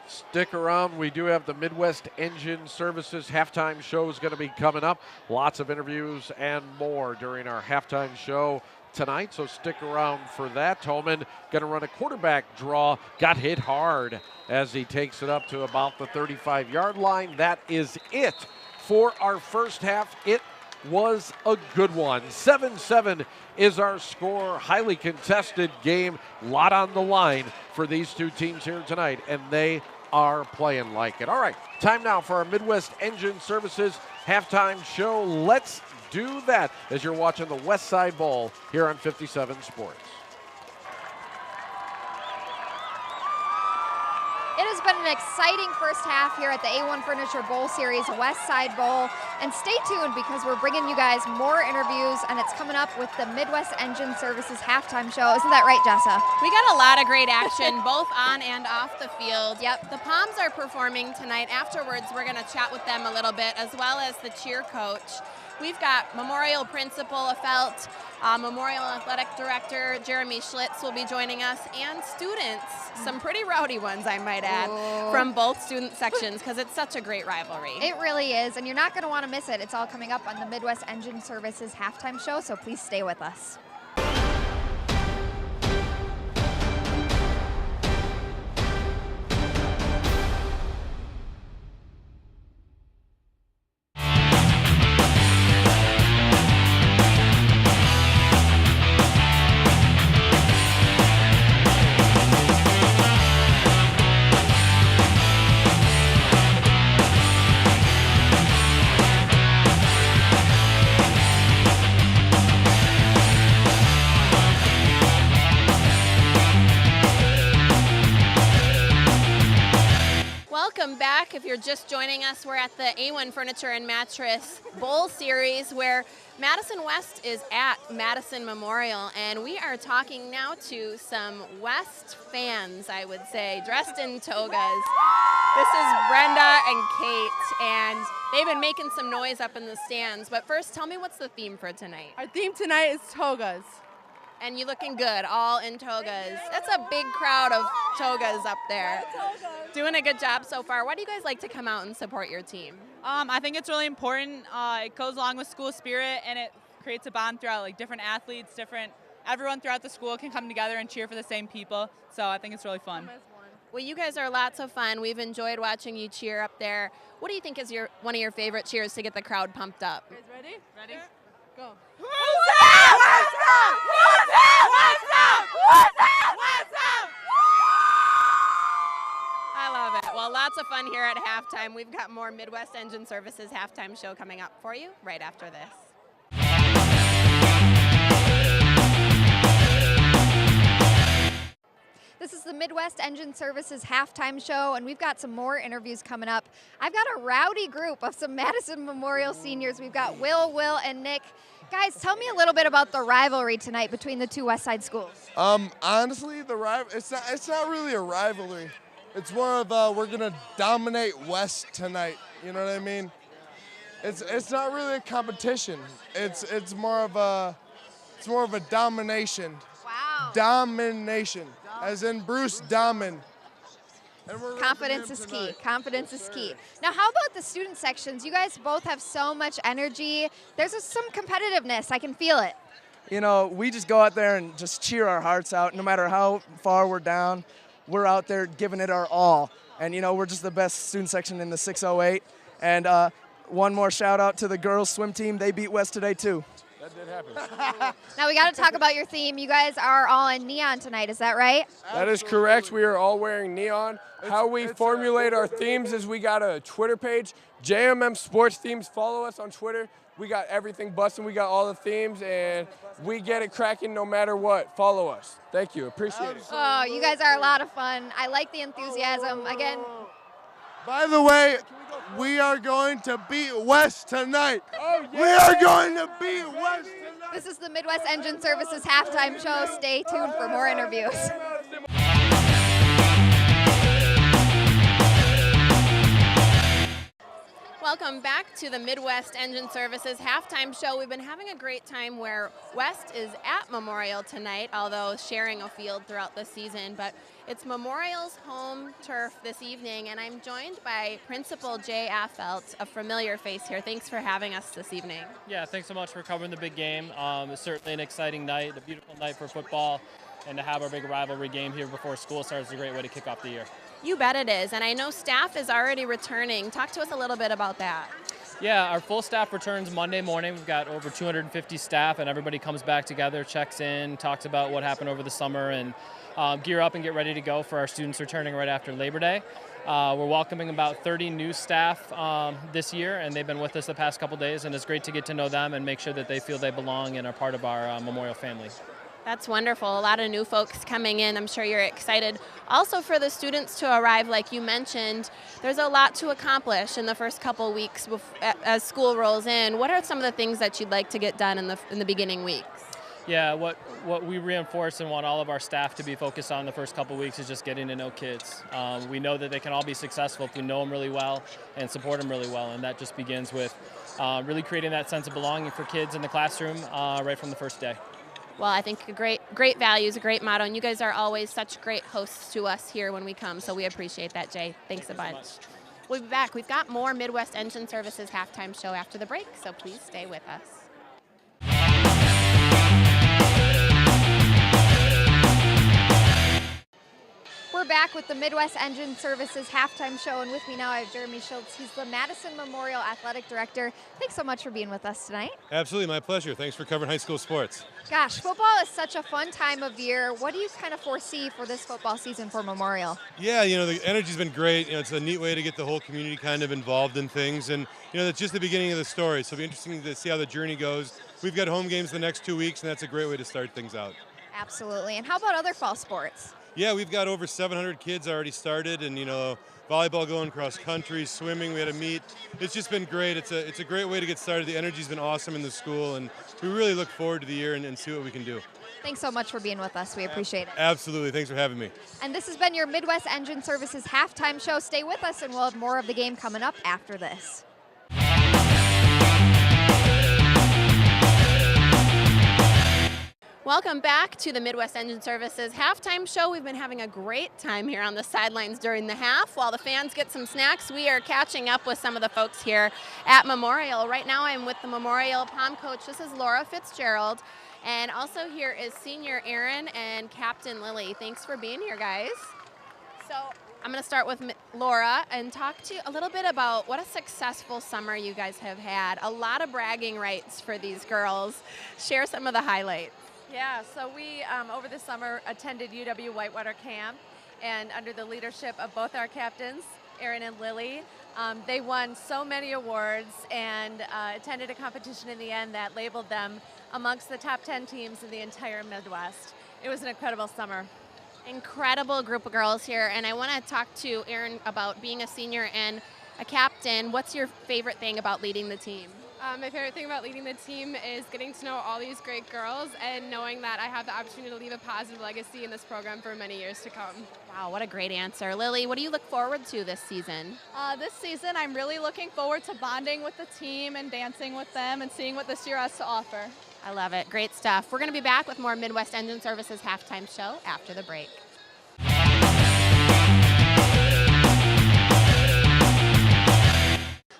Stick around. We do have the Midwest Engine Services halftime show is going to be coming up. Lots of interviews and more during our halftime show tonight, so stick around for that. Toman going to run a quarterback draw. Got hit hard as he takes it up to about the 35-yard line. That is it for our first half. It was a good one. 7-7 is our score. Highly contested game. Lot on the line for these two teams here tonight, and they are playing like it. All right, time now for our Midwest Engine Services halftime show. Let's do that as you're watching the West Side Bowl here on 57 Sports. It has been an exciting first half here at the A-1 Furniture Bowl Series West Side Bowl. And stay tuned because we're bringing you guys more interviews, and it's coming up with the Midwest Engine Services halftime show. Isn't that right, Jessa? We got a lot of great action, both on and off the field. Yep. The Palms are performing tonight. Afterwards, we're going to chat with them a little bit, as well as the cheer coach. We've got Memorial Principal Afelt, Memorial Athletic Director Jeremy Schlitz will be joining us, and students, some pretty rowdy ones I might add, from both student sections, because it's such a great rivalry. It really is, and you're not going to want to miss it. It's all coming up on the Midwest Engine Services halftime show, so please stay with us. back. If you're just joining us, we're at the A-1 Furniture and Mattress Bowl Series where Madison West is at Madison Memorial, and we are talking now to some West fans, I would say, dressed in togas. This is Brenda and Kate, and they've been making some noise up in the stands. But first, tell me what's the theme for tonight? Our theme tonight is togas. And you looking good, all in togas. That's a big crowd of togas up there. Doing a good job so far. Why do you guys like to come out and support your team? I think it's really important. It goes along with school spirit, and it creates a bond throughout, like different athletes, everyone throughout the school can come together and cheer for the same people. So I think it's really fun. Well, you guys are lots of fun. We've enjoyed watching you cheer up there. What do you think is one of your favorite cheers to get the crowd pumped up? You guys ready? Ready? Go. I love it. Well, lots of fun here at halftime. We've got more Midwest Engine Services halftime show coming up for you right after this. This is the Midwest Engine Services halftime show, and we've got some more interviews coming up. I've got a rowdy group of some Madison Memorial seniors. We've got Will, and Nick. Guys, tell me a little bit about the rivalry tonight between the two West Side schools. Honestly, it's not really a rivalry. It's more of we're gonna dominate West tonight. You know what I mean? It's not really a competition. It's more of a domination. Wow. Domination, as in Bruce Domin. Confidence is key. Confidence is key. Now, how about the student sections? You guys both have so much energy. There's some competitiveness. I can feel it. You know, we just go out there and just cheer our hearts out. No matter how far we're down, we're out there giving it our all. And, you know, we're just the best student section in the 608. And one more shout out to the girls swim team. They beat West today, too. That did happen. Now, we got to talk about your theme. You guys are all in neon tonight. Is that right? That is correct. We are all wearing neon. How we formulate our themes is we got a Twitter page, JMM Sports Themes. Follow us on Twitter. We got everything busting. We got all the themes, and we get it cracking no matter what. Follow us. Thank you. Appreciate it. Oh, you guys are a lot of fun. I like the enthusiasm. Again. By the way, we are going to beat West tonight. Oh, yeah. We are going to beat West tonight. This is the Midwest Engine Services halftime show. Stay tuned for more interviews. Welcome back to the Midwest Engine Services halftime show. We've been having a great time where West is at Memorial tonight, although sharing a field throughout the season. But it's Memorial's home turf this evening, and I'm joined by Principal Jay Affelt, a familiar face here. Thanks for having us this evening. Yeah, thanks so much for covering the big game. It's certainly an exciting night, a beautiful night for football, and to have our big rivalry game here before school starts is a great way to kick off the year. You bet it is, and I know staff is already returning. Talk to us a little bit about that. Yeah, our full staff returns Monday morning. We've got over 250 staff, and everybody comes back together, checks in, talks about what happened over the summer, and gear up and get ready to go for our students returning right after Labor Day. We're welcoming about 30 new staff this year, and they've been with us the past couple days, and it's great to get to know them and make sure that they feel they belong and are part of our Memorial family. That's wonderful. A lot of new folks coming in. I'm sure you're excited. Also for the students to arrive, like you mentioned, there's a lot to accomplish in the first couple weeks as school rolls in. What are some of the things that you'd like to get done in the beginning weeks? Yeah, what we reinforce and want all of our staff to be focused on the first couple weeks is just getting to know kids. We know that they can all be successful if we know them really well and support them really well, and that just begins with really creating that sense of belonging for kids in the classroom right from the first day. Well, I think great values, a great motto, and you guys are always such great hosts to us here when we come, so we appreciate that, Jay. Thanks a bunch. We'll be back. We've got more Midwest Engine Services halftime show after the break, so please stay with us. We're back with the Midwest Engine Services halftime show, and with me now I have Jeremy Schultz. He's the Madison Memorial Athletic Director. Thanks so much for being with us tonight. Absolutely, my pleasure. Thanks for covering high school sports. Gosh, football is such a fun time of year. What do you kind of foresee for this football season for Memorial? Yeah, the energy's been great. It's a neat way to get the whole community kind of involved in things, and that's just the beginning of the story. So it'll be interesting to see how the journey goes. We've got home games the next 2 weeks, and that's a great way to start things out. Absolutely. And how about other fall sports? Yeah, we've got over 700 kids already started, and volleyball going, cross country, swimming. We had a meet. It's just been great. It's a great way to get started. The energy's been awesome in the school, and we really look forward to the year and see what we can do. Thanks so much for being with us. We appreciate it. Absolutely. Thanks for having me. And this has been your Midwest Engine Services halftime show. Stay with us, and we'll have more of the game coming up after this. Welcome back to the Midwest Engine Services halftime show. We've been having a great time here on the sidelines during the half. While the fans get some snacks, we are catching up with some of the folks here at Memorial. Right now I'm with the Memorial pom coach. This is Laura Fitzgerald. And also here is senior Aaron and Captain Lily. Thanks for being here, guys. So I'm going to start with Laura and talk to you a little bit about what a successful summer you guys have had. A lot of bragging rights for these girls. Share some of the highlights. Yeah, so we, over the summer, attended UW Whitewater Camp, and under the leadership of both our captains, Aaron and Lily, they won so many awards and attended a competition in the end that labeled them amongst the top 10 teams in the entire Midwest. It was an incredible summer. Incredible group of girls here, and I want to talk to Aaron about being a senior and a captain. What's your favorite thing about leading the team? My favorite thing about leading the team is getting to know all these great girls and knowing that I have the opportunity to leave a positive legacy in this program for many years to come. Wow, what a great answer. Lily, what do you look forward to this season? This season, I'm really looking forward to bonding with the team and dancing with them and seeing what this year has to offer. I love it. Great stuff. We're going to be back with more Midwest Engine Services halftime show after the break.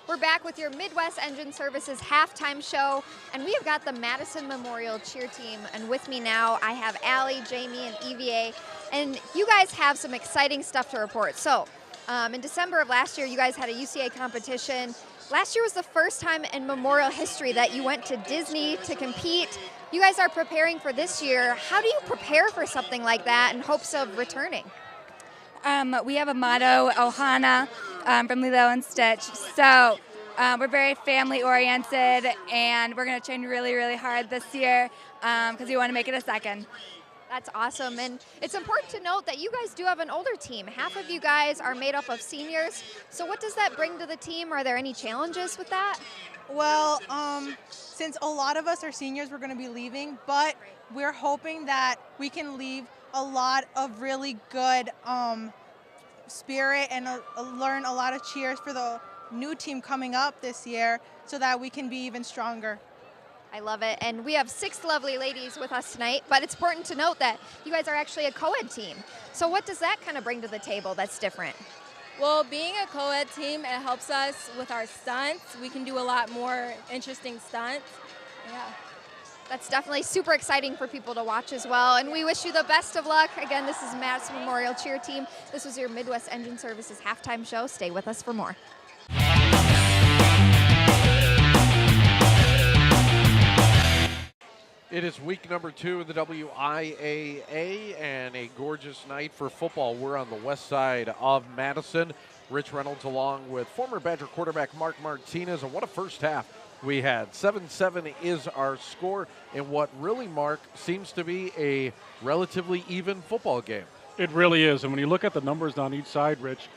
We're back with your Midwest Engine Services halftime show, and we have got the Madison Memorial cheer team. And with me now, I have Allie, Jamie, and EVA, and you guys have some exciting stuff to report. So, in December of last year, you guys had a UCA competition. Last year was the first time in Memorial history that you went to Disney to compete. You guys are preparing for this year. How do you prepare for something like that in hopes of returning? We have a motto, Ohana, from Lilo and Stitch. So we're very family oriented, and we're going to train really, really hard this year because we want to make it a second. That's awesome. And it's important to note that you guys do have an older team. Half of you guys are made up of seniors. So what does that bring to the team? Are there any challenges with that? Well, since a lot of us are seniors, we're going to be leaving, but we're hoping that we can leave a lot of really good spirit and learn a lot of cheers for the new team coming up this year so that we can be even stronger. I love it. And we have 6 lovely ladies with us tonight, but it's important to note that you guys are actually a co-ed team. So what does that kind of bring to the table that's different? Well, being a co-ed team, it helps us with our stunts. We can do a lot more interesting stunts. Yeah. That's definitely super exciting for people to watch as well. And we wish you the best of luck. Again, this is Madison Memorial Cheer Team. This was your Midwest Engine Services halftime show. Stay with us for more. It is week number 2 of the WIAA and a gorgeous night for football. We're on the west side of Madison. Rich Reynolds along with former Badger quarterback Mark Martinez. And what a first half we had. 7-7 is our score in what really, Mark, seems to be a relatively even football game. It really is. And when you look at the numbers on each side, Rich,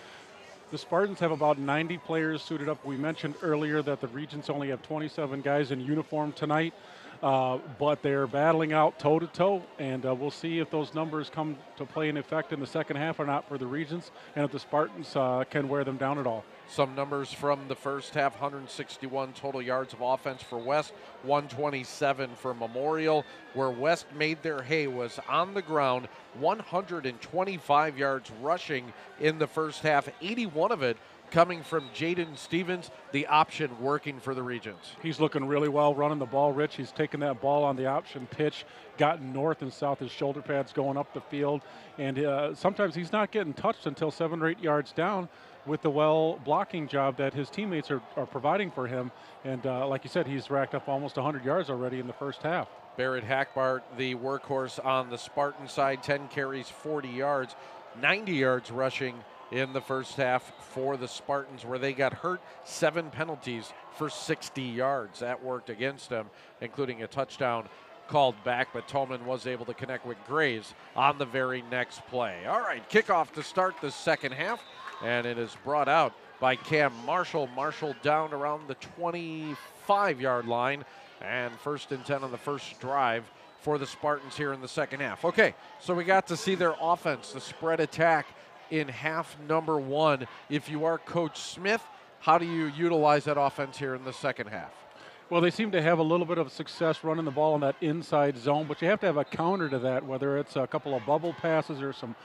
the Spartans have about 90 players suited up. We mentioned earlier that the Regents only have 27 guys in uniform tonight. But they're battling out toe-to-toe, and we'll see if those numbers come to play in effect in the second half or not for the Regents, and if the Spartans can wear them down at all. Some numbers from the first half: 161 total yards of offense for West, 127 for Memorial. Where West made their hay was on the ground, 125 yards rushing in the first half, 81 of it coming from Jaden Stevens, the option working for the Regents. He's looking really well running the ball, Rich. He's taken that ball on the option pitch, gotten north and south, his shoulder pads going up the field, and sometimes he's not getting touched until 7 or 8 yards down with the well blocking job that his teammates are providing for him. And like you said, he's racked up almost 100 yards already in the first half. Barrett Hackbart, the workhorse on the Spartan side, 10 carries, 40 yards, 90 yards rushing in the first half for the Spartans, where they got hurt. 7 penalties for 60 yards. That worked against them, including a touchdown called back, but Tolman was able to connect with Grays on the very next play. All right, kickoff to start the second half, and it is brought out by Cam Marshall. Marshall down around the 25-yard line, and 1st and 10 on the first drive for the Spartans here in the second half. Okay, so we got to see their offense, the spread attack in half number 1. If you are Coach Smith, how do you utilize that offense here in the second half? Well, they seem to have a little bit of success running the ball in that inside zone, but you have to have a counter to that, whether it's a couple of bubble passes or some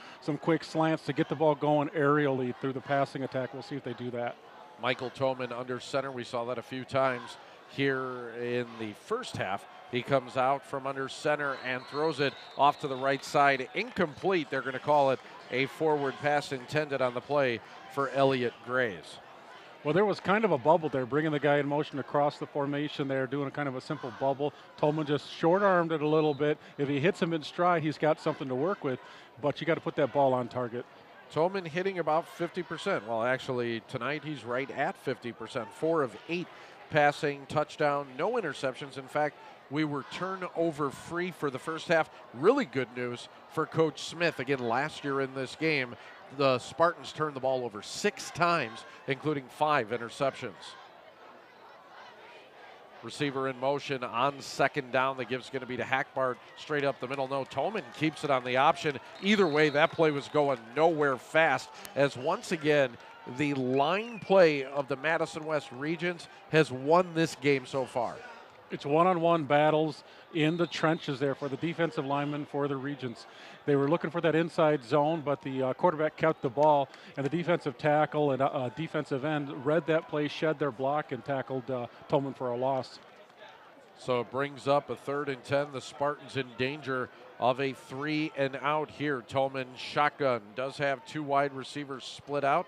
quick slants to get the ball going aerially through the passing attack. We'll see if they do that. Michael Tolman under center. We saw that a few times here in the first half. He comes out from under center and throws it off to the right side. Incomplete. They're going to call it a forward pass intended on the play for Elliott Grays. Well, there was kind of a bubble there, bringing the guy in motion across the formation there, doing a kind of a simple bubble. Tolman just short-armed it a little bit. If he hits him in stride, he's got something to work with, but you got to put that ball on target. Tolman hitting about 50%. Well, actually, tonight he's right at 50%. 4 of 8 passing, touchdown, no interceptions. In fact, we were turnover free for the first half. Really good news for Coach Smith. Again, last year in this game, the Spartans turned the ball over 6 times, including 5 interceptions. Receiver in motion on second down. The give's going to be to Hackbart straight up the middle. No, Tolman keeps it on the option. Either way, that play was going nowhere fast, as once again, the line play of the Madison West Regents has won this game so far. It's one-on-one battles in the trenches there for the defensive linemen for the Regents. They were looking for that inside zone, but the quarterback kept the ball, and the defensive tackle and defensive end read that play, shed their block, and tackled Tolman for a loss. So it brings up a 3rd and 10. The Spartans in danger of a 3 and out here. Tolman shotgun, does have 2 wide receivers split out.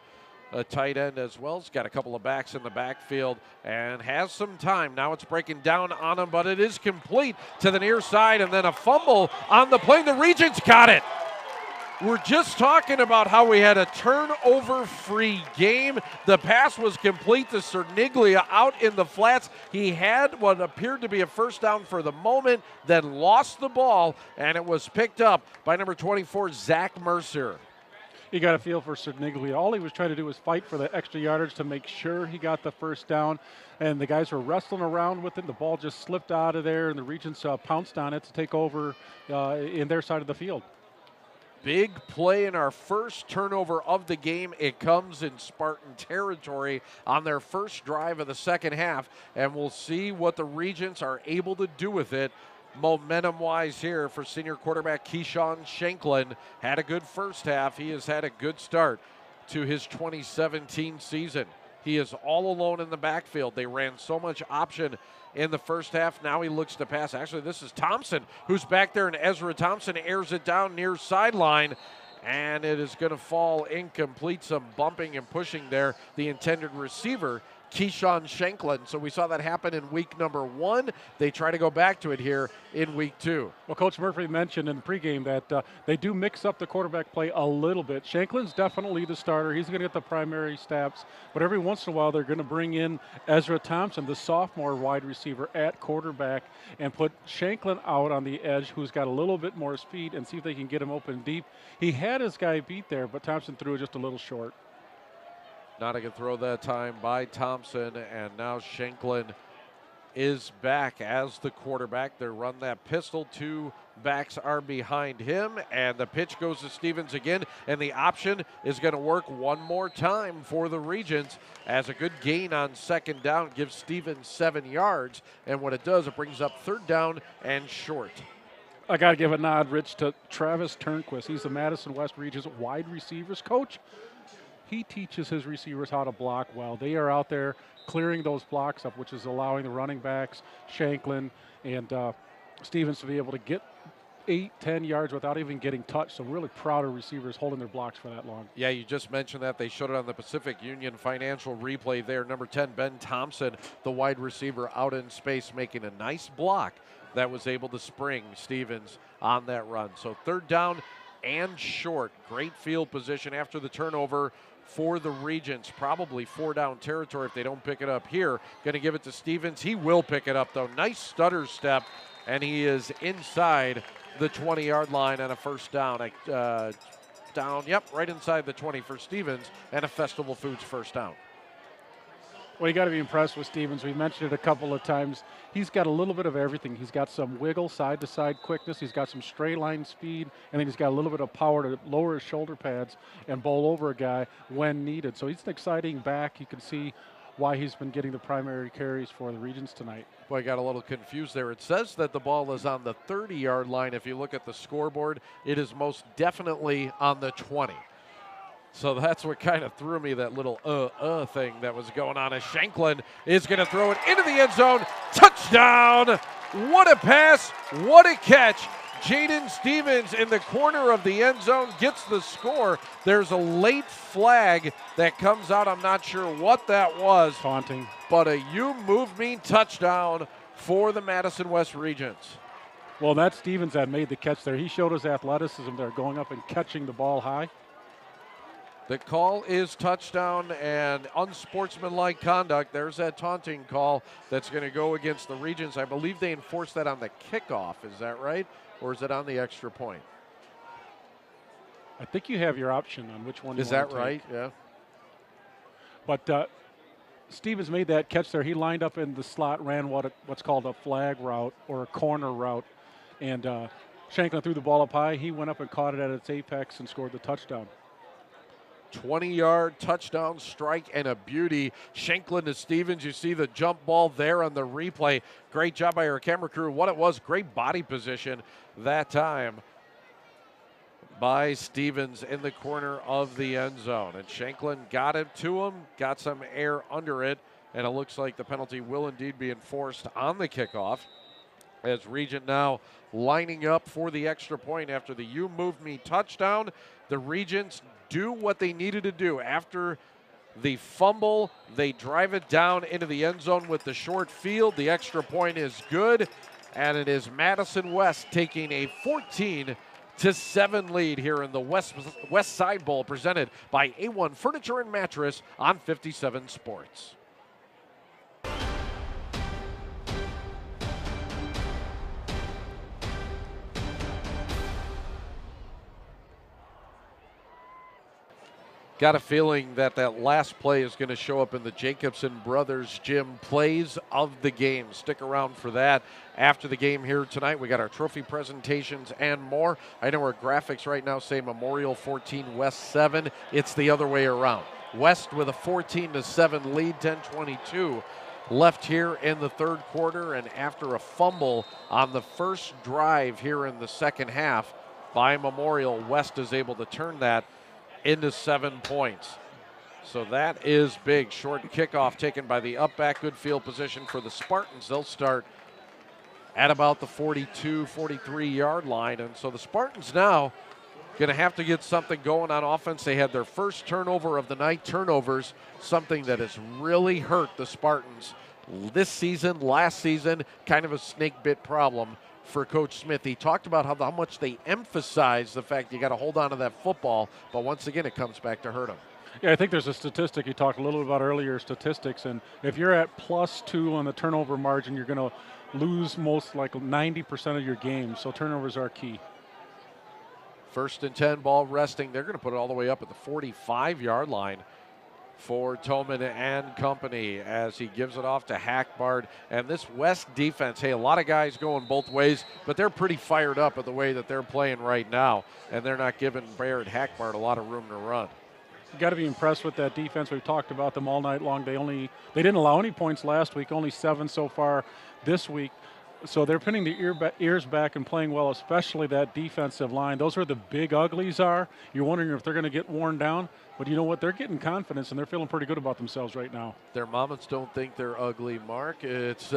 A tight end as well. He's got a couple of backs in the backfield and has some time. Now it's breaking down on him, but it is complete to the near side, and then a fumble on the play. The Regents got it. We're just talking about how we had a turnover-free game. The pass was complete to Cerniglia out in the flats. He had what appeared to be a first down for the moment, then lost the ball, and it was picked up by number 24, Zach Mercer. You got a feel for Cerniglia. All he was trying to do was fight for the extra yardage to make sure he got the first down, and the guys were wrestling around with it. The ball just slipped out of there, and the Regents pounced on it to take over in their side of the field. Big play in our first turnover of the game. It comes in Spartan territory on their first drive of the second half, and we'll see what the Regents are able to do with it. Momentum-wise here for senior quarterback Keyshawn Shanklin. Had a good first half. He has had a good start to his 2017 season. He is all alone in the backfield. They ran so much option in the first half. Now he looks to pass. Actually, this is Thompson who's back there, and Ezra Thompson airs it down near sideline, and it is going to fall incomplete. Some bumping and pushing there. The intended receiver, Keyshawn Shanklin. So we saw that happen in week number 1. They try to go back to it here in week 2. Well, Coach Murphy mentioned in the pregame that they do mix up the quarterback play a little bit. Shanklin's definitely the starter. He's going to get the primary snaps, but every once in a while they're going to bring in Ezra Thompson, the sophomore wide receiver, at quarterback, and put Shanklin out on the edge, who's got a little bit more speed, and see if they can get him open deep. He had his guy beat there, but Thompson threw it just a little short. Not a good throw that time by Thompson, and now Shanklin is back as the quarterback. They run that pistol. 2 backs are behind him, and the pitch goes to Stevens again, and the option is going to work one more time for the Regents as a good gain on second down gives Stevens 7 yards, and what it does, it brings up 3rd down and short. I got to give a nod, Rich, to Travis Turnquist. He's the Madison West Regents wide receivers coach. He teaches his receivers how to block well. They are out there clearing those blocks up, which is allowing the running backs, Shanklin and Stevens, to be able to get 8-10 yards without even getting touched. So really proud of receivers holding their blocks for that long. Yeah, you just mentioned that. They showed it on the Pacific Union Financial replay there. Number 10, Ben Thompson, the wide receiver, out in space, making a nice block that was able to spring Stevens on that run. So 3rd down and short. Great field position after the turnover for the Regents. Probably 4 down territory if they don't pick it up here. Going to give it to Stevens. He will pick it up, though. Nice stutter step and he is inside the 20-yard line on a first down. Right inside the 20 for Stevens, and a Festival Foods first down. Well, you got to be impressed with Stevens. We mentioned it a couple of times. He's got a little bit of everything. He's got some wiggle, side-to-side quickness. He's got some straight line speed, and then he's got a little bit of power to lower his shoulder pads and bowl over a guy when needed. So he's an exciting back. You can see why he's been getting the primary carries for the Regents tonight. Boy, I got a little confused there. It says that the ball is on the 30-yard line. If you look at the scoreboard, it is most definitely on the 20. So that's what kind of threw me, that little thing that was going on, as Shanklin is going to throw it into the end zone. Touchdown! What a pass, what a catch. Jaden Stevens in the corner of the end zone gets the score. There's a late flag that comes out. I'm not sure what that was. Taunting. But a "you move me" touchdown for the Madison West Regents. Well, that's Stevens that made the catch there. He showed his athleticism there, going up and catching the ball high. The call is touchdown and unsportsmanlike conduct. There's that taunting call that's going to go against the Regents. I believe they enforced that on the kickoff. Is that right? Or is it on the extra point? I think you have your option on which one you is want that to right? take. Yeah. But Stevens made that catch there. He lined up in the slot, ran what's called a flag route or a corner route, and Shanklin threw the ball up high. He went up and caught it at its apex and scored the touchdown. 20-yard touchdown strike and a beauty. Shanklin to Stevens. You see the jump ball there on the replay. Great job by our camera crew. What it was, great body position that time by Stevens in the corner of the end zone. And Shanklin got it to him, got some air under it, and it looks like the penalty will indeed be enforced on the kickoff, as Regent now lining up for the extra point after the "you move me" touchdown. The Regents do what they needed to do. After the fumble, they drive it down into the end zone with the short field. The extra point is good, and it is Madison West taking a 14-7 lead here in the West Side Bowl, presented by A-1 Furniture and Mattress on 57 Sports. Got a feeling that last play is going to show up in the Jacobson Brothers Gym plays of the game. Stick around for that after the game here tonight. We got our trophy presentations and more. I know our graphics right now say Memorial 14, West 7. It's the other way around. West with a 14-7 lead, 10:22 left here in the third quarter, and after a fumble on the first drive here in the second half by Memorial, West is able to turn that into 7 points. So that is big. Short kickoff taken by the up back. Good field position for the Spartans. They'll start at about the 42, 43-yard line. And so the Spartans now going to have to get something going on offense. They had their first turnover of the night. Turnovers, something that has really hurt the Spartans this season, last season, kind of a snake bit problem for Coach Smith. He talked about how much they emphasize the fact you got to hold on to that football, but once again, it comes back to hurt them. Yeah, I think there's a statistic you talked a little about earlier, statistics, and if you're at +2 on the turnover margin, you're going to lose most like 90% of your games, so turnovers are key. 1st and 10, ball resting. They're going to put it all the way up at the 45-yard line for Tolman and company as he gives it off to Hackbard. And this West defense, hey, a lot of guys going both ways, but they're pretty fired up at the way that they're playing right now, and they're not giving Barrett Hackbard a lot of room to run. You got to be impressed with that defense. We've talked about them all night long. They didn't allow any points last week, only 7 so far this week. So they're pinning the ears back and playing well, especially that defensive line. Those are the big uglies are. You're wondering if they're going to get worn down. But you know what? They're getting confidence, and they're feeling pretty good about themselves right now. Their mamas don't think they're ugly, Mark. It's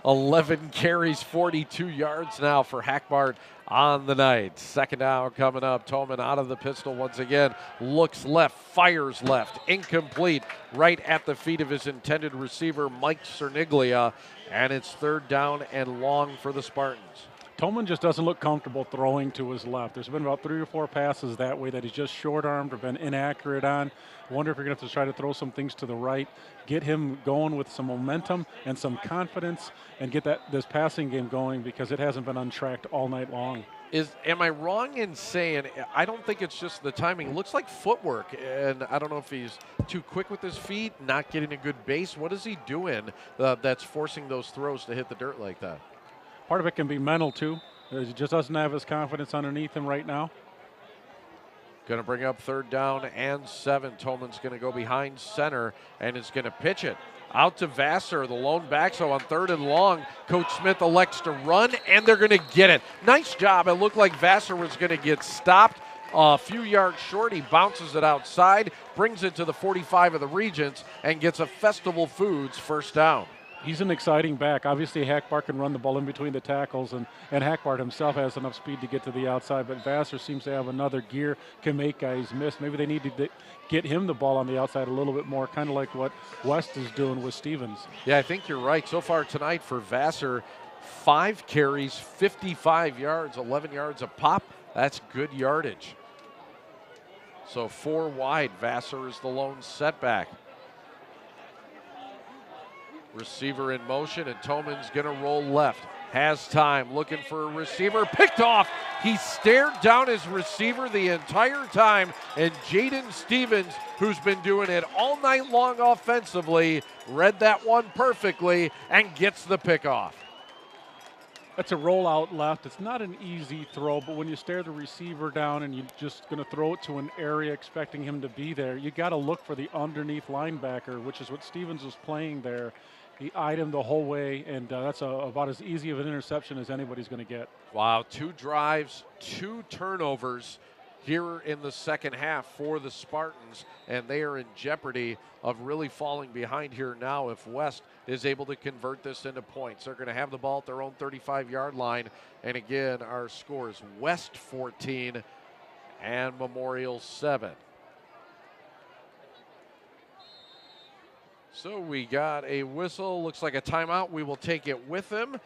11 carries, 42 yards now for Hackbard on the night. Second down coming up. Tolman out of the pistol once again. Looks left, fires left. Incomplete right at the feet of his intended receiver, Mike Cerniglia. And it's 3rd down and long for the Spartans. Tolman just doesn't look comfortable throwing to his left. There's been about 3 or 4 passes that way that he's just short-armed or been inaccurate on. I wonder if you're going to have to try to throw some things to the right, get him going with some momentum and some confidence, and get this passing game going, because it hasn't been untracked all night long. Am I wrong in saying, I don't think it's just the timing. It looks like footwork, and I don't know if he's too quick with his feet, not getting a good base. What is he doing that's forcing those throws to hit the dirt like that? Part of it can be mental, too. He just doesn't have his confidence underneath him right now. Going to bring up 3rd down and 7. Tolman's going to go behind center, and is going to pitch it out to Vassar, the lone back. So on 3rd and long, Coach Smith elects to run, and they're going to get it. Nice job. It looked like Vassar was going to get stopped a few yards short. He bounces it outside, brings it to the 45 of the Regents, and gets a Festival Foods 1st down. He's an exciting back. Obviously, Hackbart can run the ball in between the tackles, and Hackbart himself has enough speed to get to the outside, but Vassar seems to have another gear, can make guys miss. Maybe they need to get him the ball on the outside a little bit more, kind of like what West is doing with Stevens. Yeah, I think you're right. So far tonight for Vassar, 5 carries, 55 yards, 11 yards a pop. That's good yardage. So 4 wide. Vassar is the lone setback. Receiver in motion, and Tolman's going to roll left. Has time, looking for a receiver. Picked off. He stared down his receiver the entire time, and Jaden Stevens, who's been doing it all night long offensively, read that one perfectly and gets the pick off. That's a rollout left. It's not an easy throw, but when you stare the receiver down and you're just going to throw it to an area expecting him to be there, you got to look for the underneath linebacker, which is what Stevens was playing there. He eyed him the whole way, and that's about as easy of an interception as anybody's going to get. Wow, 2 drives, 2 turnovers here in the second half for the Spartans, and they are in jeopardy of really falling behind here now if West is able to convert this into points. They're going to have the ball at their own 35-yard line, and again, our score is West 14 and Memorial 7. So we got a whistle, looks like a timeout. We will take it with him,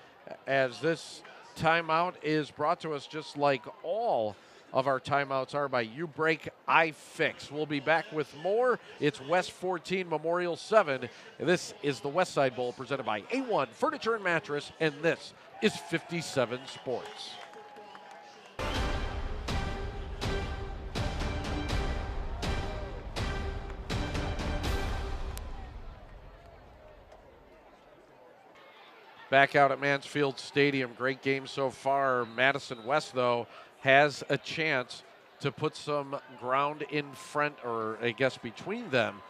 as this timeout is brought to us, just like all of our timeouts are, by You Break, I Fix. We'll be back with more. It's West 14, Memorial 7. This is the West Side Bowl presented by A-1 Furniture and Mattress, and this is 57 Sports. Back out at Mansfield Stadium. Great game so far. Madison West, though, has a chance to put some ground in front, or I guess between them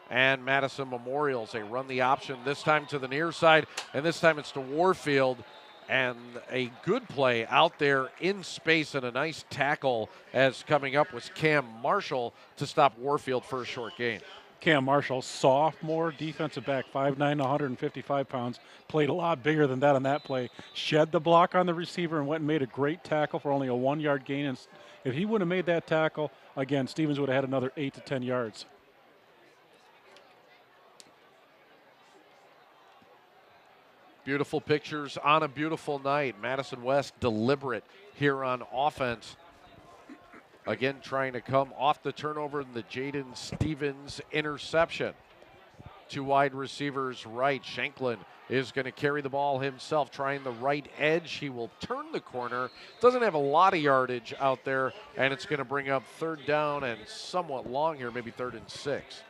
and Madison Memorial. They run the option, this time to the near side, and this time it's to Warfield. And a good play out there in space, and a nice tackle as coming up was Cam Marshall to stop Warfield for a short gain. Cam Marshall, sophomore defensive back, 5'9", 155 pounds, played a lot bigger than that on that play. Shed the block on the receiver and went and made a great tackle for only a 1-yard gain. And if he would have made that tackle, again, Stevens would have had another 8 to 10 yards. Beautiful pictures on a beautiful night. Madison West deliberate here on offense. Again, trying to come off the turnover and the Jaden Stevens interception. 2 wide receivers right. Shanklin is going to carry the ball himself, trying the right edge. He will turn the corner. Doesn't have a lot of yardage out there, and it's going to bring up 3rd down and somewhat long here, maybe 3rd and 6.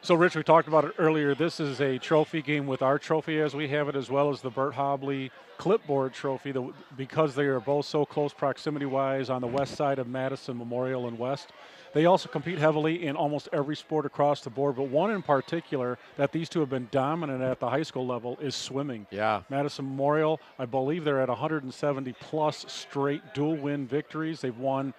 So, Rich, we talked about it earlier. This is a trophy game with our trophy as we have it, as well as the Bert Hobley clipboard trophy, because they are both so close proximity-wise on the west side of Madison, Memorial, and West. They also compete heavily in almost every sport across the board, but one in particular that these two have been dominant at the high school level is swimming. Yeah. Madison Memorial, I believe they're at 170-plus straight dual-win victories. They've won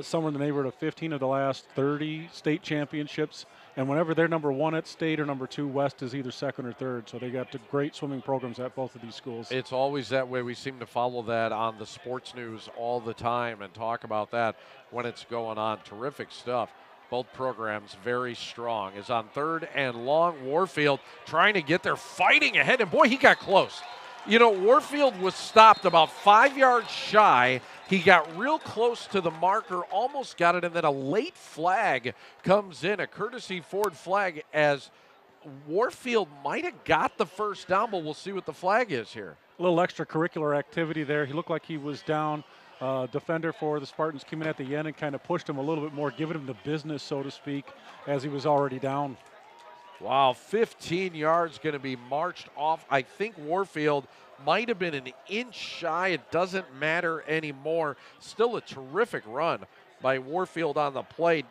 somewhere in the neighborhood of 15 of the last 30 state championships. And whenever they're number 1 at state or number 2, West is either 2nd or 3rd. So they got great swimming programs at both of these schools. It's always that way. We seem to follow that on the sports news all the time and talk about that when it's going on. Terrific stuff. Both programs very strong. Is on 3rd and long. Warfield trying to get there, fighting ahead. And boy, he got close. You know, Warfield was stopped about 5 yards shy. He got real close to the marker, almost got it, and then a late flag comes in, a courtesy Ford flag, as Warfield might have got the first down, but we'll see what the flag is here. A little extracurricular activity there. He looked like he was down. Defender for the Spartans came in at the end and kind of pushed him a little bit more, giving him the business, so to speak, as he was already down. Wow, 15 yards going to be marched off. I think Warfield might have been an inch shy. It doesn't matter anymore. Still a terrific run by Warfield on the play.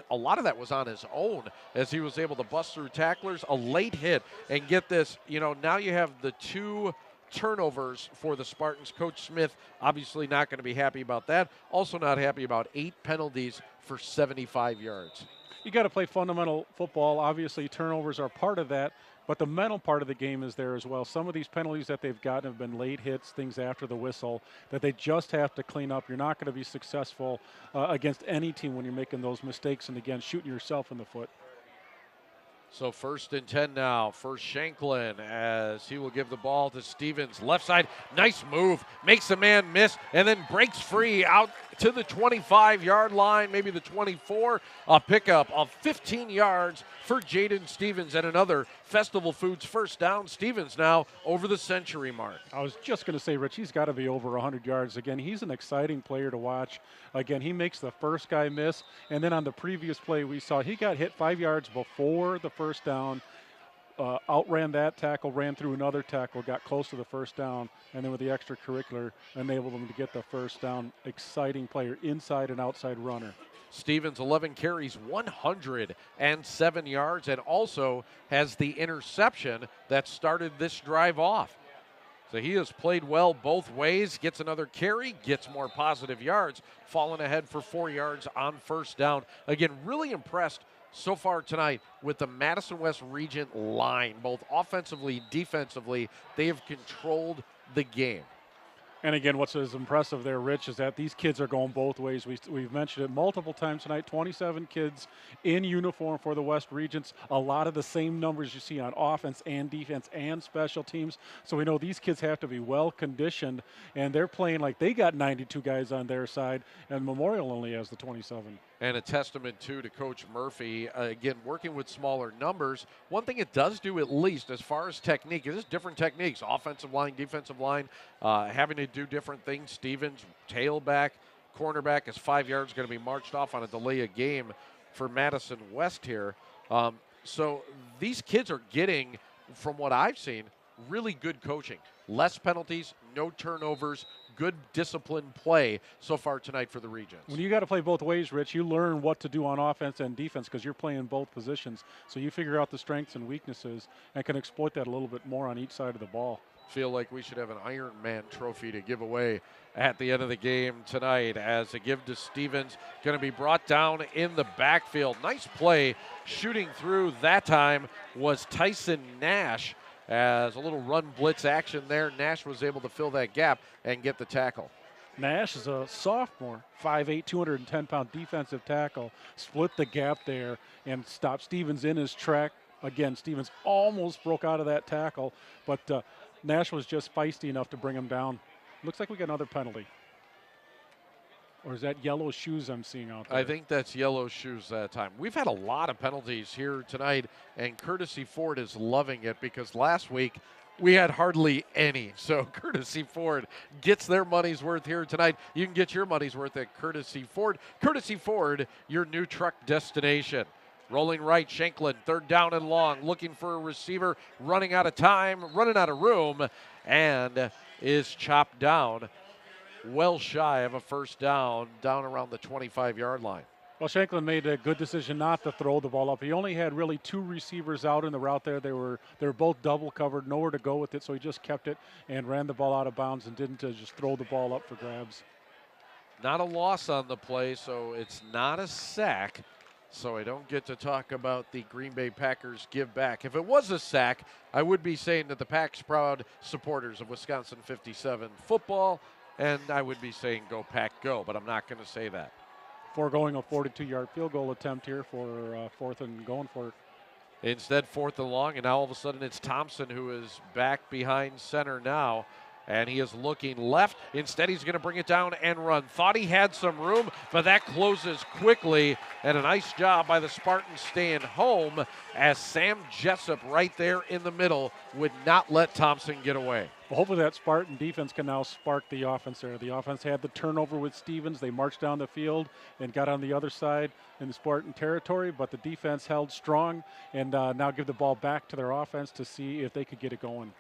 A lot of that was on his own as he was able to bust through tacklers. A late hit, and get this, now you have the 2 turnovers for the Spartans. Coach Smith obviously not going to be happy about that. Also not happy about 8 penalties for 75 yards. You got to play fundamental football. Obviously, turnovers are part of that, but the mental part of the game is there as well. Some of these penalties that they've gotten have been late hits, things after the whistle, that they just have to clean up. You're not going to be successful against any team when you're making those mistakes and, again, shooting yourself in the foot. So 1st and 10 now for Shanklin as he will give the ball to Stevens. Left side, nice move, makes a man miss, and then breaks free out to the 25-yard line, maybe the 24. A pickup of 15 yards for Jaden Stevens, and another Festival Foods first down. Stevens now over the century mark. I was just going to say, Rich, he's got to be over 100 yards. Again, he's an exciting player to watch. Again, he makes the first guy miss, and then on the previous play we saw, he got hit 5 yards before the first down, outran that tackle, ran through another tackle, got close to the first down, and then with the extracurricular enabled him to get the first down. Exciting player, inside and outside runner. Stevens, 11 carries, 107 yards, and also has the interception that started this drive off. So he has played well both ways, gets another carry, gets more positive yards, falling ahead for 4 yards on first down. Again, really impressed so far tonight with the Madison West Region line, both offensively and defensively. They have controlled the game. And again, what's as impressive there, Rich, is that these kids are going both ways. We've mentioned it multiple times tonight, 27 kids in uniform for the West Regents. A lot of the same numbers you see on offense and defense and special teams. So we know these kids have to be well conditioned, and they're playing like they got 92 guys on their side, and Memorial only has the 27. And a testament, too, to Coach Murphy. Again, working with smaller numbers. One thing it does do, at least, as far as technique, is different techniques. Offensive line, defensive line, having to do different things. Stevens, tailback, cornerback is 5 yards, going to be marched off on a delay of game for Madison West here. So these kids are getting, from what I've seen, really good coaching. Less penalties, no turnovers, good disciplined play so far tonight for the Regents. When you got to play both ways, Rich, you learn what to do on offense and defense because you're playing both positions. So you figure out the strengths and weaknesses and can exploit that a little bit more on each side of the ball. Feel like we should have an Iron Man trophy to give away at the end of the game tonight as a give to Stevens. Going to be brought down in the backfield. Nice play shooting through that time was Tyson Nash. As a little run blitz action there, Nash was able to fill that gap and get the tackle. Nash is a sophomore, 5'8", 210-pound defensive tackle. Split the gap there and stopped Stevens in his track. Again, Stevens almost broke out of that tackle, but Nash was just feisty enough to bring him down. Looks like we got another penalty. Or is that yellow shoes I'm seeing out there? I think that's yellow shoes that time. We've had a lot of penalties here tonight, and Courtesy Ford is loving it because last week we had hardly any. So Courtesy Ford gets their money's worth here tonight. You can get your money's worth at Courtesy Ford. Courtesy Ford, your new truck destination. Rolling right, Shanklin, 3rd down and long, looking for a receiver, running out of time, running out of room, and is chopped down. Well shy of a first down around the 25-yard line. Well, Shanklin made a good decision not to throw the ball up. He only had really 2 receivers out in the route there. They were both double covered, nowhere to go with it, so he just kept it and ran the ball out of bounds and didn't just throw the ball up for grabs. Not a loss on the play, so it's not a sack. So I don't get to talk about the Green Bay Packers give back. If it was a sack, I would be saying that the Pack's proud supporters of Wisconsin 57 football, and I would be saying go Pack go, but I'm not going to say that. Foregoing a 42-yard field goal attempt here for 4th and going for it. Instead, 4th and long, and now all of a sudden it's Thompson who is back behind center now. And he is looking left. Instead, he's going to bring it down and run. Thought he had some room, but that closes quickly. And a nice job by the Spartans staying home as Sam Jessup right there in the middle would not let Thompson get away. Well, hopefully that Spartan defense can now spark the offense there. The offense had the turnover with Stevens. They marched down the field and got on the other side in the Spartan territory, but the defense held strong and now give the ball back to their offense to see if they could get it going.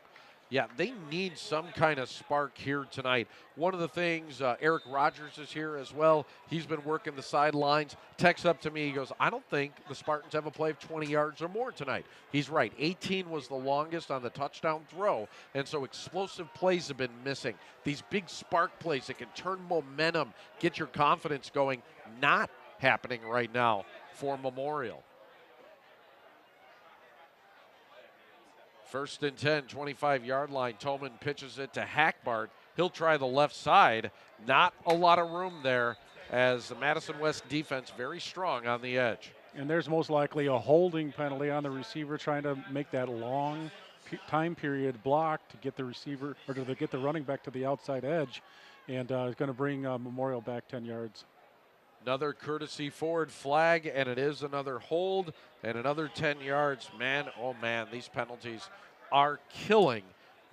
Yeah, they need some kind of spark here tonight. One of the things, Eric Rogers is here as well. He's been working the sidelines. Texts up to me, he goes, I don't think the Spartans have a play of 20 yards or more tonight. He's right. 18 was the longest on the touchdown throw, and so explosive plays have been missing. These big spark plays that can turn momentum, get your confidence going, not happening right now for Memorial. 1st and 10, 25-yard line. Tolman pitches it to Hackbart. He'll try the left side. Not a lot of room there as the Madison West defense very strong on the edge. And there's most likely a holding penalty on the receiver trying to make that long time period block to get the receiver or to get the running back to the outside edge. And it's going to bring Memorial back 10 yards. Another courtesy forward flag, and it is another hold and another 10 yards. Man, oh man, these penalties are killing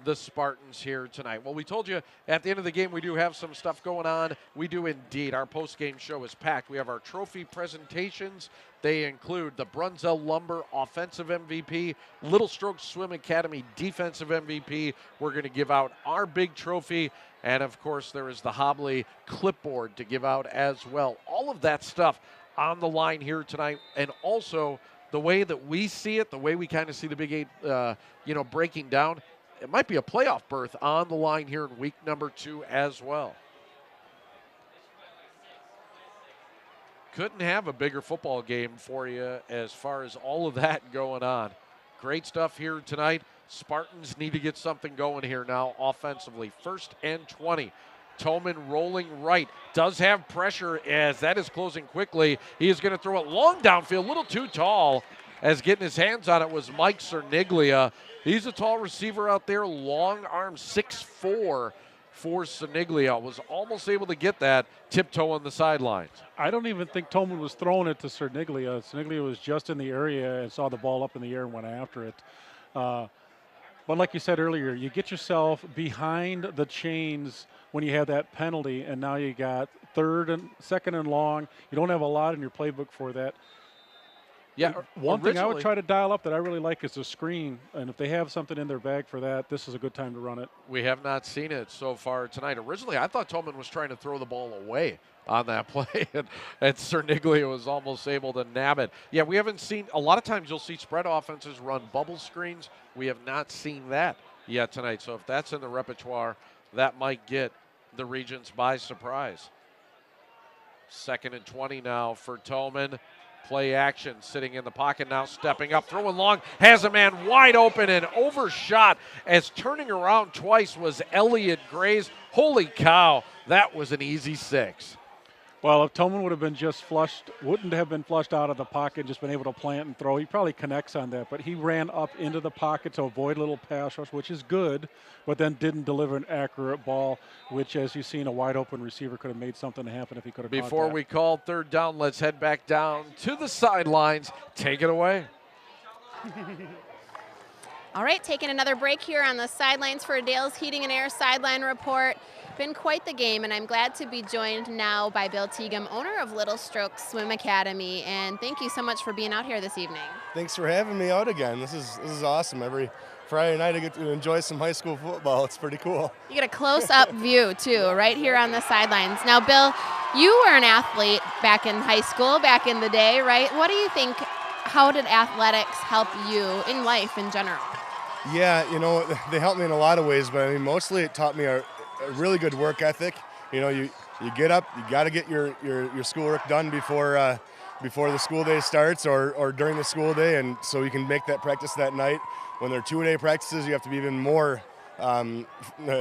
the Spartans here tonight. Well, we told you at the end of the game we do have some stuff going on. We do indeed. Our post-game show is packed. We have our trophy presentations. They include the Brunzell Lumber Offensive MVP, Little Strokes Swim Academy Defensive MVP. We're going to give out our big trophy. And, of course, there is the Hobley clipboard to give out as well. All of that stuff on the line here tonight. And also the way that we see it, the way we kind of see the Big Eight, breaking down, it might be a playoff berth on the line here in week number 2 as well. Couldn't have a bigger football game for you as far as all of that going on. Great stuff here tonight. Spartans need to get something going here now offensively. 1st and 20. Tolman rolling right. Does have pressure as that is closing quickly. He is going to throw it long downfield, a little too tall, as getting his hands on it was Mike Cerniglia. He's a tall receiver out there, long arm, 6'4" for Cerniglia. Was almost able to get that tiptoe on the sidelines. I don't even think Tolman was throwing it to Cerniglia. Cerniglia was just in the area and saw the ball up in the air and went after it. But like you said earlier, you get yourself behind the chains when you have that penalty, and now you got 2nd and long. You don't have a lot in your playbook for that. Yeah, one thing I would try to dial up that I really like is the screen, and if they have something in their bag for that, this is a good time to run it. We have not seen it so far tonight. Originally, I thought Tolman was trying to throw the ball away on that play, and Cerniglia was almost able to nab it. Yeah, we haven't seen – a lot of times you'll see spread offenses run bubble screens. We have not seen that yet tonight. So if that's in the repertoire, that might get the Regents by surprise. 2nd and 20 now for Tolman. Play action, sitting in the pocket now, stepping up, throwing long, has a man wide open and overshot as turning around twice was Elliott Grays. Holy cow, that was an easy 6. Well, if Tolman would have been just wouldn't have been flushed out of the pocket, just been able to plant and throw, he probably connects on that. But he ran up into the pocket to avoid a little pass rush, which is good, but then didn't deliver an accurate ball, which, as you've seen, a wide open receiver could have made something happen if he could have caught that. Before we call 3rd down, let's head back down to the sidelines. Take it away. All right, taking another break here on the sidelines for Dale's Heating and Air Sideline Report. Been quite the game, and I'm glad to be joined now by Bill Teagham, owner of Little Strokes Swim Academy. And thank you so much for being out here this evening. Thanks for having me out again. This is awesome. Every Friday night I get to enjoy some high school football. It's pretty cool. You get a close-up view, too, right here on the sidelines. Now, Bill, you were an athlete back in high school, back in the day, right? What do you think, how did athletics help you in life in general? Yeah, they helped me in a lot of ways, but I mean, mostly it taught me a really good work ethic. You get up, you got to get your schoolwork done before the school day starts or during the school day, and so you can make that practice that night. When they're 2-a-day practices, you have to be even more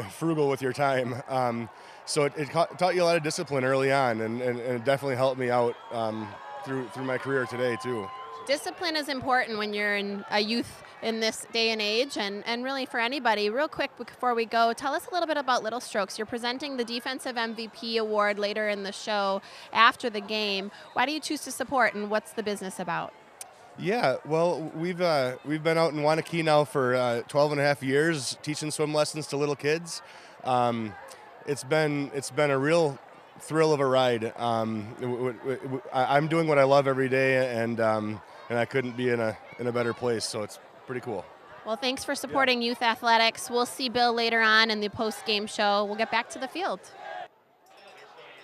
frugal with your time. So it taught you a lot of discipline early on, and it definitely helped me out through my career today too. discipline is important when you're in a youth in this day and age, and really for anybody. Real quick before we go, tell us a little bit about Little Strokes. You're presenting the Defensive MVP Award later in the show after the game. Why do you choose to support, and what's the business about? Yeah, well, we've been out in Wanakee now for 12 and a half years teaching swim lessons to little kids. It's been a real thrill of a ride. I'm doing what I love every day, and I couldn't be in a better place. So it's pretty cool. Well, thanks for supporting youth athletics. We'll see Bill later on in the post-game show. We'll get back to the field.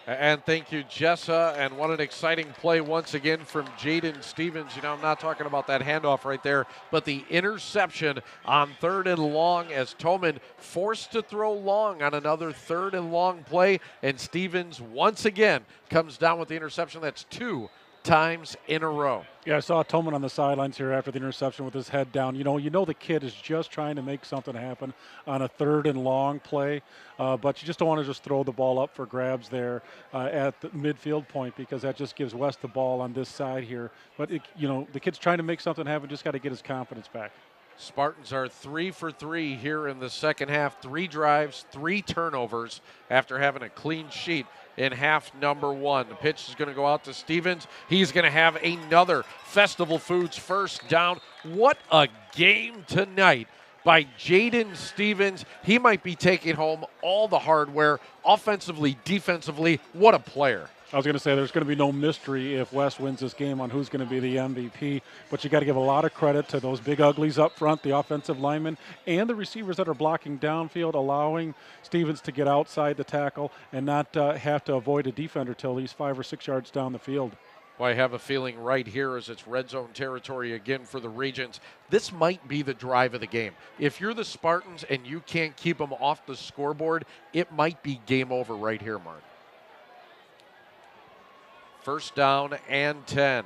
And thank you, Jessa. And what an exciting play once again from Jaden Stevens. You know, I'm not talking about that handoff right there, but the interception on 3rd and long as Toman forced to throw long on another 3rd and long play. And Stevens once again comes down with the interception. That's 2 times in a row. Yeah, I saw Toman on the sidelines here after the interception with his head down. You know the kid is just trying to make something happen on a 3rd and long play, but you just don't want to just throw the ball up for grabs there at the midfield point, because that just gives West the ball on this side here. But, the kid's trying to make something happen, just got to get his confidence back. Spartans are 3 for 3 here in the second half. 3 drives, 3 turnovers after having a clean sheet in half number 1. The pitch is going to go out to Stevens. He's going to have another Festival Foods first down. What a game tonight by Jaden Stevens. He might be taking home all the hardware, offensively, defensively. What a player. I was going to say there's going to be no mystery if West wins this game on who's going to be the MVP, but you got to give a lot of credit to those big uglies up front, the offensive linemen, and the receivers that are blocking downfield, allowing Stevens to get outside the tackle and not have to avoid a defender till he's 5 or 6 yards down the field. Well, I have a feeling right here as it's red zone territory again for the Regents, this might be the drive of the game. If you're the Spartans and you can't keep them off the scoreboard, it might be game over right here, Mark. First down and 10.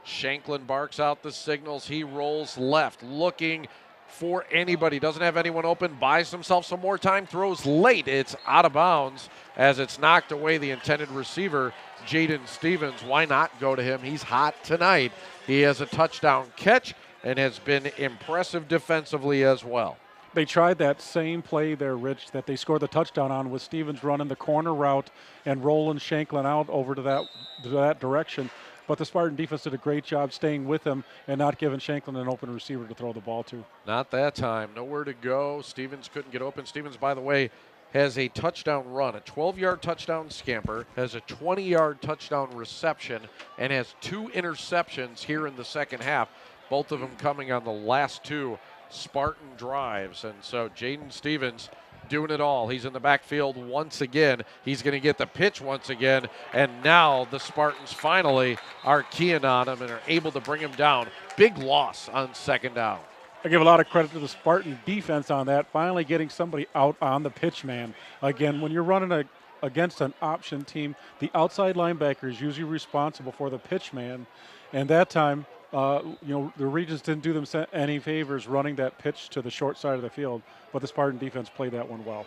Shanklin barks out the signals. He rolls left, looking for anybody. Doesn't have anyone open. Buys himself some more time. Throws late. It's out of bounds as it's knocked away the intended receiver, Jaden Stevens. Why not go to him? He's hot tonight. He has a touchdown catch and has been impressive defensively as well. They tried that same play there, Rich, that they scored the touchdown on, with Stevens running the corner route and rolling Shanklin out over to that direction. But the Spartan defense did a great job staying with him and not giving Shanklin an open receiver to throw the ball to. Not that time. Nowhere to go. Stevens couldn't get open. Stevens, by the way, has a touchdown run, a 12-yard touchdown scamper, has a 20-yard touchdown reception, and has 2 interceptions here in the second half, both of them coming on the last 2 Spartan drives. And so Jaden Stevens doing it all. He's in the backfield once again. He's going to get the pitch once again. And now the Spartans finally are keying on him and are able to bring him down. Big loss on second down. I give a lot of credit to the Spartan defense on that, finally getting somebody out on the pitch man. Again, when you're running against an option team, the outside linebacker is usually responsible for the pitch man. And that time, the Regents didn't do them any favors running that pitch to the short side of the field, but the Spartan defense played that one well.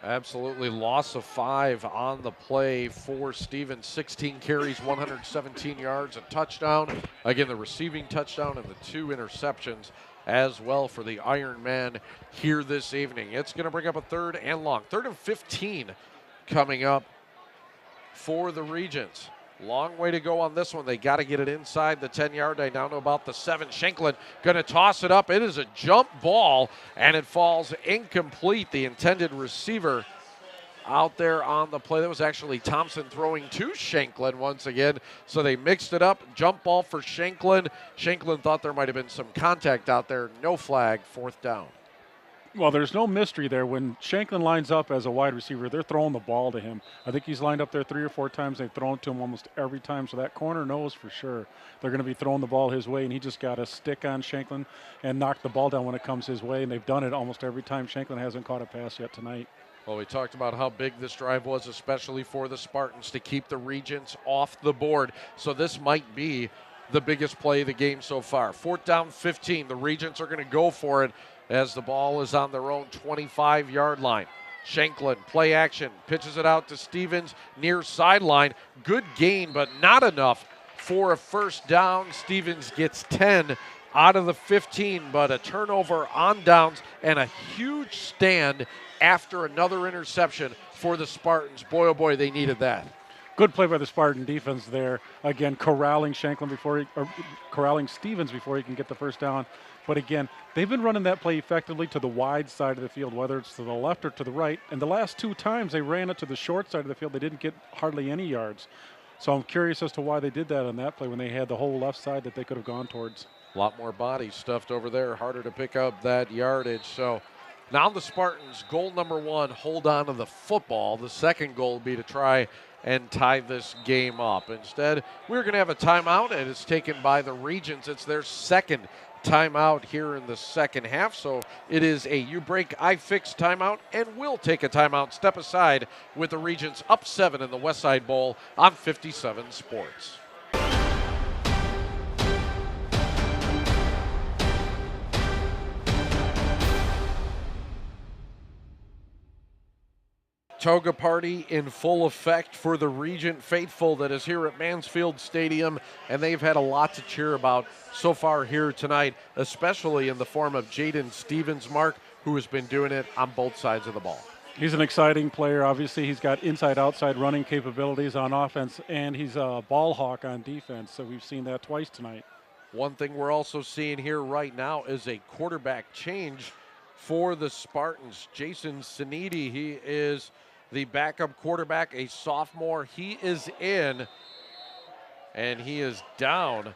Absolutely. Loss of 5 on the play for Stevens. 16 carries, 117 yards, a touchdown. Again, the receiving touchdown and the 2 interceptions as well for the Iron Man here this evening. It's going to bring up a 3rd and long. 3rd and 15 coming up for the Regents. Long way to go on this one. They got to get it inside the 10-yard line, down to about the 7. Shanklin going to toss it up. It is a jump ball, and it falls incomplete. The intended receiver out there on the play. That was actually Thompson throwing to Shanklin once again. So they mixed it up. Jump ball for Shanklin. Shanklin thought there might have been some contact out there. No flag, 4th down. Well, there's no mystery there. When Shanklin lines up as a wide receiver, they're throwing the ball to him. I think he's lined up there 3 or 4 times. They've thrown to him almost every time. So that corner knows for sure they're going to be throwing the ball his way, and he just got to stick on Shanklin and knock the ball down when it comes his way. And they've done it almost every time. Shanklin hasn't caught a pass yet tonight. Well, we talked about how big this drive was, especially for the Spartans, to keep the Regents off the board. So this might be the biggest play of the game so far. 4th down, 15. The Regents are going to go for it as the ball is on their own 25-yard line. Shanklin, play action, pitches it out to Stevens near sideline. Good gain, but not enough for a first down. Stevens gets 10 out of the 15, but a turnover on downs and a huge stand after another interception for the Spartans. Boy, oh boy, they needed that. Good play by the Spartan defense there. Again, corralling corralling Stevens before he can get the first down. But again, they've been running that play effectively to the wide side of the field, whether it's to the left or to the right. And the last 2 times they ran it to the short side of the field, they didn't get hardly any yards. So I'm curious as to why they did that on that play when they had the whole left side that they could have gone towards. A lot more bodies stuffed over there, harder to pick up that yardage. So now the Spartans, goal number 1, hold on to the football. The second goal will be to try and tie this game up. Instead, we're going to have a timeout, and it's taken by the Regents. It's their second timeout here in the second half, so it is a you break, I fix timeout, and we'll take a timeout, step aside with the Regents up 7 in the Westside Bowl on 57 Sports. Toga party in full effect for the Regent faithful that is here at Mansfield Stadium, and they've had a lot to cheer about so far here tonight, especially in the form of Jaden Stevens, Mark, who has been doing it on both sides of the ball. He's an exciting player. Obviously, he's got inside-outside running capabilities on offense, and he's a ball hawk on defense, so we've seen that twice tonight. One thing we're also seeing here right now is a quarterback change for the Spartans. Jason Sinidi, he is the backup quarterback, a sophomore. He is in, and he is down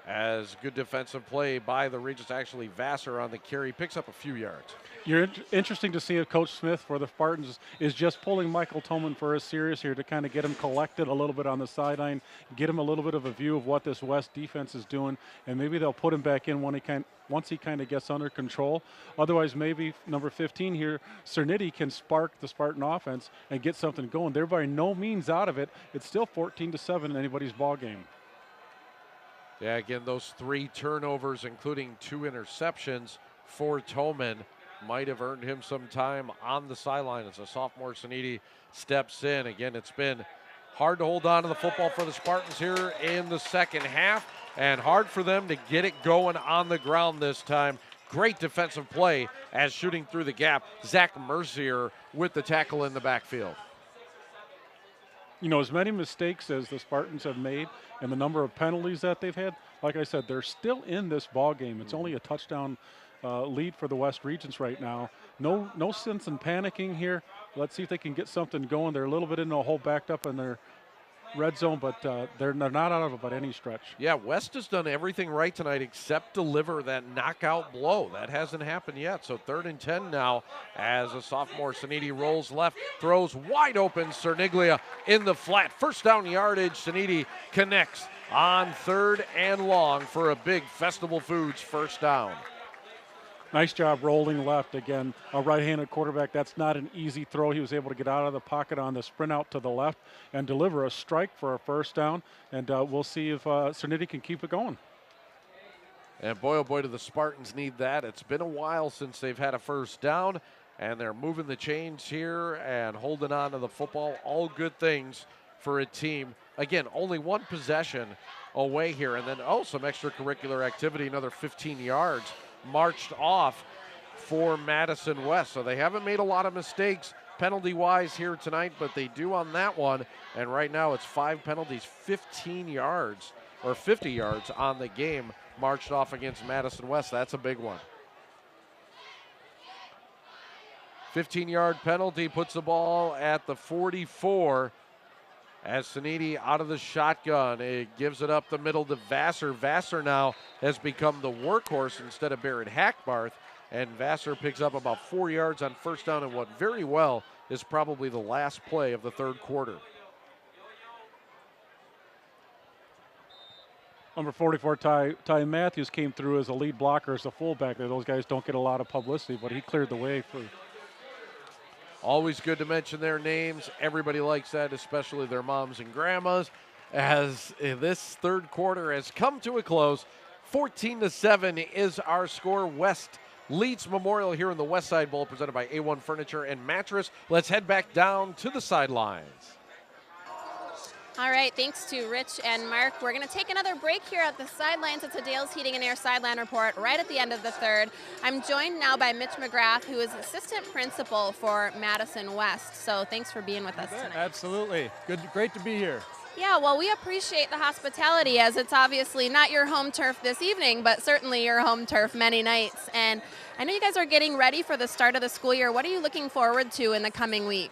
as good defensive play by the Regents. Actually, Vassar on the carry picks up a few yards. You're interesting to see if Coach Smith for the Spartans is just pulling Michael Toman for a series here to kind of get him collected a little bit on the sideline, get him a little bit of a view of what this West defense is doing, and maybe they'll put him back in once he kind of gets under control. Otherwise, maybe number 15 here, Cernity, can spark the Spartan offense and get something going. They're by no means out of it. It's still 14-7 in anybody's ball game. Yeah, again, those 3 turnovers, including 2 interceptions for Toman, might have earned him some time on the sideline as a sophomore. Cernity steps in. Again, it's been hard to hold on to the football for the Spartans here in the second half, and hard for them to get it going on the ground this time. Great defensive play as shooting through the gap, Zach Mercier with the tackle in the backfield. You know, as many mistakes as the Spartans have made and the number of penalties that they've had, like I said, they're still in this ball game. It's only a touchdown lead for the West Regents right now. No sense in panicking here. Let's see if they can get something going. They're a little bit in a hole backed up in their red zone, but they're not out of it by any stretch. Yeah, West has done everything right tonight except deliver that knockout blow. That hasn't happened yet. So 3rd and 10 now as a sophomore. Sinidi rolls left, throws wide open. Cerniglia in the flat. First down yardage. Sinidi connects on 3rd and long for a big Festival Foods first down. Nice job rolling left. Again, a right-handed quarterback. That's not an easy throw. He was able to get out of the pocket on the sprint out to the left and deliver a strike for a first down. And we'll see if Cernity can keep it going. And boy, oh boy, do the Spartans need that. It's been a while since they've had a first down, and they're moving the chains here and holding on to the football. All good things for a team. Again, only 1 possession away here. And then, some extracurricular activity, another 15 yards. Marched off for Madison West. So they haven't made a lot of mistakes penalty-wise here tonight, but they do on that one. And right now it's 5 penalties, 15 yards or 50 yards on the game marched off against Madison West. That's a big one. 15-yard penalty puts the ball at the 44. As Sinidi out of the shotgun, it gives it up the middle to Vassar. Vassar now has become the workhorse instead of Barrett Hackbarth, and Vassar picks up about 4 yards on first down in what very well is probably the last play of the 3rd quarter. Number 44, Ty Matthews, came through as a lead blocker as a fullback there. Those guys don't get a lot of publicity, but he cleared the way for. Always good to mention their names. Everybody likes that, especially their moms and grandmas. As this 3rd quarter has come to a close, 14-7 is our score. West leads Memorial here in the Westside Bowl, presented by A-1 Furniture and Mattress. Let's head back down to the sidelines. All right, thanks to Rich and Mark. We're going to take another break here at the sidelines. It's a Dale's Heating and Air sideline report right at the end of the third. I'm joined now by Mitch McGrath, who is assistant principal for Madison West. So thanks for being with us tonight. Absolutely. Great to be here. Yeah, well, we appreciate the hospitality, as it's obviously not your home turf this evening, but certainly your home turf many nights. And I know you guys are getting ready for the start of the school year. What are you looking forward to in the coming week?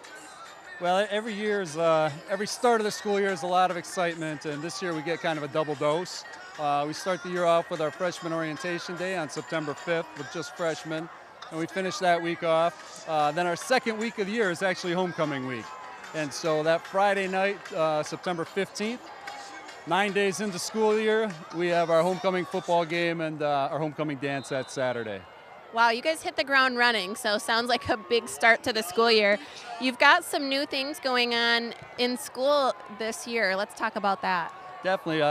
Well, every start of the school year is a lot of excitement, and this year we get kind of a double dose. We start the year off with our freshman orientation day on September 5th with just freshmen, and we finish that week off. Then our second week of the year is actually homecoming week. And so that Friday night, September 15th, 9 days into school year, we have our homecoming football game and our homecoming dance that Saturday. Wow, you guys hit the ground running, so sounds like a big start to the school year. You've got some new things going on in school this year. Let's talk about that. Definitely.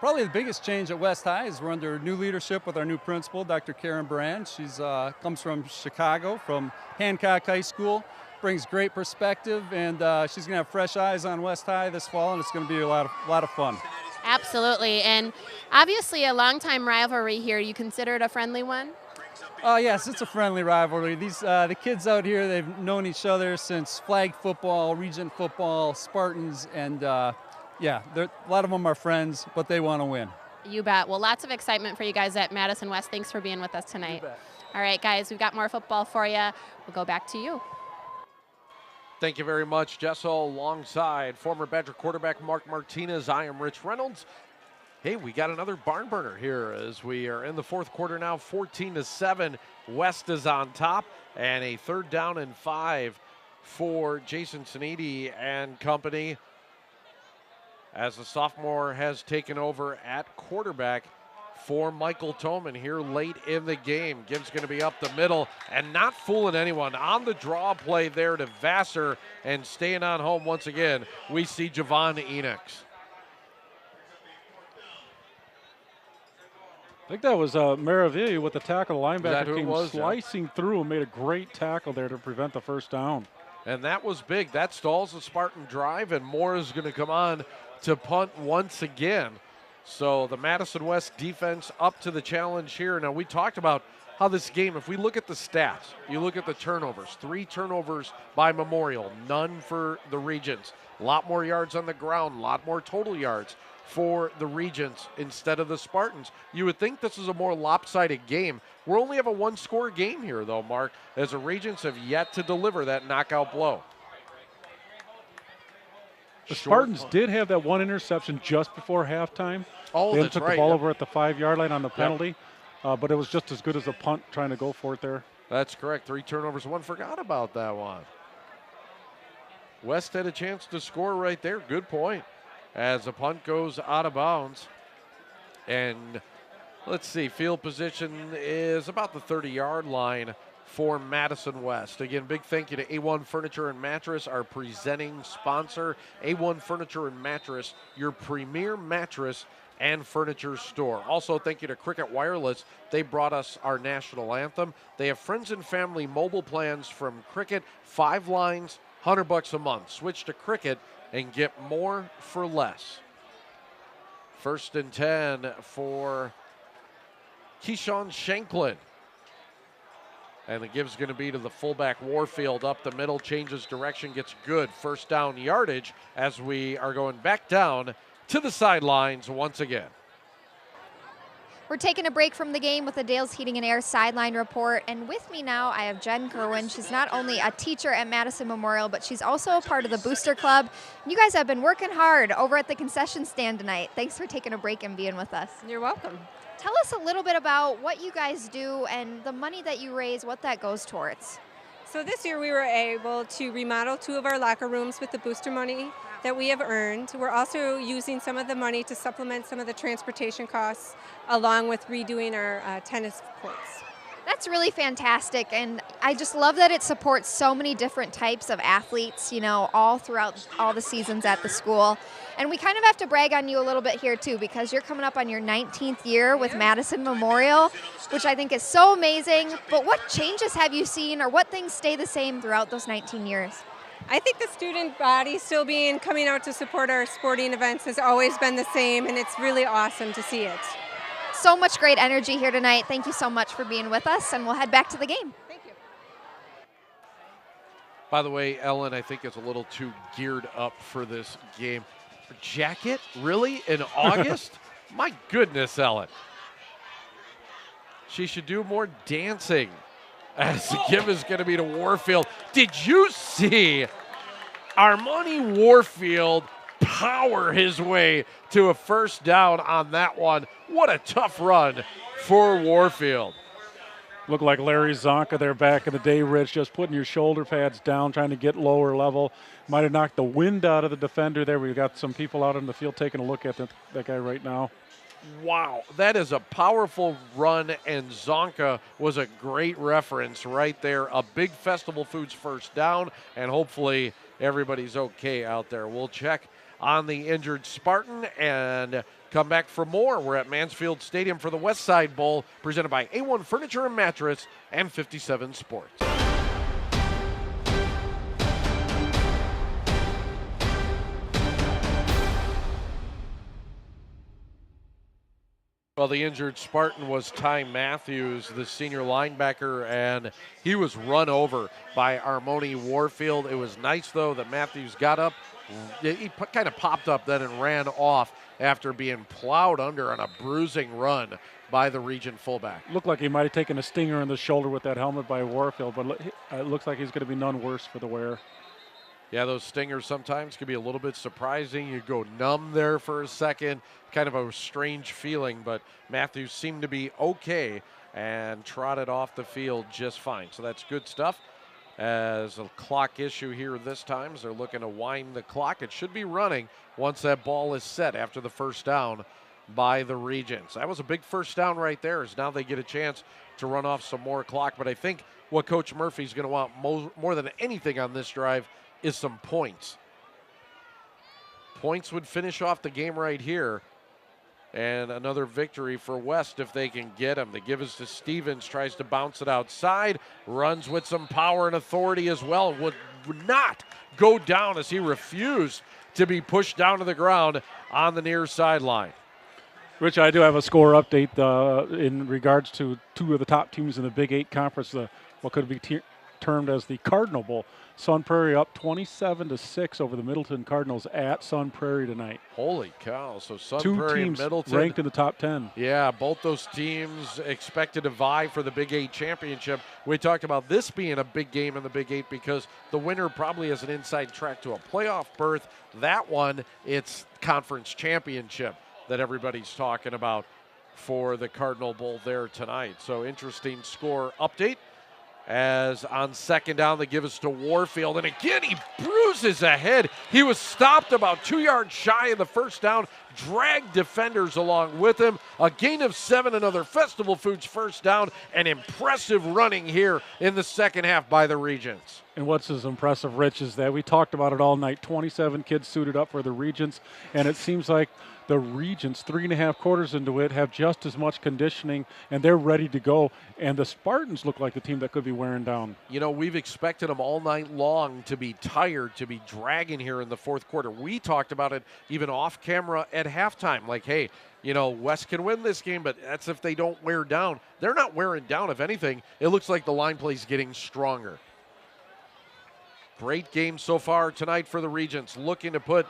Probably the biggest change at West High is we're under new leadership with our new principal, Dr. Karen Brand. She's comes from Chicago, from Hancock High School, brings great perspective, and she's going to have fresh eyes on West High this fall, and it's going to be a lot of fun. Absolutely, and obviously a longtime rivalry here. You consider it a friendly one? Yes, it's a friendly rivalry. The kids out here, they've known each other since flag football, region football, Spartans, and yeah, a lot of them are friends, but they want to win. You bet. Well, lots of excitement for you guys at Madison West. Thanks for being with us tonight. You bet. All right, guys, we've got more football for you. We'll go back to you. Thank you very much, Jessel, alongside former Badger quarterback Mark Martinez. I am Rich Reynolds. Hey, we got another barn burner here as we are in the fourth quarter now, 14-7. West is on top, and a 3rd down and 5 for Jason Sanidi and company as the sophomore has taken over at quarterback for Michael Toman here late in the game. Gibbs going to be up the middle and not fooling anyone. On the draw play there to Vassar, and staying on home once again, we see Javon Enox. I think that was Maravilla with the tackle. The linebacker came slicing through and made a great tackle there to prevent the first down. And that was big. That stalls the Spartan drive, and Moore is going to come on to punt once again. So the Madison West defense up to the challenge here. Now, we talked about how this game, if we look at the stats, you look at the turnovers, 3 turnovers by Memorial, none for the Regents. A lot more yards on the ground, a lot more total yards for the Regents instead of the Spartans. You would think this is a more lopsided game. We only have a 1-score game here, though, Mark, as the Regents have yet to deliver that knockout blow. The Spartans did have that one interception just before halftime. Oh, they that's took right. the ball over at the 5-yard line on the penalty, but it was just as good as a punt trying to go for it there. That's correct. 3 turnovers, 1. Forgot about that one. West had a chance to score right there. Good point. As the punt goes out of bounds. And let's see, field position is about the 30-yard line for Madison West. Again, big thank you to A-1 Furniture and Mattress, our presenting sponsor. A-1 Furniture and Mattress, your premier mattress and furniture store. Also, thank you to Cricket Wireless. They brought us our national anthem. They have friends and family mobile plans from Cricket, 5 lines, $100 a month. Switch to Cricket and get more for less. 1st and 10 for Keyshawn Shanklin. And the give's going to be to the fullback Warfield up the middle, changes direction, gets good 1st down yardage as we are going back down to the sidelines once again. We're taking a break from the game with a Dale's Heating and Air sideline report. And with me now, I have Jen Kerwin. She's not only a teacher at Madison Memorial, but she's also a part of the Booster Club. You guys have been working hard over at the concession stand tonight. Thanks for taking a break and being with us. You're welcome. Tell us a little bit about what you guys do and the money that you raise, what that goes towards. So this year we were able to remodel 2 of our locker rooms with the booster money that we have earned. We're also using some of the money to supplement some of the transportation costs along with redoing our tennis courts. That's really fantastic, and I just love that it supports so many different types of athletes, you know, all throughout all the seasons at the school. And we kind of have to brag on you a little bit here, too, because you're coming up on your 19th year with Madison Memorial, which I think is so amazing. But what changes have you seen, or what things stay the same throughout those 19 years? I think the student body still coming out to support our sporting events has always been the same, and it's really awesome to see it. So much great energy here tonight. Thank you so much for being with us, and we'll head back to the game. Thank you. By the way, Ellen, I think is a little too geared up for this game. Jacket? Really? In August? My goodness, Ellen. She should do more dancing, as the give is going to be to Warfield. Did you see Armani Warfield power his way to a first down on that one? What a tough run for Warfield. Looked like Larry Zonka there back in the day, Rich, just putting your shoulder pads down, trying to get lower level. Might have knocked the wind out of the defender there. We've got some people out in the field taking a look at that guy right now. Wow, that is a powerful run, and Zonka was a great reference right there. A big Festival Foods first down, and hopefully everybody's okay out there. We'll check on the injured Spartan and come back for more. We're at Mansfield Stadium for the West Side Bowl, presented by A-1 Furniture and Mattress and 57 Sports. Well, the injured Spartan was Ty Matthews, the senior linebacker, and he was run over by Armoni Warfield. It was nice, though, that Matthews got up. He kind of popped up then and ran off after being plowed under on a bruising run by the Region fullback. Looked like he might have taken a stinger in the shoulder with that helmet by Warfield, but it looks like he's going to be none worse for the wear. Yeah, those stingers sometimes can be a little bit surprising. You go numb there for a second, kind of a strange feeling, but Matthews seemed to be okay and trotted off the field just fine. So that's good stuff. As a clock issue here this time, as they're looking to wind the clock. It should be running once that ball is set after the first down by the Regents. That was a big first down right there, as now they get a chance to run off some more clock. But I think what Coach Murphy's going to want more than anything on this drive is some points. Points would finish off the game right here. And another victory for West if they can get him. The give is to Stevens, tries to bounce it outside, runs with some power and authority as well. Would not go down as he refused to be pushed down to the ground on the near sideline. Rich, I do have a score update in regards to two of the top teams in the Big 8 Conference, what could be termed as the Cardinal Bowl. Sun Prairie up 27-6 over the Middleton Cardinals at Sun Prairie tonight. Holy cow. So Sun Two Prairie and teams Middleton ranked in the top 10. Yeah, both those teams expected to vie for the Big 8 championship. We talked about this being a big game in the Big 8 because the winner probably has an inside track to a playoff berth. That one, it's conference championship that everybody's talking about for the Cardinal Bowl there tonight. So interesting score update. As on second down, they give us to Warfield. And again, he bruises ahead. He was stopped about 2 yards shy of the first down, dragged defenders along with him. A gain of 7, another Festival Foods first down, and impressive running here in the second half by the Regents. And what's as impressive, Rich, is that we talked about it all night. 27 kids suited up for the Regents, and it seems like the Regents, 3.5 quarters into it, have just as much conditioning, and they're ready to go. And the Spartans look like the team that could be wearing down. You know, we've expected them all night long to be tired, to be dragging here in the fourth quarter. We talked about it even off camera at halftime. Like, hey, you know, West can win this game, but that's if they don't wear down. They're not wearing down. If anything, it looks like the line play is getting stronger. Great game so far tonight for the Regents, looking to put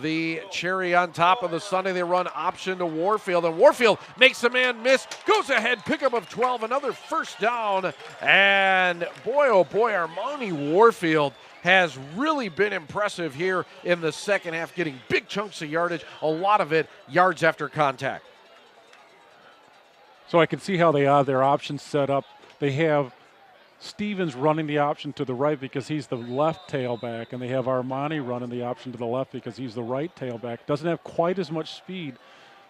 the cherry on top of the Sunday. They run option to Warfield, and Warfield makes a man miss, goes ahead, pickup of 12, another first down, and boy, oh boy, Armani Warfield has really been impressive here in the second half, getting big chunks of yardage, a lot of it yards after contact. So I can see how they have their options set up. They have Stevens running the option to the right because he's the left tailback, and they have Armani running the option to the left because he's the right tailback. Doesn't have quite as much speed,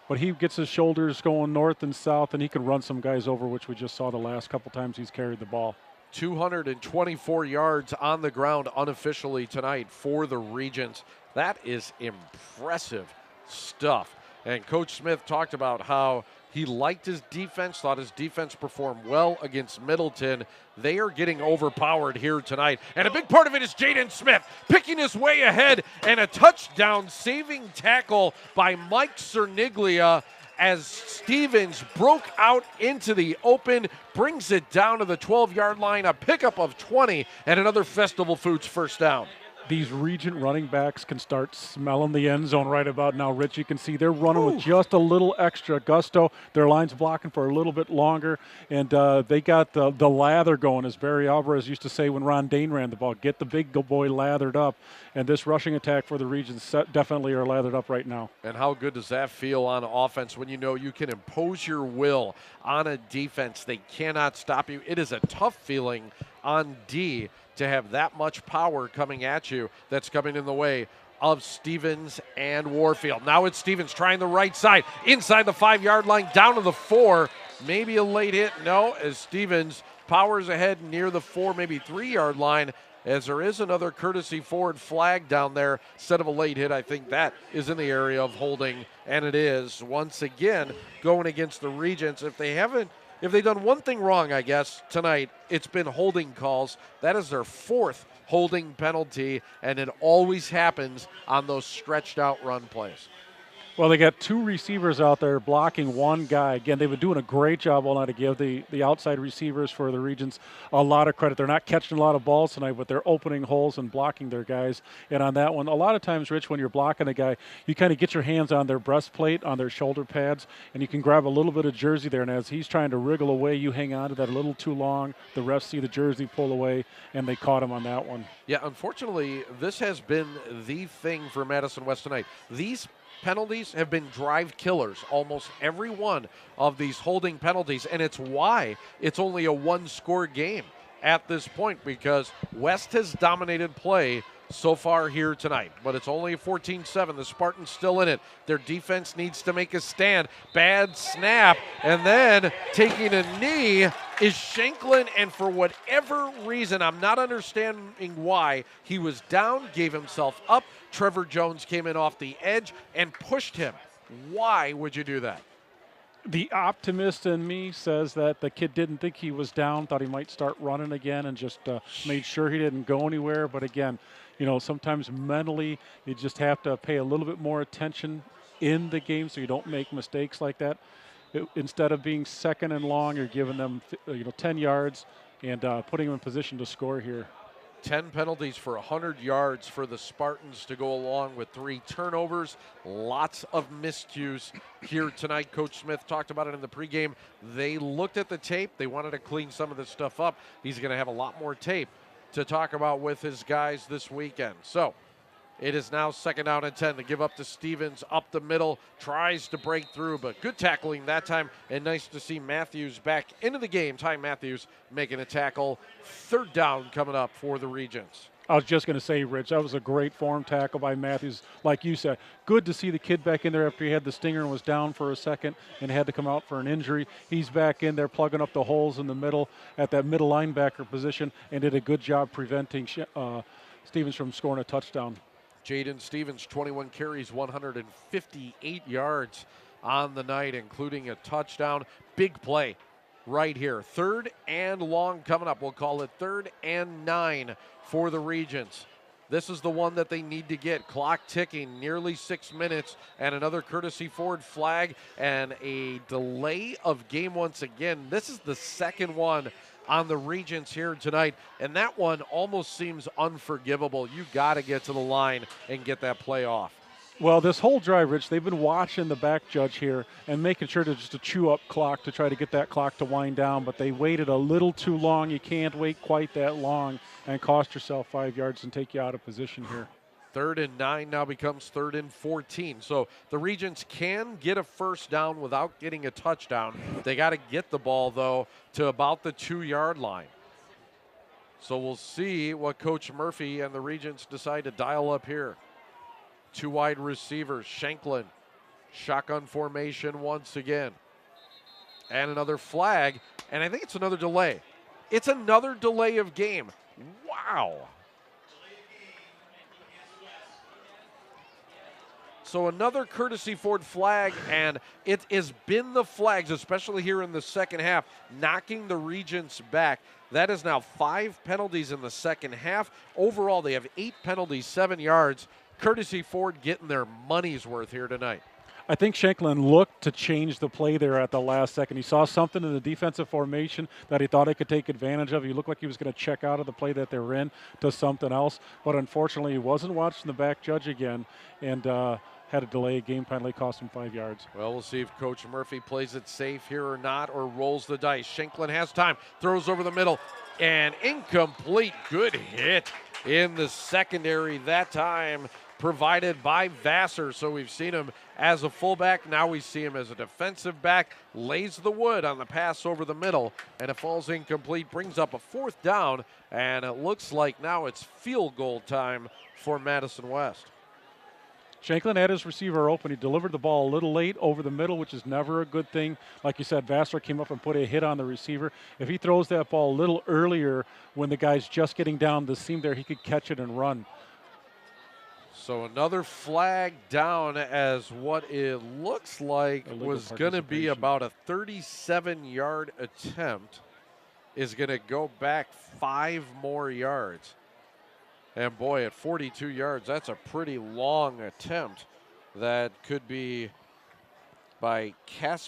but he gets his shoulders going north and south, and he can run some guys over, which we just saw the last couple times he's carried the ball. 224 yards on the ground unofficially tonight for the Regents. That is impressive stuff. And Coach Smith talked about how He liked his defense, thought his defense performed well against Middleton. They are getting overpowered here tonight. And a big part of it is Jaden Smith picking his way ahead, and a touchdown saving tackle by Mike Cerniglia as Stevens broke out into the open, brings it down to the 12-yard line, a pickup of 20, and another Festival Foods first down. These Regent running backs can start smelling the end zone right about now, Rich. You can see they're running with just a little extra gusto. Their line's blocking for a little bit longer, and they got the lather going, as Barry Alvarez used to say when Ron Dane ran the ball. Get the big boy lathered up, and this rushing attack for the Regents definitely are lathered up right now. And how good does that feel on offense when you know you can impose your will on a defense? They cannot stop you. It is a tough feeling on D to have that much power coming at you that's coming in the way of Stevens and Warfield. Now it's Stevens trying the right side, inside the 5-yard line, down to the 4. Maybe a late hit. No, as Stevens powers ahead near the 4, maybe 3-yard line, as there is another courtesy forward flag down there instead of a late hit. I think that is in the area of holding, and it is once again going against the Regents. If they've done one thing wrong, I guess, tonight, it's been holding calls. That is their 4th holding penalty, and it always happens on those stretched out run plays. Well, they got 2 receivers out there blocking one guy. Again, they've been doing a great job all night to give the outside receivers for the Regents a lot of credit. They're not catching a lot of balls tonight, but they're opening holes and blocking their guys. And on that one, a lot of times, Rich, when you're blocking a guy, you kind of get your hands on their breastplate, on their shoulder pads, and you can grab a little bit of jersey there. And as he's trying to wriggle away, you hang on to that a little too long. The refs see the jersey pull away, and they caught him on that one. Yeah, unfortunately, this has been the thing for Madison West tonight. These penalties have been drive killers, almost every one of these holding penalties, and it's why it's only a 1-score game at this point, because West has dominated play so far here tonight, but it's only a 14-7. The Spartans still in it. Their defense needs to make a stand. Bad snap, and then taking a knee is Shanklin, and for whatever reason, I'm not understanding why, he was down, gave himself up. Trevor Jones came in off the edge and pushed him. Why would you do that? The optimist in me says that the kid didn't think he was down, thought he might start running again, and just made sure he didn't go anywhere. But again, you know, sometimes mentally you just have to pay a little bit more attention in the game so you don't make mistakes like that. Instead of being second and long, you're giving them 10 yards and putting them in position to score here. 10 penalties for 100 yards for the Spartans to go along with 3 turnovers. Lots of miscues here tonight. Coach Smith talked about it in the pregame. They looked at the tape. They wanted to clean some of this stuff up. He's going to have a lot more tape to talk about with his guys this weekend. So it is now 2nd down and 10 to give up to Stevens up the middle. Tries to break through, but good tackling that time. And nice to see Matthews back into the game. Ty Matthews making a tackle. 3rd down coming up for the Regents. I was just going to say, Rich, that was a great form tackle by Matthews. Like you said, good to see the kid back in there after he had the stinger and was down for a second and had to come out for an injury. He's back in there plugging up the holes in the middle at that middle linebacker position and did a good job preventing Stevens from scoring a touchdown. Jaden Stevens, 21 carries, 158 yards on the night, including a touchdown. Big play right here. 3rd and long coming up. We'll call it 3rd and 9 for the Regents. This is the one that they need to get. Clock ticking, nearly 6 minutes, and another courtesy forward flag and a delay of game once again. This is the 2nd one on the Regents here tonight, and that one almost seems unforgivable. You got to get to the line and get that play off. Well, this whole drive, Rich, they've been watching the back judge here and making sure to chew up clock to try to get that clock to wind down, but they waited a little too long. You can't wait quite that long and cost yourself 5 yards and take you out of position here. 3rd and 9 now becomes 3rd and 14. So the Regents can get a 1st down without getting a touchdown. They got to get the ball, though, to about the 2-yard line. So we'll see what Coach Murphy and the Regents decide to dial up here. 2 wide receivers, Shanklin, shotgun formation once again. And another flag, and I think it's another delay. It's another delay of game. Wow. So another courtesy Ford flag, and it has been the flags, especially here in the second half, knocking the Regents back. That is now 5 penalties in the second half. Overall, they have 8 penalties, 7 yards. Courtesy Ford getting their money's worth here tonight. I think Shanklin looked to change the play there at the last second. He saw something in the defensive formation that he thought he could take advantage of. He looked like he was going to check out of the play that they were in to something else. But unfortunately, he wasn't watching the back judge again and had a delay. Game penalty cost him 5 yards. Well, we'll see if Coach Murphy plays it safe here or not, or rolls the dice. Shanklin has time, throws over the middle, and incomplete. Good hit in the secondary that time, provided by Vassar. So we've seen him as a fullback. Now we see him as a defensive back. Lays the wood on the pass over the middle, and it falls incomplete. Brings up a 4th down, and it looks like now it's field goal time for Madison West. Shanklin had his receiver open. He delivered the ball a little late over the middle, which is never a good thing. Like you said, Vassar came up and put a hit on the receiver. If he throws that ball a little earlier when the guy's just getting down the seam there, he could catch it and run. So another flag down, as what it looks like was going to be about a 37-yard attempt is going to go back 5 more yards. And boy, at 42 yards, that's a pretty long attempt. That could be by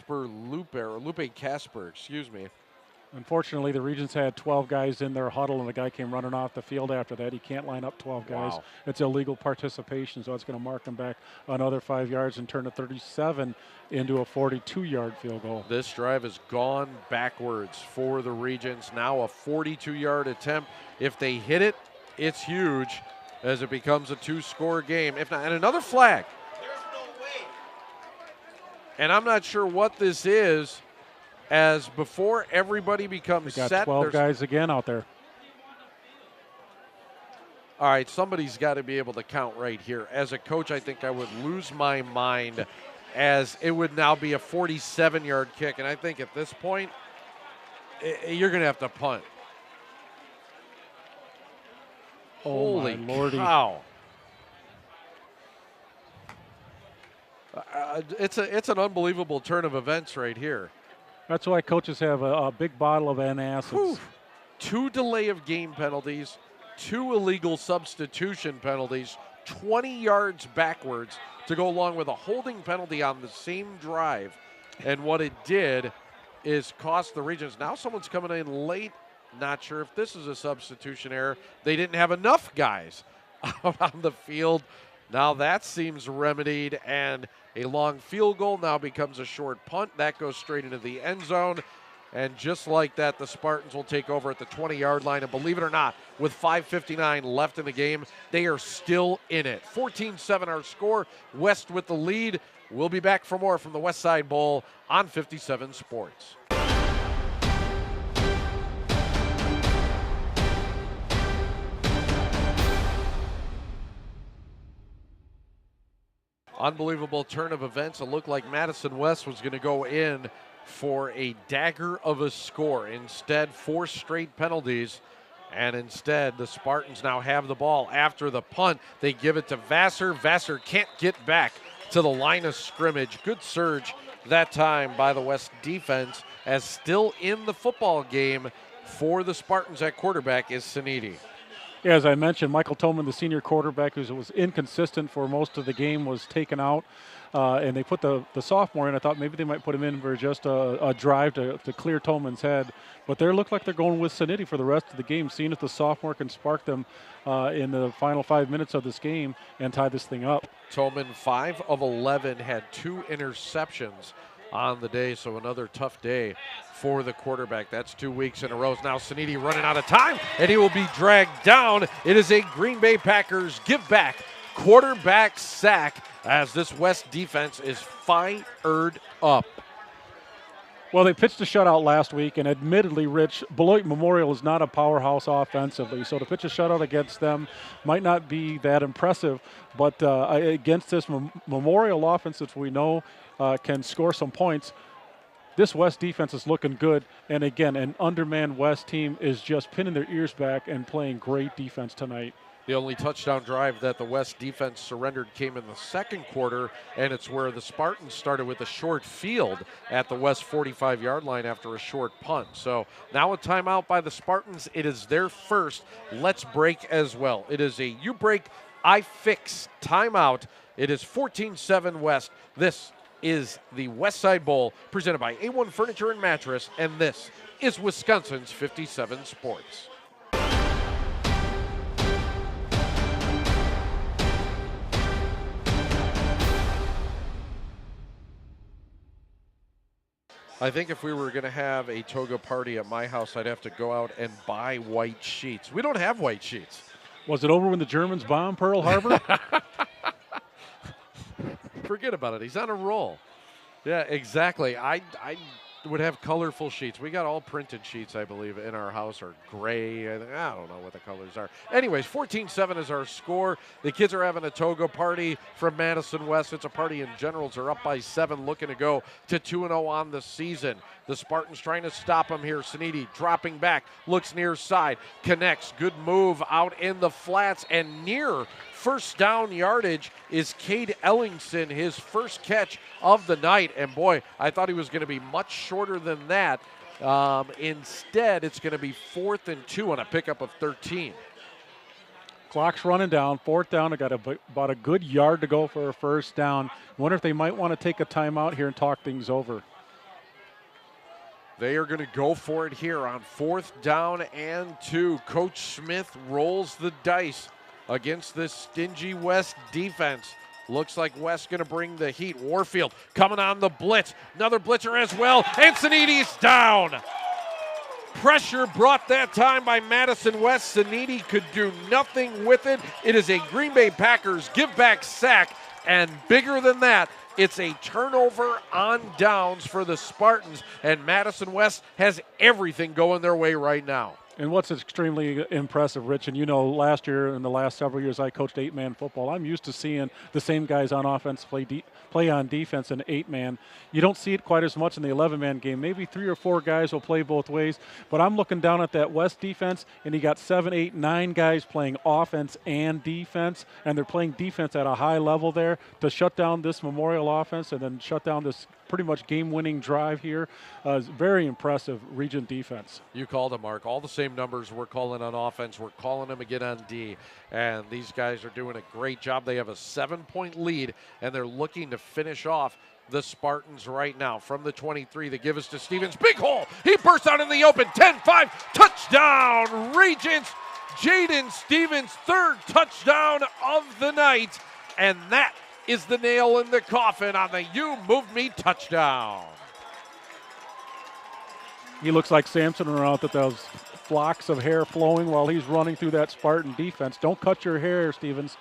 Lupe Casper, excuse me. Unfortunately, the Regents had 12 guys in their huddle, and the guy came running off the field after that. He can't line up 12 guys. Wow. It's illegal participation, so it's going to mark him back another 5 yards and turn a 37 into a 42-yard field goal. This drive has gone backwards for the Regents. Now a 42-yard attempt. If they hit it, it's huge, as it becomes a 2-score game. If not, and another flag. And I'm not sure what this is, as before everybody becomes They got set. 12 guys again out there. All right, somebody's got to be able to count right here. As a coach, I think I would lose my mind, as it would now be a 47-yard kick. And I think at this point, you're going to have to punt. Holy cow. It's an unbelievable turn of events right here. That's why coaches have a big bottle of antacids. Whew. 2 delay of game penalties, 2 illegal substitution penalties, 20 yards backwards to go along with a holding penalty on the same drive. And what it did is cost the Regents. Now someone's coming in late. Not sure if this is a substitution error. They didn't have enough guys out on the field. Now that seems remedied, and a long field goal now becomes a short punt. That goes straight into the end zone. And just like that, the Spartans will take over at the 20-yard line. And believe it or not, with 5:59 left in the game, they are still in it. 14-7 our score. West with the lead. We'll be back for more from the West Side Bowl on 57 Sports. Unbelievable turn of events. It looked like Madison West was going to go in for a dagger of a score. Instead, 4 straight penalties. And instead, the Spartans now have the ball after the punt. They give it to Vassar. Vassar can't get back to the line of scrimmage. Good surge that time by the West defense, as still in the football game for the Spartans at quarterback is Sanidi. Yeah, as I mentioned, Michael Toman, the senior quarterback, who was inconsistent for most of the game, was taken out. And they put the sophomore in. I thought maybe they might put him in for just a drive to clear Toman's head. But they look like they're going with Sanidi for the rest of the game, seeing if the sophomore can spark them in the final 5 minutes of this game and tie this thing up. Toman, 5 of 11, had 2 interceptions on the day, so another tough day for the quarterback. That's 2 weeks in a row. Now Sanidi running out of time, and he will be dragged down. It is a Green Bay Packers give back quarterback sack, as this West defense is fired up. Well, they pitched a shutout last week, and admittedly, Rich, Beloit Memorial is not a powerhouse offensively, so to pitch a shutout against them might not be that impressive, but against this Memorial offense, which we know can score some points, this West defense is looking good. And again, an undermanned West team is just pinning their ears back and playing great defense tonight. The only touchdown drive that the West defense surrendered came in the second quarter, and it's where the Spartans started with a short field at the West 45-yard line after a short punt. So now a timeout by the Spartans. It is their first. Let's break as well. It is a you break, I fix timeout. It is 14-7 West. This is the West Side Bowl presented by A-1 Furniture and Mattress, and this is Wisconsin's 57 Sports. I think if we were going to have a toga party at my house, I'd have to go out and buy white sheets. We don't have white sheets. Was it over when the Germans bombed Pearl Harbor? Forget about it. He's on a roll. Yeah, exactly. I would have colorful sheets. We got all printed sheets, I believe, in our house, or gray. I don't know what the colors are. Anyways, 14-7 is our score. The kids are having a toga party from Madison West. It's a party in generals. They're up by 7, looking to go to 2-0 on the season. The Spartans trying to stop them here. Sanidi dropping back, looks near side, connects. Good move out in the flats, and near first down yardage is Cade Ellingson, his first catch of the night. And boy, I thought he was going to be much shorter than that. Instead, it's going to be 4th and 2 on a pickup of 13. Clock's running down, 4th down. I got about a good yard to go for a first down. Wonder if they might want to take a timeout here and talk things over. They are going to go for it here on 4th down and 2. Coach Smith rolls the dice against this stingy West defense. Looks like West going to bring the heat. Warfield coming on the blitz. Another blitzer as well. And Sanidi's down. Pressure brought that time by Madison West. Sanidi could do nothing with it. It is a Green Bay Packers give-back sack. And bigger than that, it's a turnover on downs for the Spartans. And Madison West has everything going their way right now. And what's extremely impressive, Rich, and you know, last year and the last several years I coached 8-man football. I'm used to seeing the same guys on offense play on defense in 8-man. You don't see it quite as much in the 11-man game. Maybe 3 or 4 guys will play both ways, but I'm looking down at that West defense, and you got 7, 8, 9 guys playing offense and defense, and they're playing defense at a high level there to shut down this Memorial offense and then shut down this pretty much game-winning drive here. Is very impressive Regent defense. You called them, Mark. All the same numbers we're calling on offense, we're calling them again on D. And these guys are doing a great job. They have a 7-point lead, and they're looking to finish off the Spartans right now. From the 23, they give us to Stevens. Big hole. He bursts out in the open. 10-5. Touchdown, Regents. Jaden Stevens, 3rd touchdown of the night. And that is the nail in the coffin on the You Moved Me touchdown. He looks like Samson around with those flocks of hair flowing while he's running through that Spartan defense. Don't cut your hair, Stevens.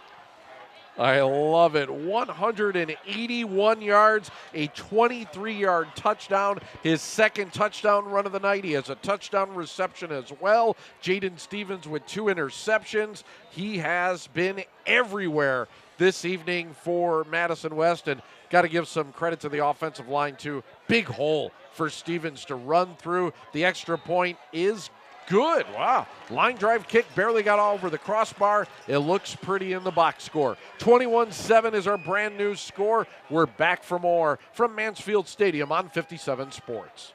I love it. 181 yards, a 23-yard touchdown. His 2nd touchdown run of the night. He has a touchdown reception as well. Jaden Stevens with 2 interceptions. He has been everywhere this evening for Madison West, and got to give some credit to the offensive line too. Big hole for Stevens to run through. The extra point is good. Wow. Line drive kick barely got all over the crossbar. It looks pretty in the box score. 21-7 is our brand new score. We're back for more from Mansfield Stadium on 57 Sports.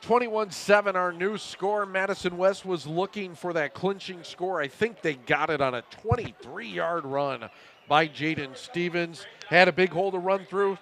(21-7) our new score. Madison West was looking for that clinching score. I think they got it on a 23-yard run by Jaden Stevens. Had a big hole to run through,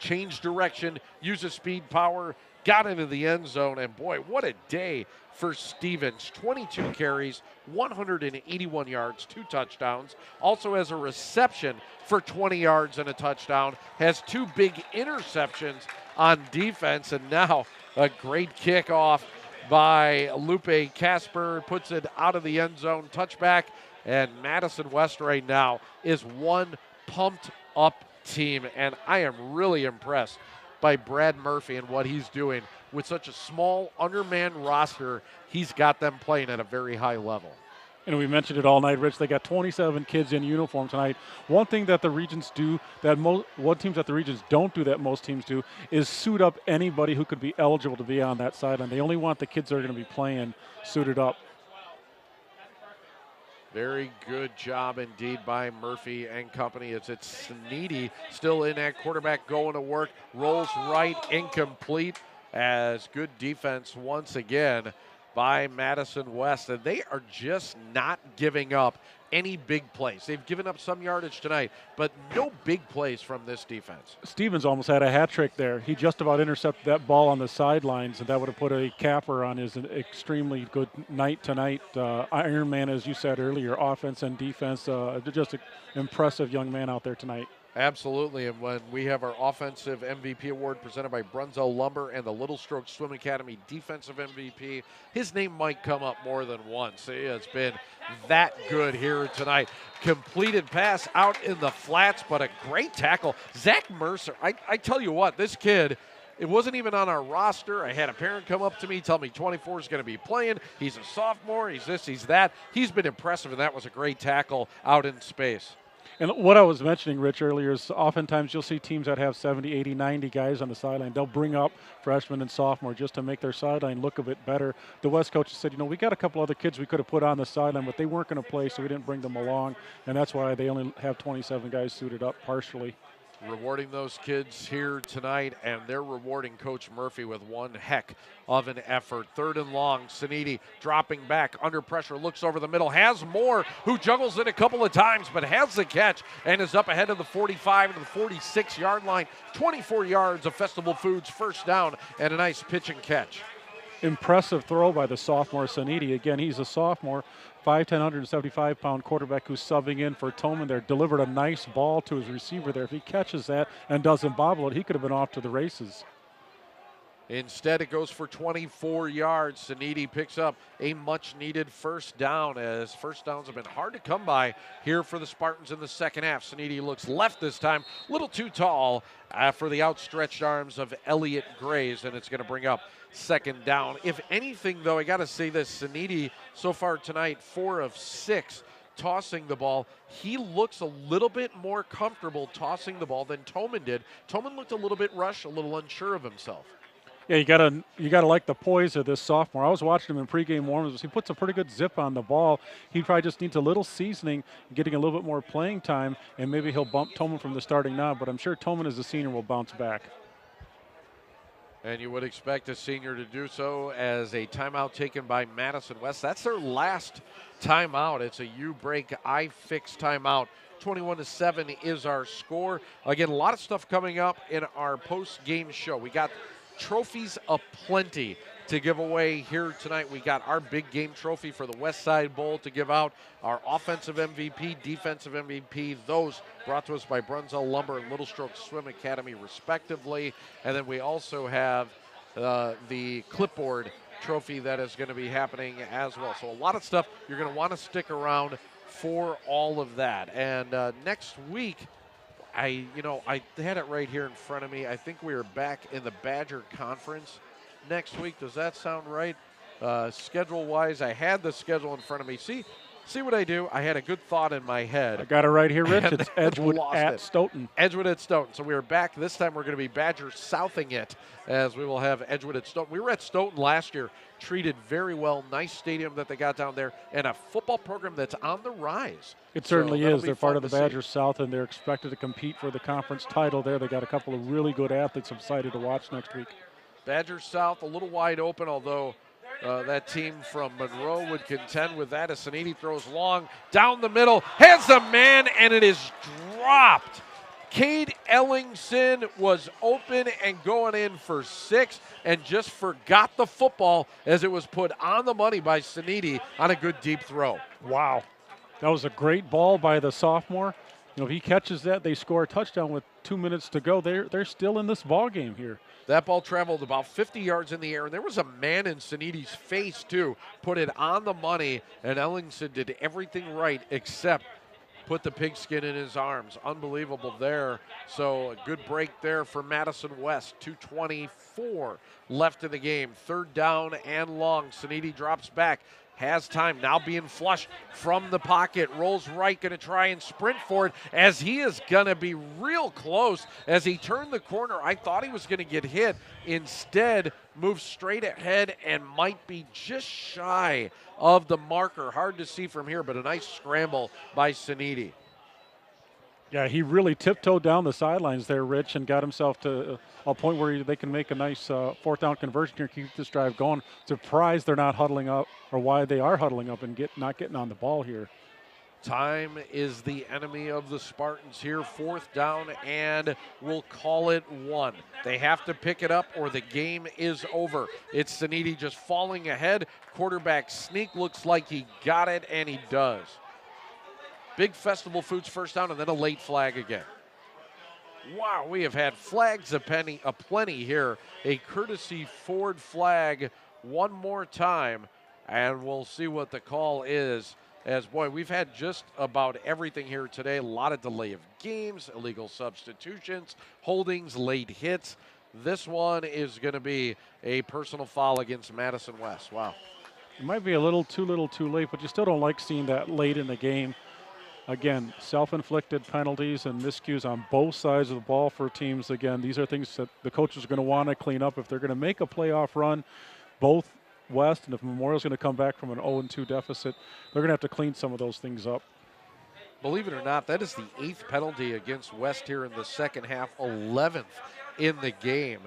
changed direction, used his speed, power, got into the end zone, and boy, what a day for Stevens. 22 carries, 181 yards, 2 touchdowns. Also has a reception for 20 yards and a touchdown. Has 2 big interceptions on defense, and now a great kickoff by Lupe Casper, puts it out of the end zone, touchback, and Madison West right now is one pumped up team, and I am really impressed by Brad Murphy and what he's doing with such a small, undermanned roster. He's got them playing at a very high level. And we mentioned it all night, Rich. They got 27 kids in uniform tonight. One thing that the regions do that one teams that the regions don't do that most teams do is suit up anybody who could be eligible to be on that sideline. They only want the kids that are going to be playing suited up. Very good job indeed by Murphy and company. It's Sneedy still in at quarterback, going to work, rolls right, incomplete, as good defense once again by Madison West. And they are just not giving up any big plays. They've given up some yardage tonight, but no big plays from this defense. Stevens almost had a hat trick there. He just about intercepted that ball on the sidelines, and that would have put a capper on his extremely good night tonight. Iron Man, as you said earlier, offense and defense, just an impressive young man out there tonight. Absolutely, and when we have our offensive MVP award presented by Brunzel Lumber and the Little Stroke Swim Academy defensive MVP, his name might come up more than once. He has been that good here tonight. Completed pass out in the flats, but a great tackle. Zach Mercer, I tell you what, this kid, it wasn't even on our roster. I had a parent come up to me, tell me 24 is going to be playing. He's a sophomore, he's this, he's that. He's been impressive, and that was a great tackle out in space. And what I was mentioning, Rich, earlier is oftentimes you'll see teams that have 70, 80, 90 guys on the sideline. They'll bring up freshmen and sophomore just to make their sideline look a bit better. The West coaches said, we got a couple other kids we could have put on the sideline, but they weren't going to play, so we didn't bring them along. And that's why they only have 27 guys suited up partially. Rewarding those kids here tonight, and they're rewarding Coach Murphy with one heck of an effort. 3rd and long, Sanidi dropping back under pressure, looks over the middle, has Moore, who juggles it a couple of times, but has the catch and is up ahead of the 45 to the 46-yard line. 24 yards of Festival Foods, first down, and a nice pitch and catch. Impressive throw by the sophomore Sanidi. Again, he's a sophomore, 5'10", 175-pound quarterback who's subbing in for Toman there. Delivered a nice ball to his receiver there. If he catches that and doesn't bobble it, he could have been off to the races. Instead, it goes for 24 yards. Sanidi picks up a much-needed first down, as first downs have been hard to come by here for the Spartans in the second half. Sanidi looks left this time, a little too tall for the outstretched arms of Elliott Grays, and it's going to bring up second down. If anything, though, I got to say this, Sanidi so far tonight, 4 of 6 tossing the ball. He looks a little bit more comfortable tossing the ball than Toman did. Toman looked a little bit rushed, a little unsure of himself. Yeah, you gotta like the poise of this sophomore. I was watching him in pregame warm-ups. He puts a pretty good zip on the ball. He probably just needs a little seasoning, getting a little bit more playing time, and maybe he'll bump Toman from the starting now. But I'm sure Toman, as a senior, will bounce back. And you would expect a senior to do so, as a timeout taken by Madison West. That's their last timeout. It's a U-break, I-fix timeout. 21-7 is our score. Again, a lot of stuff coming up in our post-game show. We got trophies aplenty to give away here tonight. We got our big game trophy for the West Side Bowl to give out, our offensive MVP, defensive MVP, those brought to us by Brunzel Lumber and Little Stroke Swim Academy respectively. And then we also have the clipboard trophy that is going to be happening as well. So a lot of stuff. You're going to want to stick around for all of that. And next week, I had it right here in front of me. I think we are back in the Badger Conference next week. Does that sound right? Schedule-wise, I had the schedule in front of me. See what I do? I had a good thought in my head. I got it right here, Rich. It's Edgewood at Stoughton. Edgewood at Stoughton. So we are back. This time we're going to be Badger Southing it, as we will have Edgewood at Stoughton. We were at Stoughton last year, treated very well. Nice stadium that they got down there, and a football program that's on the rise. It certainly is. They're part of the Badger South, and they're expected to compete for the conference title there. They got a couple of really good athletes I'm excited to watch next week. Badger South a little wide open, although that team from Monroe would contend with that, as Sanidi throws long down the middle, has a man, and it is dropped. Cade Ellingson was open and going in for 6 and just forgot the football as it was put on the money by Sanidi on a good deep throw. Wow. That was a great ball by the sophomore. If he catches that, they score a touchdown with 2 minutes to go. They're still in this ball game here. That ball traveled about 50 yards in the air, and there was a man in Sanidi's face, too. Put it on the money, and Ellingson did everything right except put the pigskin in his arms. Unbelievable there. So a good break there for Madison West. 2:24 left in the game. 3rd down and long. Sanidi drops back. has time, now being flushed from the pocket, rolls right, going to try and sprint for it as he is going to be real close. As he turned the corner, I thought he was going to get hit. Instead, moves straight ahead and might be just shy of the marker. Hard to see from here, but a nice scramble by Sanidi. Yeah, he really tiptoed down the sidelines there, Rich, and got himself to a point where they can make a nice fourth down conversion here, keep this drive going. Surprised they're not huddling up, or why they are huddling up and not getting on the ball here. Time is the enemy of the Spartans here. Fourth down, and we'll call it 1. They have to pick it up or the game is over. It's Sanidi just falling ahead. Quarterback sneak, looks like he got it, and he does. Big Festival Foods first down, and then a late flag again. Wow, we have had flags aplenty here. A courtesy Ford flag one more time, and we'll see what the call is. As, boy, we've had just about everything here today. A lot of delay of games, illegal substitutions, holdings, late hits. This one is going to be a personal foul against Madison West. Wow. It might be a little too late, but you still don't like seeing that late in the game. Again, self-inflicted penalties and miscues on both sides of the ball for teams. Again, these are things that the coaches are going to want to clean up if they're going to make a playoff run. Both West, and if Memorial's going to come back from an 0-2 deficit, they're going to have to clean some of those things up. Believe it or not, that is the 8th penalty against West here in the second half, 11th in the game.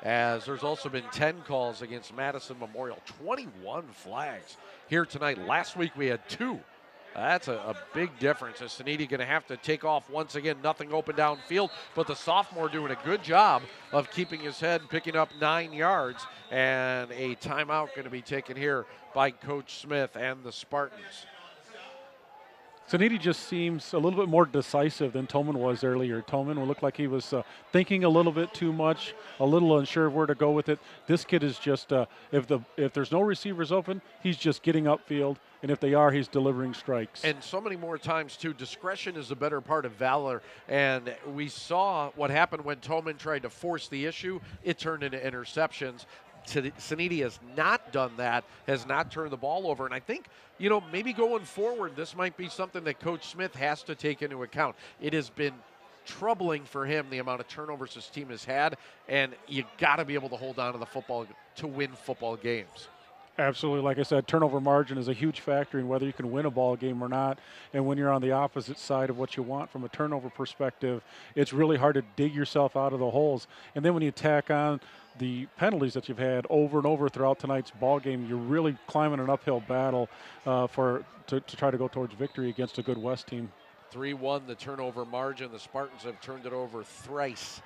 As there's also been 10 calls against Madison Memorial, 21 flags here tonight. Last week we had 2. That's a big difference. As Sanidi going to have to take off once again. Nothing open downfield, but the sophomore doing a good job of keeping his head, picking up 9 yards. And a timeout going to be taken here by Coach Smith and the Spartans. Sanidi just seems a little bit more decisive than Toman was earlier. Toman looked like he was thinking a little bit too much, a little unsure of where to go with it. This kid is just, if there's no receivers open, he's just getting upfield, and if they are, he's delivering strikes. And so many more times, too, discretion is a better part of valor, and we saw what happened when Toman tried to force the issue. It turned into interceptions. Sanidi has not done that, has not turned the ball over. And I think, maybe going forward, this might be something that Coach Smith has to take into account. It has been troubling for him, the amount of turnovers his team has had, and you got to be able to hold on to the football to win football games. Absolutely. Like I said, turnover margin is a huge factor in whether you can win a ball game or not. And when you're on the opposite side of what you want from a turnover perspective, it's really hard to dig yourself out of the holes. And then when you tack on the penalties that you've had over and over throughout tonight's ball game, you're really climbing an uphill battle to try to go towards victory against a good West team. 3-1 the turnover margin. The Spartans have turned it over thrice.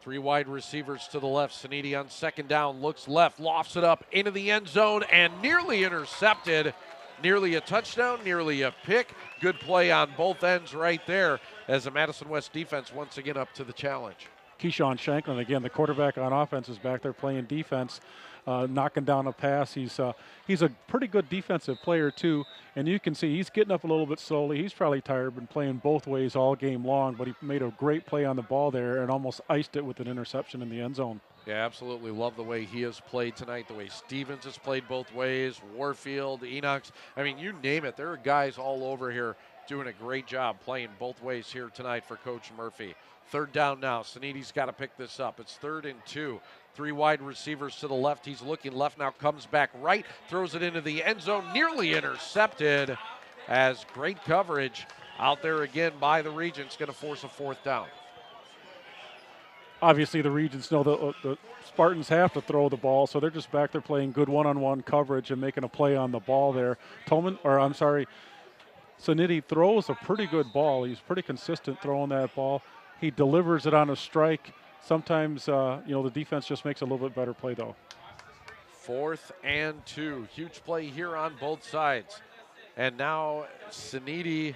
3 wide receivers to the left. Sanidi on second down, looks left, lofts it up into the end zone, and nearly intercepted. Nearly a touchdown, nearly a pick. Good play on both ends right there as the Madison West defense once again up to the challenge. Keyshawn Shanklin, again, the quarterback on offense, is back there playing defense, knocking down a pass. He's a pretty good defensive player, too, and you can see he's getting up a little bit slowly. He's probably tired, been playing both ways all game long, but he made a great play on the ball there and almost iced it with an interception in the end zone. Yeah, absolutely love the way he has played tonight, the way Stevens has played both ways, Warfield, Enox. I mean, you name it. There are guys all over here doing a great job playing both ways here tonight for Coach Murphy. Third down now. Sanidi's got to pick this up. It's 3rd and 2. 3 wide receivers to the left. He's looking left now, comes back right, throws it into the end zone, nearly intercepted as great coverage out there again by the Regents, going to force a 4th down. Obviously, the Regents know the Spartans have to throw the ball, so they're just back there playing good one-on-one coverage and making a play on the ball there. Sanidi throws a pretty good ball. He's pretty consistent throwing that ball. He delivers it on a strike. Sometimes, the defense just makes a little bit better play, though. 4th and 2. Huge play here on both sides. And now Sanidi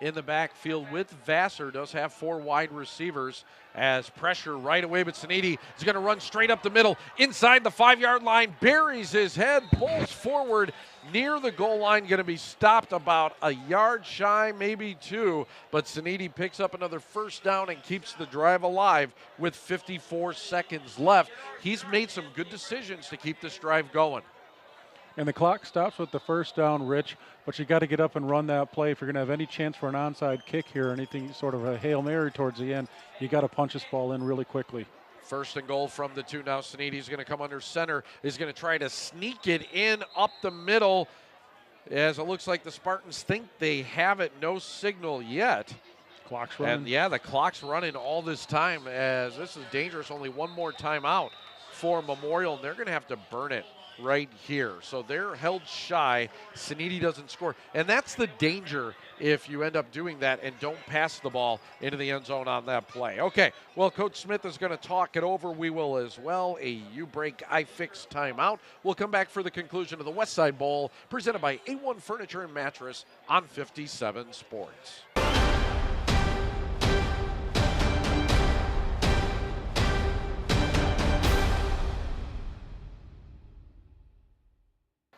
in the backfield with Vassar does have 4 wide receivers as pressure right away, but Sanidi is going to run straight up the middle inside the 5-yard line, buries his head, pulls forward near the goal line, going to be stopped about a yard shy, maybe 2, but Sanidi picks up another first down and keeps the drive alive with 54 seconds left. He's made some good decisions to keep this drive going. And the clock stops with the first down, Rich, but you got to get up and run that play. If you're going to have any chance for an onside kick here, anything sort of a Hail Mary towards the end, you got to punch this ball in really quickly. First and goal from the 2 now. Sinidi's going to come under center. He's going to try to sneak it in up the middle, as it looks like the Spartans think they have it. No signal yet. Clock's running. And yeah, the clock's running all this time, as this is dangerous. Only one more timeout for Memorial, and they're going to have to burn it right here. So they're held shy. Sinidi doesn't score. And that's the danger if you end up doing that and don't pass the ball into the end zone on that play. Okay, well, Coach Smith is going to talk it over. We will as well. A U-break, I-fix timeout. We'll come back for the conclusion of the Westside Bowl, presented by A-1 Furniture and Mattress on 57 Sports.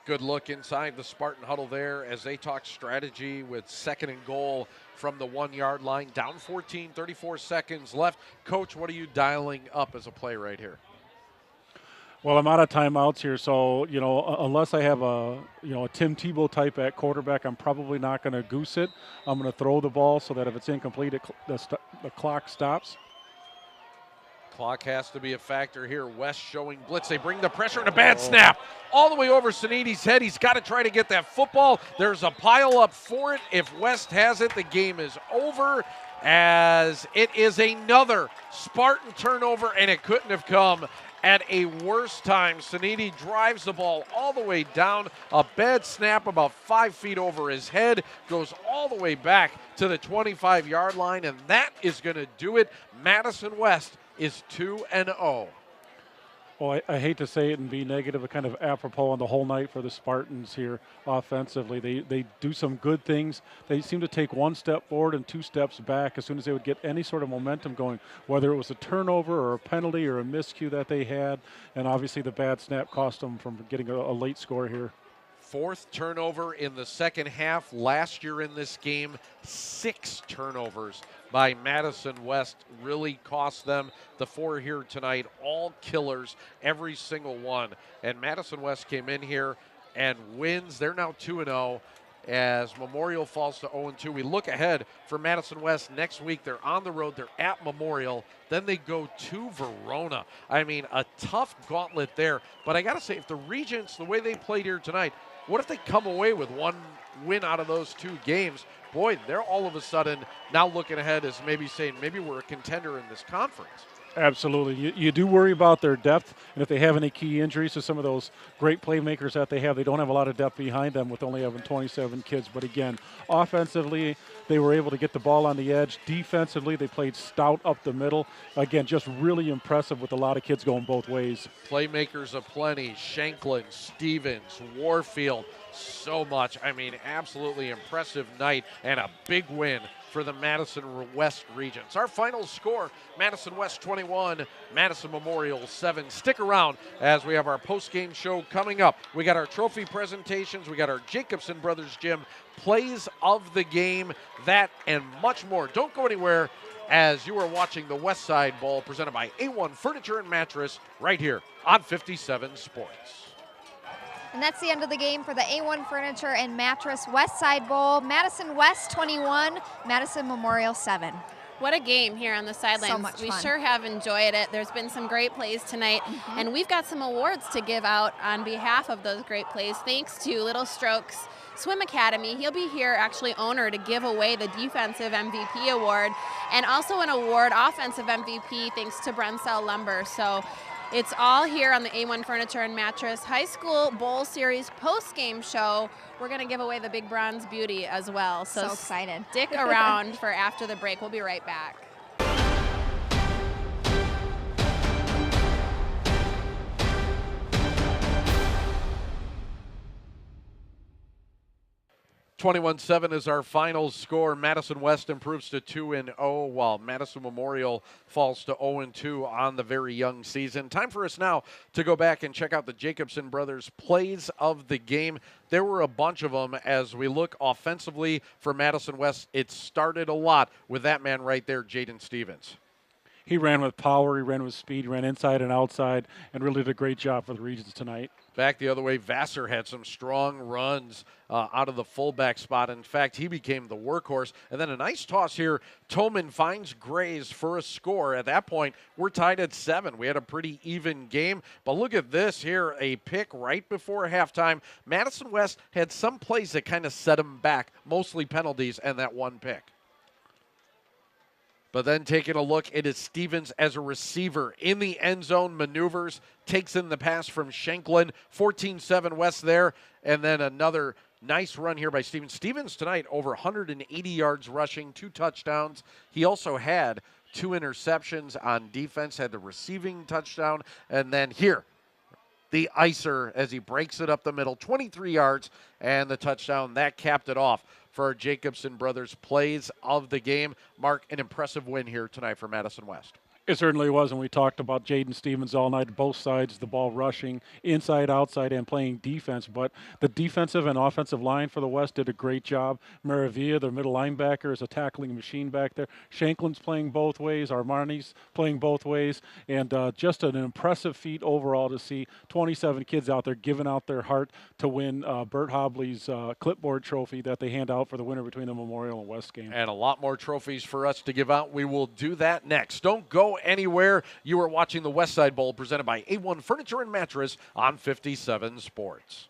Good look inside the Spartan huddle there as they talk strategy with second and goal from the 1 yard line. Down 14, 34 seconds left. Coach, what are you dialing up as a play right here? Well, I'm out of timeouts here, so, unless I have a Tim Tebow type at quarterback, I'm probably not going to goose it. I'm going to throw the ball so that if it's incomplete, the clock stops. Clock has to be a factor here. West showing blitz. They bring the pressure and a bad snap all the way over Sinidi's head. He's got to try to get that football. There's a pile up for it. If West has it, the game is over, as it is another Spartan turnover, and it couldn't have come at a worse time. Sinidi drives the ball all the way down. A bad snap about 5 feet over his head. Goes all the way back to the 25-yard line, and that is going to do it. Madison West is 2-0. Well, I hate to say it and be negative, but kind of apropos on the whole night for the Spartans here offensively. They do some good things. They seem to take 1 step forward and 2 steps back as soon as they would get any sort of momentum going, whether it was a turnover or a penalty or a miscue that they had. And obviously the bad snap cost them from getting a late score here. 4th turnover in the second half. Last year in this game, 6 turnovers by Madison West really cost them. The 4 here tonight, all killers, every single one. And Madison West came in here and wins. They're now 2-0 as Memorial falls to 0-2. We look ahead for Madison West next week. They're on the road. They're at Memorial. Then they go to Verona. I mean, a tough gauntlet there. But I got to say, if the Regents, the way they played here tonight, what if they come away with 1 win out of those 2 games? Boy, they're all of a sudden now looking ahead as maybe saying, maybe we're a contender in this conference. Absolutely. You do worry about their depth, and if they have any key injuries to some of those great playmakers that they don't have a lot of depth behind them with only having 27 kids. But again, offensively, they were able to get the ball on the edge. Defensively, they played stout up the middle. Again, just really impressive with a lot of kids going both ways. Playmakers aplenty. Shanklin, Stevens, Warfield, so much. I mean, absolutely impressive night and a big win for the Madison West Regents. Our final score, Madison West 21, Madison Memorial 7. Stick around as we have our post-game show coming up. We got our trophy presentations. We got our Jacobson Brothers Gym plays of the game, that and much more. Don't go anywhere as you are watching the West Side Bowl presented by A-1 Furniture and Mattress right here on 57 Sports. And that's the end of the game for the A-1 Furniture and Mattress West Side Bowl. Madison West 21, Madison Memorial 7. What a game here on the sidelines. So much we fun. sure have enjoyed it. There's been some great plays tonight, and we've got some awards to give out on behalf of those great plays, thanks to Little Strokes Swim Academy. He'll be here, actually owner, to give away the Defensive MVP Award and also an award, Offensive MVP, thanks to Brensell Lumber. So it's all here on the A-1 Furniture and Mattress High School Bowl Series post-game show. We're going to give away the Big Bronze Beauty as well. So excited. Stick around for after the break. We'll be right back. 21-7 is our final score. Madison West improves to 2-0, while Madison Memorial falls to 0-2 on the very young season. Time for us now to go back and check out the Jacobson brothers' plays of the game. There were a bunch of them as we look offensively for Madison West. It started a lot with that man right there, Jaden Stevens. He ran with power, he ran with speed, he ran inside and outside, and really did a great job for the Regents tonight. Back the other way, Vassar had some strong runs out of the fullback spot. In fact, he became the workhorse. And then a nice toss here. Tolman finds Grays for a score. At that point, we're tied at 7. We had a pretty even game. But look at this here, a pick right before halftime. Madison West had some plays that kind of set them back, mostly penalties and that one pick. But then taking a look, it is Stevens as a receiver in the end zone, maneuvers, takes in the pass from Shanklin, 14-7 West there, and then another nice run here by Stevens. Stevens tonight over 180 yards rushing, 2 touchdowns. He also had 2 interceptions on defense, had the receiving touchdown, and then here, the icer as he breaks it up the middle, 23 yards, and the touchdown. That capped it off for our Jacobson brothers plays of the game. Mark, an impressive win here tonight for Madison West. It certainly was, and we talked about Jaden Stevens all night, both sides, the ball rushing, inside, outside, and playing defense. But the defensive and offensive line for the West did a great job. Maravilla, their middle linebacker, is a tackling machine back there. Shanklin's playing both ways. Armani's playing both ways. And just an impressive feat overall to see 27 kids out there giving out their heart to win Bert Hobley's clipboard trophy that they hand out for the winner between the Memorial and West game. And a lot more trophies for us to give out. We will do that next. Don't go anywhere. You are watching the West Side Bowl presented by A-1 Furniture and Mattress on 57 Sports.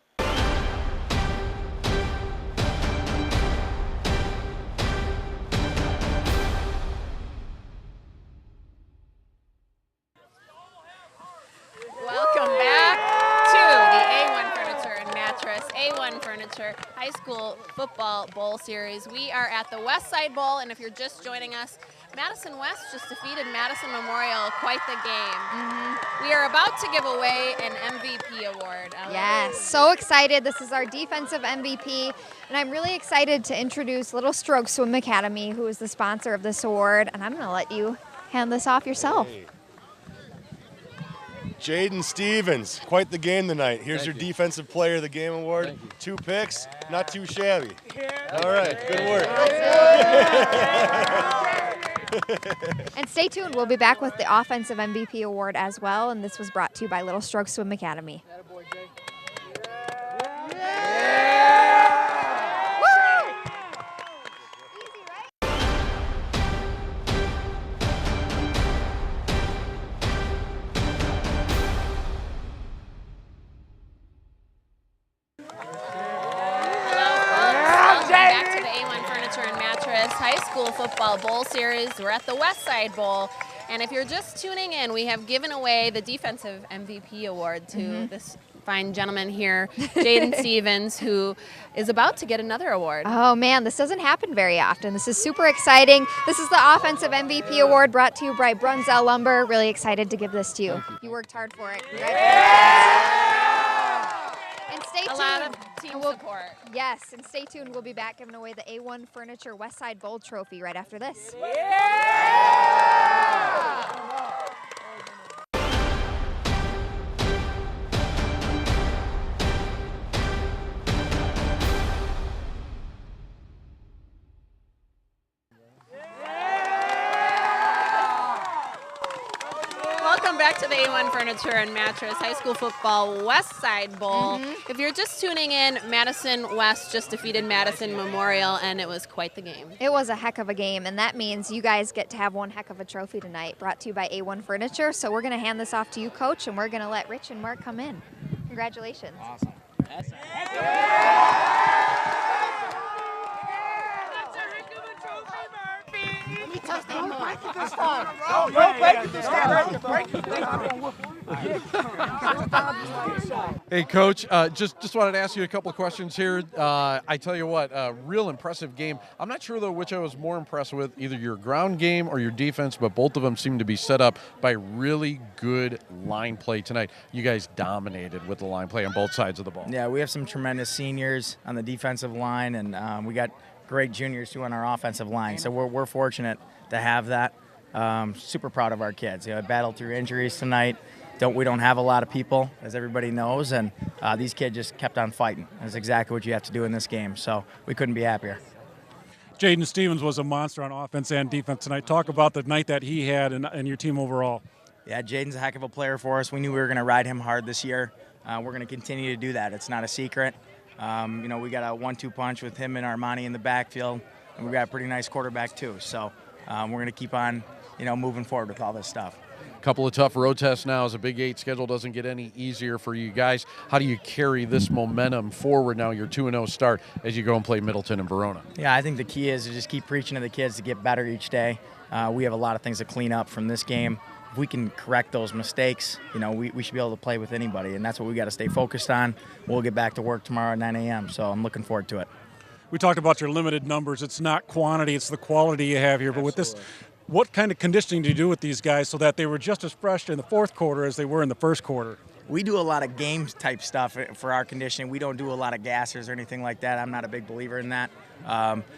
Welcome back to the A1 Furniture and Mattress, A1 Furniture High School Football Bowl Series. We are at the West Side Bowl, and if you're just joining us, Madison West just defeated Madison Memorial. Quite the game. We are about to give away an MVP award. Yes, so excited. This is our defensive MVP, and I'm really excited to introduce Little Stroke Swim Academy, who is the sponsor of this award, and I'm going to let you hand this off yourself. Hey. Jaden Stevens, quite the game tonight. Here's your Defensive Player of the Game award. 2 picks, not too shabby. All right, good work. And stay tuned. We'll be back with the Offensive MVP award as well, and this was brought to you by Little Stroke Swim Academy. High School Football Bowl Series. We're at the West Side Bowl, and if you're just tuning in, we have given away the Defensive MVP award to this fine gentleman here, Jaden Stevens, who is about to get another award. Oh man, this doesn't happen very often. This is super exciting. This is the Offensive MVP award brought to you by Brunzell Lumber. Really excited to give this to you. You worked hard for it. Congratulations. And stay tuned. A lot of team support. Yes, and stay tuned. We'll be back giving away the A1 Furniture West Side Bowl trophy right after this. Welcome back to the A1 Furniture and Mattress High School Football West Side Bowl. If you're just tuning in, Madison West just defeated Madison Memorial, and it was quite the game. It was a heck of a game, and that means you guys get to have one heck of a trophy tonight, brought to you by A1 Furniture. So we're going to hand this off to you, Coach, and we're going to let Rich and Mark come in. Congratulations. Awesome. Hey, Coach, just wanted to ask you a couple of questions here. I tell you what, real impressive game. I'm not sure, though, which I was more impressed with, either your ground game or your defense, but both of them seem to be set up by really good line play tonight. You guys dominated with the line play on both sides of the ball. Yeah, we have some tremendous seniors on the defensive line, and we got great juniors too on our offensive line. So we're fortunate to have that. Super proud of our kids. I battled through injuries tonight. We don't have a lot of people, as everybody knows, and these kids just kept on fighting. That's exactly what you have to do in this game. So we couldn't be happier. Jaden Stevens was a monster on offense and defense tonight. Talk about the night that he had and your team overall. Yeah, Jaden's a heck of a player for us. We knew we were going to ride him hard this year. We're going to continue to do that. It's not a secret. You know, we got a 1-2 punch with him and Armani in the backfield, and we got a pretty nice quarterback too. So we're going to keep on, you know, moving forward with all this stuff. Couple of tough road tests now as a Big 8 schedule doesn't get any easier for you guys. How do you carry this momentum forward now, your 2-0 start, as you go and play Middleton and Verona? Yeah, I think the key is to just keep preaching to the kids to get better each day. We have a lot of things to clean up from this game. If we can correct those mistakes, you know, we should be able to play with anybody, and that's what we got to stay focused on. We'll get back to work tomorrow at 9 a.m., so I'm looking forward to it. We talked about your limited numbers. It's not quantity, it's the quality you have here. But with this, what kind of conditioning do you do with these guys so that they were just as fresh in the fourth quarter as they were in the first quarter? We do a lot of game type stuff for our conditioning. We don't do a lot of gassers or anything like that. I'm not a big believer in that.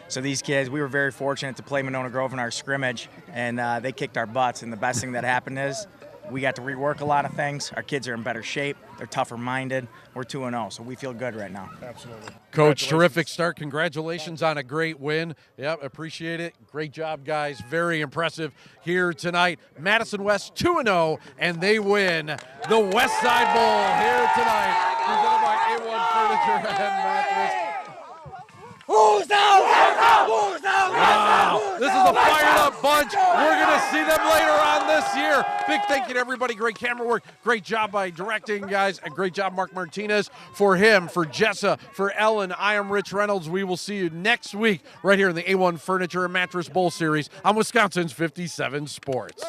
So these kids, we were very fortunate to play Monona Grove in our scrimmage, and they kicked our butts. And the best thing that happened is we got to rework a lot of things. Our kids are in better shape. They're tougher minded. We're 2-0, so we feel good right now. Absolutely. Coach, terrific start. Congratulations on a great win. Yep, appreciate it. Great job, guys. Very impressive here tonight. Madison West 2-0, and they win the West Side Bowl here tonight, presented by A-1 Furniture and Mattress. Who's out? Who's out? Wow, this is a fired up bunch. We're going to see them later on this year. Big thank you to everybody. Great camera work. Great job by directing, guys. And great job, Mark Martinez. For him, for Jessa, for Ellen, I am Rich Reynolds. We will see you next week right here in the A1 Furniture and Mattress Bowl Series on Wisconsin's 57 Sports.